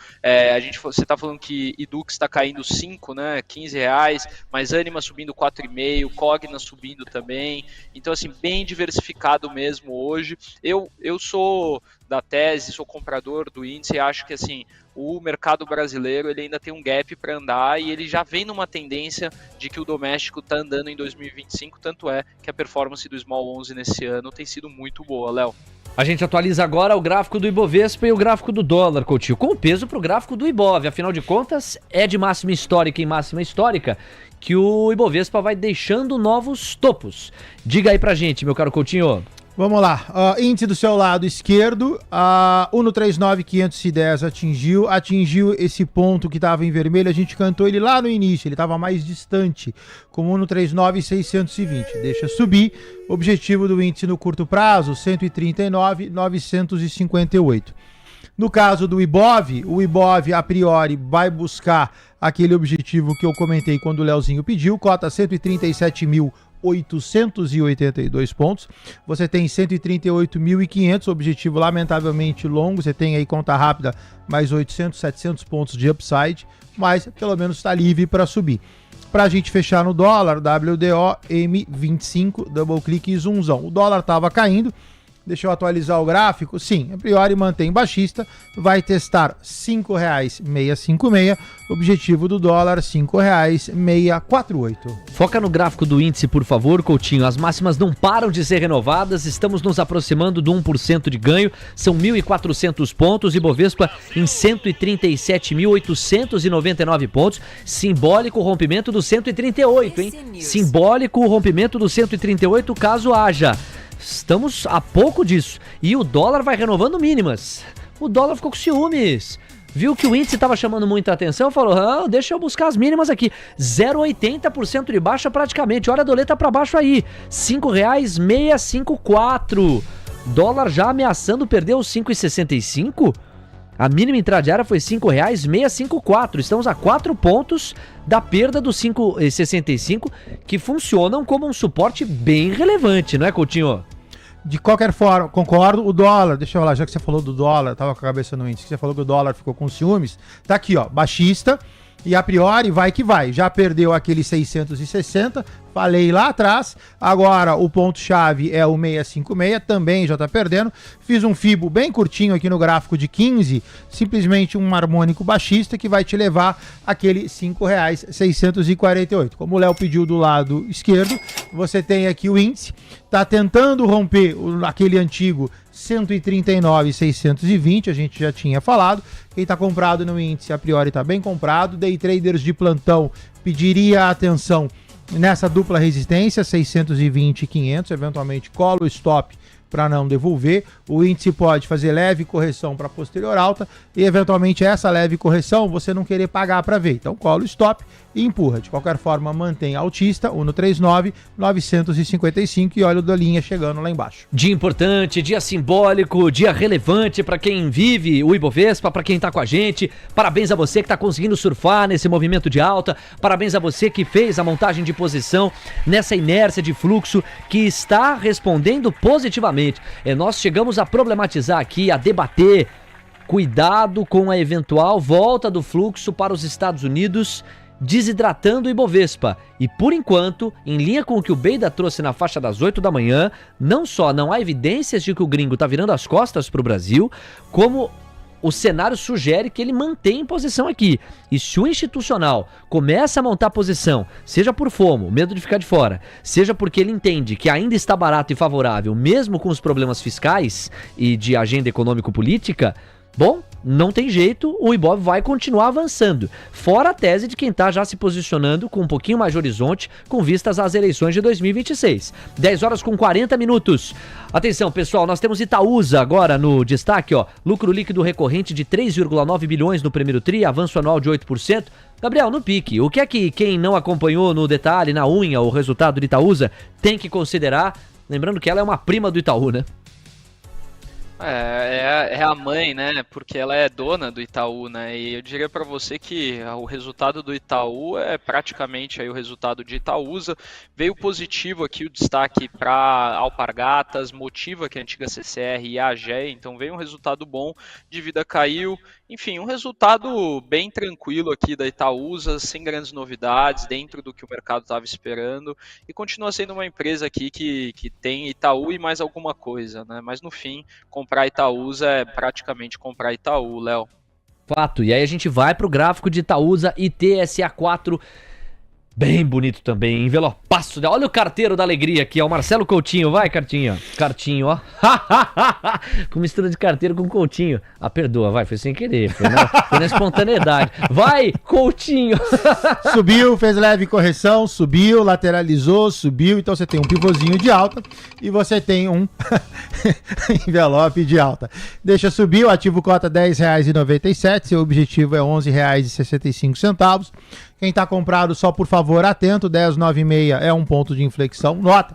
você está falando que Edux está caindo 5, né, R$15, mas Anima subindo 4,5, Cogna subindo também. Então, assim, bem diversificado mesmo hoje. Eu sou da tese, sou comprador do índice e acho que, assim, o mercado brasileiro ele ainda tem um gap para andar e ele já vem numa tendência de que o doméstico está andando em 2025, tanto é que a performance do Small 11 nesse ano tem sido muito boa, Léo. A gente atualiza agora o gráfico do Ibovespa e o gráfico do dólar, Coutinho, com o peso para o gráfico do Ibov. Afinal de contas, é de máxima histórica em máxima histórica que o Ibovespa vai deixando novos topos. Diga aí pra gente, meu caro Coutinho. Vamos lá, índice do seu lado esquerdo, 1,39,510 atingiu esse ponto que estava em vermelho, a gente cantou ele lá no início, ele estava mais distante, como 1,39,620, deixa subir, objetivo do índice no curto prazo, 139,958. No caso do Ibov, o Ibov a priori vai buscar aquele objetivo que eu comentei quando o Leozinho pediu, cota 137.882 pontos, você tem 138.500, objetivo lamentavelmente longo, você tem aí conta rápida mais 800, 700 pontos de upside, mas pelo menos está livre para subir. Para a gente fechar no dólar, WDO M25, double clique e zoomzão. O dólar estava caindo, Deixa eu atualizar o gráfico. Sim, a priori mantém baixista, vai testar R$ 5,656, objetivo do dólar R$ 5,648. Foca no gráfico do índice, por favor, Coutinho. As máximas não param de ser renovadas, estamos nos aproximando do 1% de ganho, são 1.400 pontos, Ibovespa em 137.899 pontos, simbólico o rompimento do 138, hein? Simbólico o rompimento do 138, caso haja. Estamos a pouco disso. E o dólar vai renovando mínimas. O dólar ficou com ciúmes. Viu que o índice estava chamando muita atenção, falou, deixa eu buscar as mínimas aqui. 0,80% de baixa praticamente. Olha a doleta para baixo aí. R$ 5,654. Dólar já ameaçando perder os 5,65. A mínima intradiária foi R$ 5,654. Estamos a 4 pontos da perda dos 5,65, que funcionam como um suporte bem relevante, não é, Coutinho? De qualquer forma, concordo, o dólar, deixa eu falar, já que você falou do dólar, tava com a cabeça no índice, que você falou que o dólar ficou com ciúmes, tá aqui, ó, baixista, e a priori vai que vai, já perdeu aquele 660, falei lá atrás, agora o ponto-chave é o 656, também já tá perdendo, fiz um fibo bem curtinho aqui no gráfico de 15, simplesmente um harmônico baixista que vai te levar aquele R$ 5,648. Como o Léo pediu do lado esquerdo, você tem aqui o índice, tá tentando romper aquele antigo 139,620, a gente já tinha falado. Quem está comprado no índice, a priori está bem comprado. Day traders de plantão pediria atenção nessa dupla resistência, 620 e 500, eventualmente cola o stop para não devolver. O índice pode fazer leve correção para posterior alta e eventualmente essa leve correção você não querer pagar para ver. Então cola o stop e empurra. De qualquer forma, mantém altista, 139, 955 e olha o da linha chegando lá embaixo. Dia importante, dia simbólico, dia relevante para quem vive o Ibovespa, para quem tá com a gente. Parabéns a você que tá conseguindo surfar nesse movimento de alta. Parabéns a você que fez a montagem de posição nessa inércia de fluxo que está respondendo positivamente. Nós chegamos a problematizar aqui, a debater. Cuidado com a eventual volta do fluxo para os Estados Unidos, desidratando o Ibovespa. E por enquanto, em linha com o que o Beida trouxe na faixa das 8 da manhã, não só não há evidências de que o gringo está virando as costas para o Brasil, como o cenário sugere que ele mantém posição aqui. E se o institucional começa a montar posição, seja por FOMO, medo de ficar de fora, seja porque ele entende que ainda está barato e favorável, mesmo com os problemas fiscais e de agenda econômico-política, bom, não tem jeito, o Ibov vai continuar avançando. Fora a tese de quem está já se posicionando com um pouquinho mais de horizonte com vistas às eleições de 2026. 10 horas com 40 minutos. Atenção, pessoal, nós temos Itaúsa agora no destaque, ó. Lucro líquido recorrente de 3,9 bilhões no primeiro tri, avanço anual de 8%. Gabriel, no pique, o que é que quem não acompanhou no detalhe, na unha, o resultado de Itaúsa tem que considerar? Lembrando que ela é uma prima do Itaú, né? É a mãe, né? Porque ela é dona do Itaú, né? E eu diria para você que o resultado do Itaú é praticamente aí o resultado de Itaúsa. Veio positivo aqui o destaque para Alpargatas, Motiva, que é a antiga CCR, e a AGE. Então veio um resultado bom, dívida caiu. Enfim, um resultado bem tranquilo aqui da Itaúsa, sem grandes novidades, dentro do que o mercado estava esperando. E continua sendo uma empresa aqui que tem Itaú e mais alguma coisa, né? Mas no fim, comprar Itaúsa é praticamente comprar Itaú, Léo. Fato. E aí a gente vai pro gráfico de Itaúsa e TSA4. Bem bonito também, envelopaço. Olha o carteiro da alegria aqui, ó. O Marcelo Coutinho, vai, Cartinho. Cartinho, ó. Com mistura de carteiro com Coutinho. Ah, perdoa, vai, foi sem querer. Foi na espontaneidade. Vai, Coutinho. Subiu, fez leve correção, subiu, lateralizou, subiu. Então você tem um pivôzinho de alta e você tem um envelope de alta. Deixa subir, o ativo cota R$10,97. Seu objetivo é R$11,65. Quem está comprado, só por favor, atento, 10,96 é um ponto de inflexão. Nota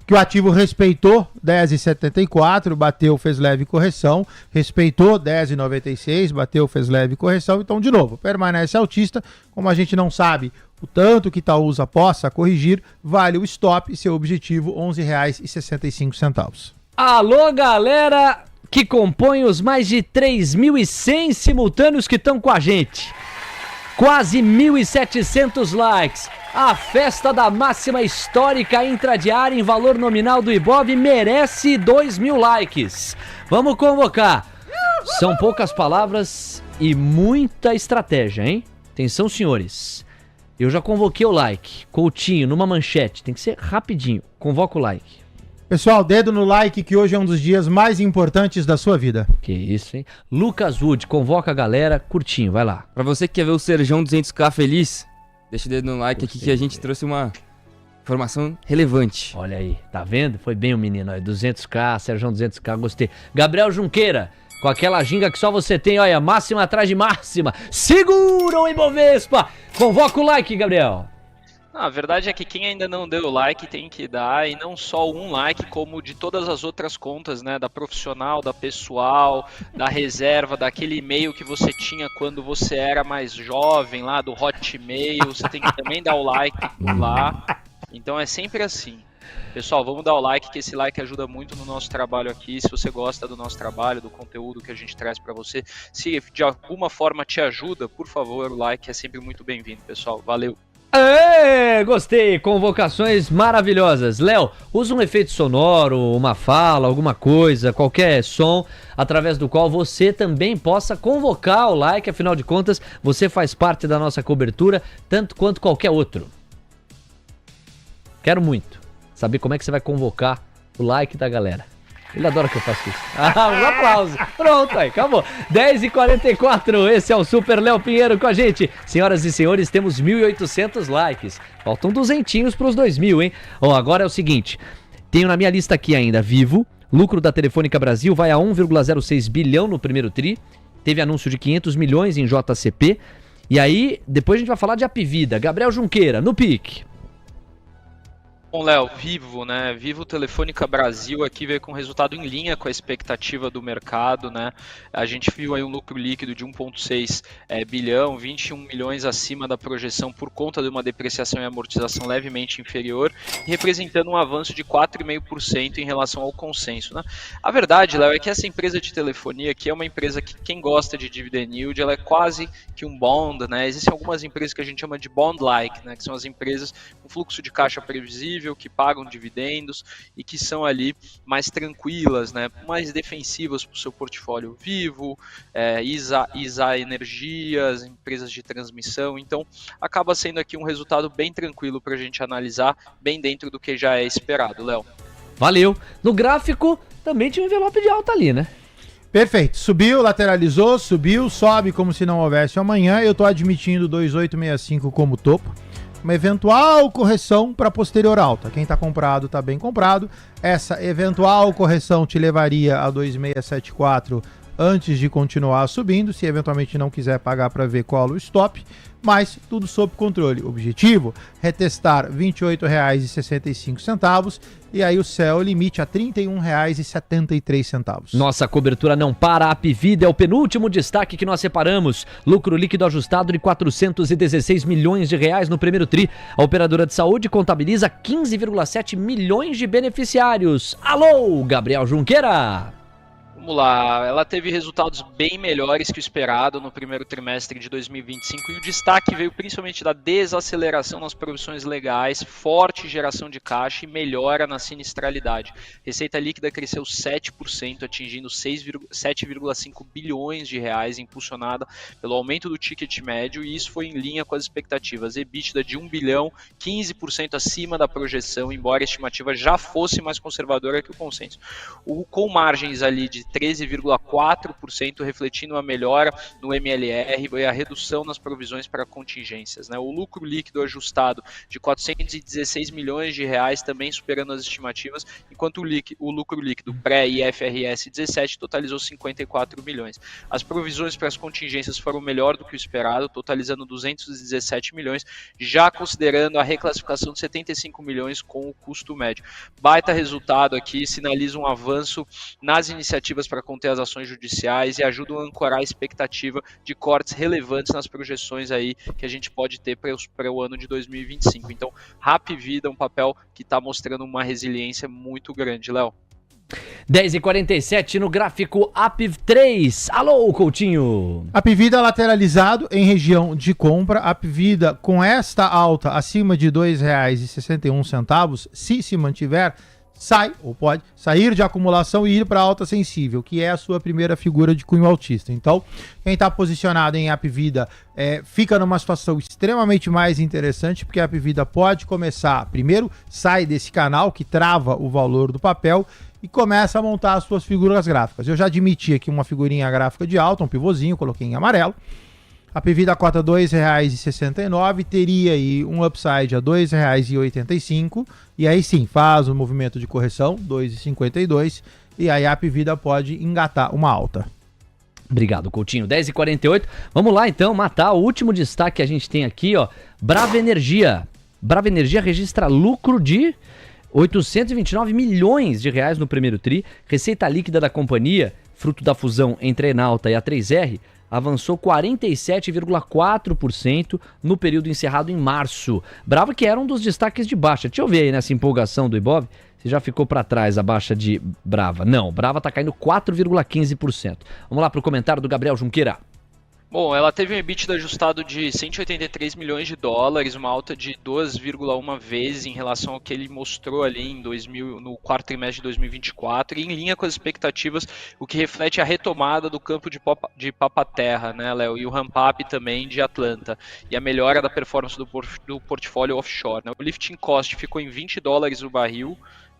que o ativo respeitou 10,74, bateu, fez leve correção, respeitou 10,96, bateu, fez leve correção. Então, de novo, permanece altista. Como a gente não sabe o tanto que Itaúsa possa corrigir, vale o stop e seu objetivo R$11,65. Alô, galera que compõe os mais de 3.100 simultâneos que estão com a gente. Quase 1.700 likes. A festa da máxima histórica intradiária em valor nominal do Ibov merece 2.000 likes. Vamos convocar. São poucas palavras e muita estratégia, hein? Atenção, senhores. Eu já convoquei o like. Coutinho, numa manchete. Tem que ser rapidinho. Convoca o like. Pessoal, dedo no like que hoje é um dos dias mais importantes da sua vida. Que isso, hein? Lucas Wood, convoca a galera. Curtinho, vai lá. Pra você que quer ver o Serjão 200k feliz, deixa o dedo no like aqui que a gente trouxe uma informação relevante. Olha aí, tá vendo? Foi bem o menino, ó. 200k, Serjão 200k, gostei. Gabriel Junqueira, com aquela ginga que só você tem, olha, máxima atrás de máxima. Segura o Ibovespa! Convoca o like, Gabriel. A verdade é que quem ainda não deu o like tem que dar, e não só um like, como de todas as outras contas, né? Da profissional, da pessoal, da reserva, daquele e-mail que você tinha quando você era mais jovem, lá do Hotmail. Você tem que também dar o like lá. Então é sempre assim. Pessoal, vamos dar o like, que esse like ajuda muito no nosso trabalho aqui. Se você gosta do nosso trabalho, do conteúdo que a gente traz para você, se de alguma forma te ajuda, por favor, o like é sempre muito bem-vindo, pessoal. Valeu! Gostei, convocações maravilhosas. Léo, usa um efeito sonoro, uma fala, alguma coisa, qualquer som, através do qual você também possa convocar o like, afinal de contas, você faz parte da nossa cobertura, tanto quanto qualquer outro. Quero muito saber como é que você vai convocar o like da galera. Ele adora que eu faça isso. Um aplauso. Pronto, aí, acabou. 10h44, esse é o Super Léo Pinheiro com a gente. Senhoras e senhores, temos 1.800 likes. Faltam 200 para os 2.000, hein? Ó, agora é o seguinte, tenho na minha lista aqui ainda Vivo, lucro da Telefônica Brasil vai a 1,06 bilhão no primeiro tri, teve anúncio de 500 milhões em JCP, e aí depois a gente vai falar de Apvida. Gabriel Junqueira, no pique. Bom, Léo, Vivo, né? Vivo Telefônica Brasil aqui veio com resultado em linha com a expectativa do mercado, né? A gente viu aí um lucro líquido de 1,6 bilhão, 21 milhões acima da projeção por conta de uma depreciação e amortização levemente inferior, representando um avanço de 4,5% em relação ao consenso, né? A verdade, Léo, é que essa empresa de telefonia aqui é uma empresa que quem gosta de dividend yield, ela é quase que um bond, né? Existem algumas empresas que a gente chama de bond-like, né? Que são as empresas com fluxo de caixa previsível, que pagam dividendos e que são ali mais tranquilas, né, mais defensivas para o seu portfólio. Vivo, ISA Energias, empresas de transmissão. Então acaba sendo aqui um resultado bem tranquilo para a gente analisar, bem dentro do que já é esperado, Léo. Valeu. No gráfico também tinha um envelope de alta ali, né? Perfeito. Subiu, lateralizou, subiu, sobe como se não houvesse amanhã. Eu tô admitindo 2.865 como topo. Uma eventual correção para posterior alta. Quem está comprado está bem comprado. Essa eventual correção te levaria a 2.674 antes de continuar subindo, se eventualmente não quiser pagar para ver qual o stop, mas tudo sob controle. Objetivo, retestar R$ 28,65 e aí o céu limite a R$ 31,73. Nossa cobertura não para, a Apvida é o penúltimo destaque que nós separamos. Lucro líquido ajustado de 416 milhões de reais no primeiro tri. A operadora de saúde contabiliza 15,7 milhões de beneficiários. Alô, Gabriel Junqueira! Vamos lá, ela teve resultados bem melhores que o esperado no primeiro trimestre de 2025 e o destaque veio principalmente da desaceleração nas provisões legais, forte geração de caixa e melhora na sinistralidade. Receita líquida cresceu 7%, atingindo 7,5 bilhões de reais, impulsionada pelo aumento do ticket médio, e isso foi em linha com as expectativas. EBITDA de 1 bilhão, 15% acima da projeção, embora a estimativa já fosse mais conservadora que o consenso. Com margens ali de 13,4%, refletindo a melhora no MLR e a redução nas provisões para contingências, né? O lucro líquido ajustado de 416 milhões de reais, também superando as estimativas, enquanto o lucro líquido pré-IFRS 17 totalizou 54 milhões. As provisões para as contingências foram melhor do que o esperado, totalizando 217 milhões, já considerando a reclassificação de 75 milhões com o custo médio. Baita resultado aqui, sinaliza um avanço nas iniciativas para conter as ações judiciais e ajudam a ancorar a expectativa de cortes relevantes nas projeções aí que a gente pode ter para o ano de 2025. Então, Apvida é um papel que está mostrando uma resiliência muito grande, Léo. 10h47 no gráfico APV3. Alô, Coutinho. Apvida lateralizado em região de compra. Apvida com esta alta acima de R$ 2,61, se mantiver, sai ou pode sair de acumulação e ir para alta sensível, que é a sua primeira figura de cunho altista. Então, quem está posicionado em Apvida fica numa situação extremamente mais interessante, porque a Apvida pode começar, primeiro, sai desse canal que trava o valor do papel e começa a montar as suas figuras gráficas. Eu já admiti aqui uma figurinha gráfica de alta, um pivôzinho, coloquei em amarelo. A Apvida cota R$ 2,69, teria aí um upside a R$ 2,85, e aí sim, faz o movimento de correção, R$ 2,52, e aí a Apvida pode engatar uma alta. Obrigado, Coutinho. 10h48. Vamos lá, então, matar o último destaque que a gente tem aqui, ó. Brava Energia. Brava Energia registra lucro de 829 milhões de reais no primeiro tri. Receita líquida da companhia, fruto da fusão entre a Enalta e a 3R, avançou 47,4% no período encerrado em março. Brava que era um dos destaques de baixa. Deixa eu ver aí nessa empolgação do Ibov, se já ficou para trás a baixa de Brava. Não, Brava está caindo 4,15%. Vamos lá para o comentário do Gabriel Junqueira. Bom, ela teve um EBITDA ajustado de 183 milhões de dólares, uma alta de 2,1 vezes em relação ao que ele mostrou ali no quarto trimestre de 2024, e em linha com as expectativas, o que reflete a retomada do campo de Papa-Terra, né, Léo, e o ramp-up também de Atlanta, e a melhora da performance do portfólio offshore, né. O lifting cost ficou em $20 o barril.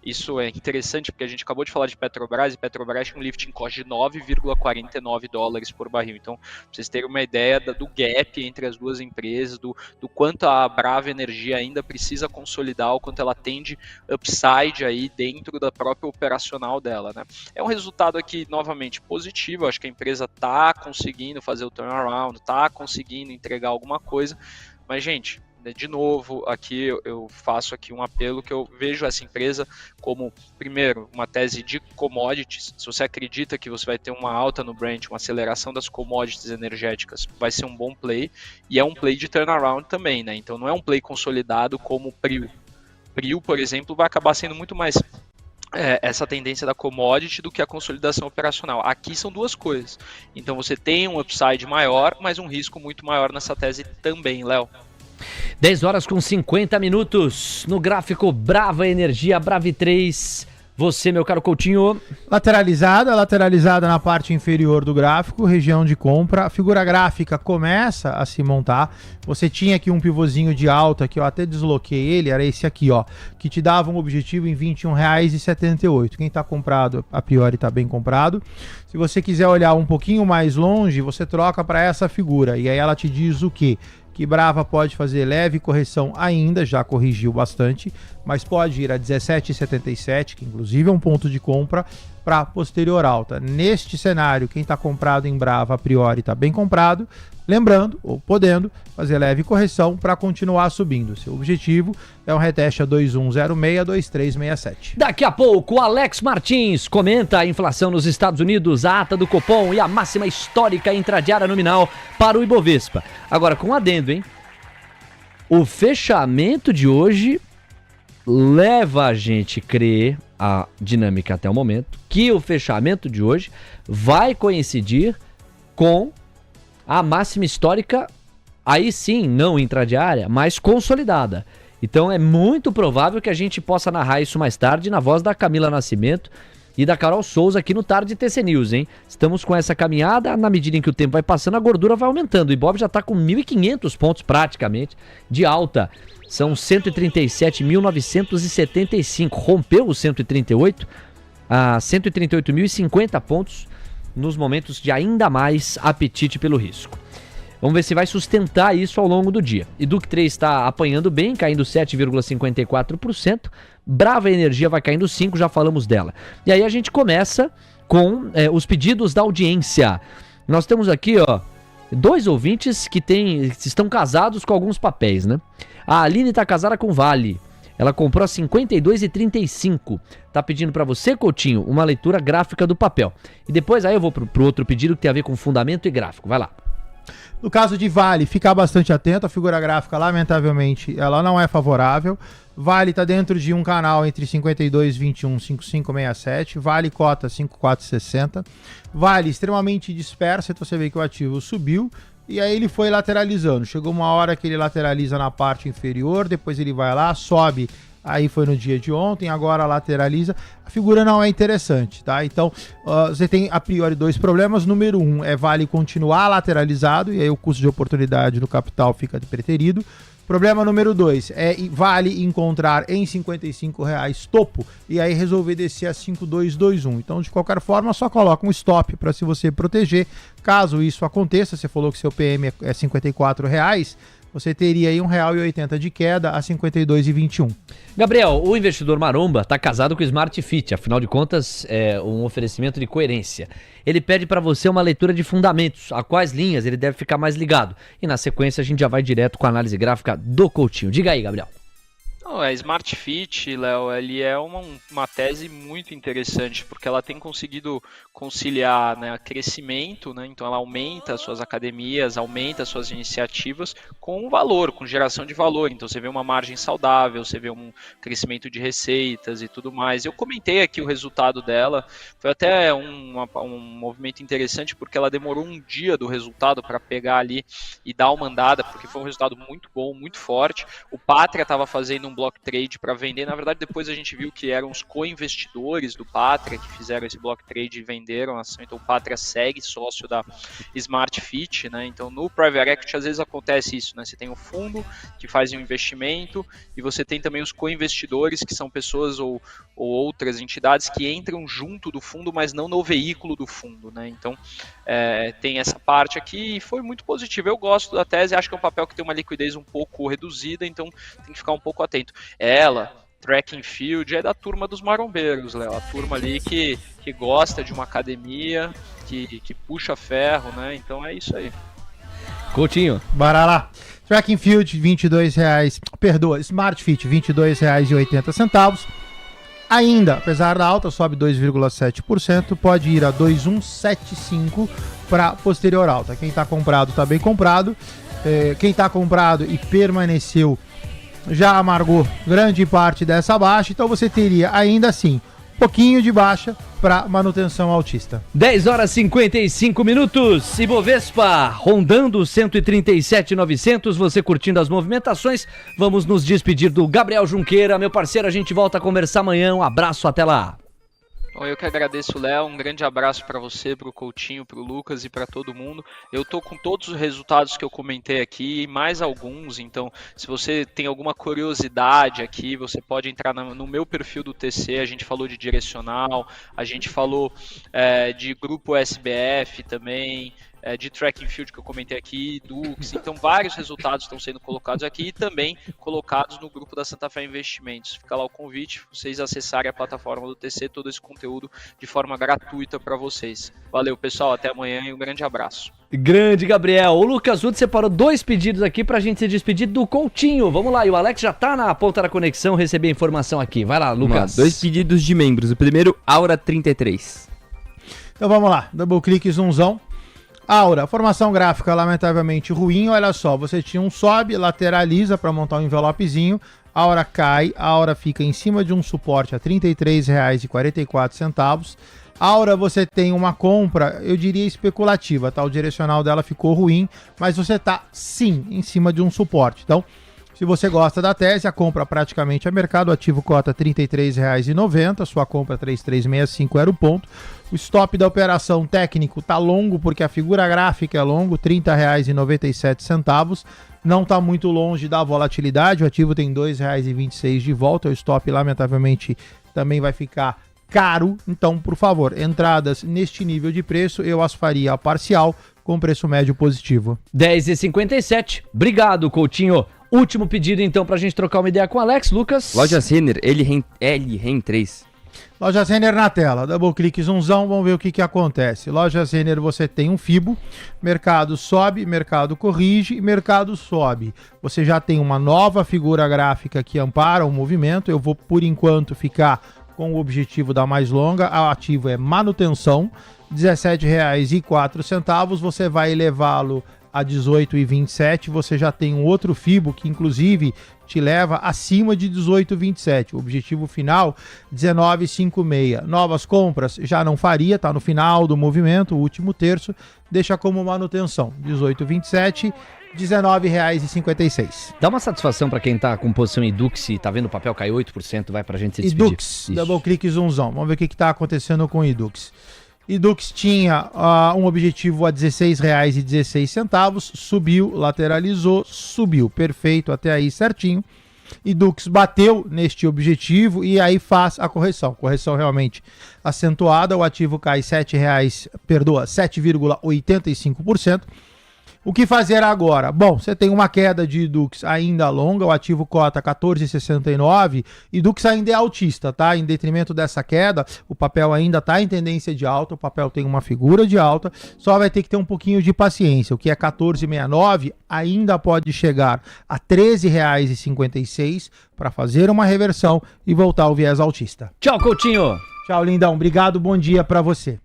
Isso é interessante porque a gente acabou de falar de Petrobras, e Petrobras tem um lifting cost de $9,49 por barril. Então, pra vocês terem uma ideia do gap entre as duas empresas, do quanto a Brava Energia ainda precisa consolidar, o quanto ela tem de upside aí dentro da própria operacional dela, né? É um resultado aqui, novamente, positivo. Acho que a empresa está conseguindo fazer o turnaround, está conseguindo entregar alguma coisa, mas, gente, de novo, aqui eu faço aqui um apelo, que eu vejo essa empresa como, primeiro, uma tese de commodities. Se você acredita que você vai ter uma alta no Brent, uma aceleração das commodities energéticas, vai ser um bom play, e é um play de turnaround também, né? Então não é um play consolidado como o PRIO. PRIO, por exemplo, vai acabar sendo muito mais essa tendência da commodity do que a consolidação operacional. Aqui são duas coisas. Então você tem um upside maior, mas um risco muito maior nessa tese também, Léo. 10h50 no gráfico Brava Energia, Brave 3. Você, meu caro Coutinho. Lateralizada na parte inferior do gráfico, região de compra. A figura gráfica começa a se montar. Você tinha aqui um pivôzinho de alta, que eu até desloquei ele, era esse aqui, ó, que te dava um objetivo em R$ 21,78. Quem está comprado, a priori está bem comprado. Se você quiser olhar um pouquinho mais longe, você troca para essa figura, e aí ela te diz o quê? Que Brava pode fazer leve correção ainda, já corrigiu bastante, mas pode ir a 17,77, que inclusive é um ponto de compra, para posterior alta. Neste cenário, quem está comprado em Brava a priori está bem comprado, lembrando, ou podendo, fazer leve correção para continuar subindo. Seu objetivo é um reteste a 2106, 2367. Daqui a pouco, o Alex Martins comenta a inflação nos Estados Unidos, a ata do Copom e a máxima histórica intradiária nominal para o Ibovespa. Agora, com um adendo, hein? O fechamento de hoje leva a gente a crer, a dinâmica até o momento, que o fechamento de hoje vai coincidir com a máxima histórica, aí sim, não intradiária, mas consolidada. Então é muito provável que a gente possa narrar isso mais tarde na voz da Camila Nascimento e da Carol Souza aqui no Tarde TC News, hein? Estamos com essa caminhada, na medida em que o tempo vai passando, a gordura vai aumentando. O Ibov já está com 1.500 pontos praticamente de alta. São 137.975. Rompeu os 138 a 138.050 pontos nos momentos de ainda mais apetite pelo risco. Vamos ver se vai sustentar isso ao longo do dia. Educ 3 está apanhando bem, caindo 7,54%. Brava Energia vai caindo 5%, já falamos dela. E aí a gente começa com os pedidos da audiência. Nós temos aqui, ó, 2 ouvintes que estão casados com alguns papéis, né? A Aline está casada com Vale. Ela comprou a 52,35. Tá pedindo para você, Coutinho, uma leitura gráfica do papel. E depois aí eu vou pro outro pedido que tem a ver com fundamento e gráfico. Vai lá. No caso de Vale, ficar bastante atento, a figura gráfica, lamentavelmente, ela não é favorável. Vale está dentro de um canal entre 52,21 e 55,67. Vale cota 5,460. Vale extremamente dispersa, então você vê que o ativo subiu e aí ele foi lateralizando. Chegou uma hora que ele lateraliza na parte inferior, depois ele vai lá, sobe. Aí foi no dia de ontem, agora lateraliza. A figura não é interessante, tá? Então, você tem a priori dois problemas. Número um é Vale continuar lateralizado, e aí o custo de oportunidade no capital fica preterido. Problema número 2 é Vale encontrar em R$55 topo e aí resolver descer a 5,221. Então, de qualquer forma, só coloca um stop para se você proteger. Caso isso aconteça, você falou que seu PM é R$54, você teria aí R$1,80 de queda a 52,21. Gabriel, o investidor maromba está casado com o Smart Fit, afinal de contas é um oferecimento de coerência. Ele pede para você uma leitura de fundamentos, a quais linhas ele deve ficar mais ligado. E na sequência a gente já vai direto com a análise gráfica do Coutinho. Diga aí, Gabriel. Não, a Smart Fit, Léo, ele é uma tese muito interessante, porque ela tem conseguido conciliar, né, crescimento, né, então ela aumenta as suas academias, aumenta as suas iniciativas com valor, com geração de valor. Então você vê uma margem saudável, você vê um crescimento de receitas e tudo mais. Eu comentei aqui o resultado dela, foi até um movimento interessante, porque ela demorou um dia do resultado para pegar ali e dar uma andada, porque foi um resultado muito bom, muito forte. O Pátria estava fazendo um block trade para vender. Na verdade, depois a gente viu que eram os co-investidores do Pátria que fizeram esse block trade e venderam a ação. Então o Pátria segue sócio da Smart Fit, né? Então no Private Equity às vezes acontece isso, né? Você tem o fundo que faz um investimento e você tem também os co-investidores, que são pessoas ou outras entidades que entram junto do fundo, mas não no veículo do fundo, né? Então tem essa parte aqui e foi muito positivo. Eu gosto da tese, acho que é um papel que tem uma liquidez um pouco reduzida, então tem que ficar um pouco atento. Ela, Track and Field, é da turma dos marombeiros, Léo, a turma ali que gosta de uma academia, que puxa ferro, né? Então é isso aí. Coutinho. Bora lá. Track and Field, R$22. Perdoa, Smart Fit, R$22,80. Ainda, apesar da alta, sobe 2,7%, pode ir a 2,175 para posterior alta. Quem está comprado está bem comprado. Quem está comprado e permaneceu já amargou grande parte dessa baixa, então você teria ainda assim um pouquinho de baixa para manutenção altista. 10h55, Ibovespa rondando 137.900, você curtindo as movimentações. Vamos nos despedir do Gabriel Junqueira, meu parceiro, a gente volta a conversar amanhã, um abraço, até lá. Bom, eu que agradeço, Léo, um grande abraço para você, para o Coutinho, para o Lucas e para todo mundo. Eu tô com todos os resultados que eu comentei aqui e mais alguns, então se você tem alguma curiosidade aqui, você pode entrar no meu perfil do TC. A gente falou de direcional, a gente falou de grupo SBF também, de Track and Field que eu comentei aqui, Dux, então vários resultados estão sendo colocados aqui e também colocados no grupo da Santa Fé Investimentos. Fica lá o convite, vocês acessarem a plataforma do TC, todo esse conteúdo de forma gratuita para vocês. Valeu, pessoal, até amanhã e um grande abraço. Grande Gabriel. O Lucas Wood separou 2 pedidos aqui pra gente se despedir do Coutinho. Vamos lá, e o Alex já tá na ponta da conexão, receber a informação aqui. Vai lá, Lucas. 2 pedidos de membros. O primeiro, Aura 33. Então vamos lá, double clique, zoomzão. Aura, formação gráfica lamentavelmente ruim, olha só, você tinha um sobe, lateraliza para montar um envelopezinho, a Aura cai, a Aura fica em cima de um suporte a R$ 33,44. Aura, você tem uma compra, eu diria especulativa, tá? O direcional dela ficou ruim, mas você tá sim em cima de um suporte. Então, se você gosta da tese, a compra praticamente é mercado, ativo cota R$ 33,90, sua compra 3365 era o ponto. O stop da operação técnico tá longo, porque a figura gráfica é longo, R$ 30,97. Não tá muito longe da volatilidade, o ativo tem R$ 2,26 de volta, o stop lamentavelmente também vai ficar caro. Então, por favor, entradas neste nível de preço, eu as faria a parcial com preço médio positivo. 10h57, obrigado, Coutinho. Último pedido, então, pra gente trocar uma ideia com o Alex. Lucas. Loja Renner, LREN 3. Loja Renner na tela, double clique, zoomzão, vamos ver o que acontece. Loja Renner, você tem um FIBO, mercado sobe, mercado corrige e mercado sobe. Você já tem uma nova figura gráfica que ampara o movimento. Eu vou, por enquanto, ficar com o objetivo da mais longa. O ativo é manutenção, R$ 17,04. Você vai levá-lo a 18,27, você já tem um outro FIBO que inclusive te leva acima de 18,27. O objetivo final, 19,56. Novas compras já não faria, tá no final do movimento, o último terço, deixa como manutenção, 18,27, R$19,56. Dá uma satisfação pra quem tá com posição Edux e tá vendo o papel cair 8%, vai pra gente se despedir. Edux, double clique zoomzão. Vamos ver o que tá acontecendo com o Edux. Edux tinha um objetivo a R$16,16, subiu, lateralizou, subiu, perfeito, até aí certinho. Edux bateu neste objetivo e aí faz a correção realmente acentuada, o ativo cai R$7,85%. O que fazer agora? Bom, você tem uma queda de Edux ainda longa, o ativo cota 14,69, Edux ainda é altista, tá? Em detrimento dessa queda, o papel ainda tá em tendência de alta, o papel tem uma figura de alta, só vai ter que ter um pouquinho de paciência. O que é 14,69 ainda pode chegar a R$13,56 para fazer uma reversão e voltar ao viés altista. Tchau, Coutinho! Tchau, lindão. Obrigado, bom dia para você.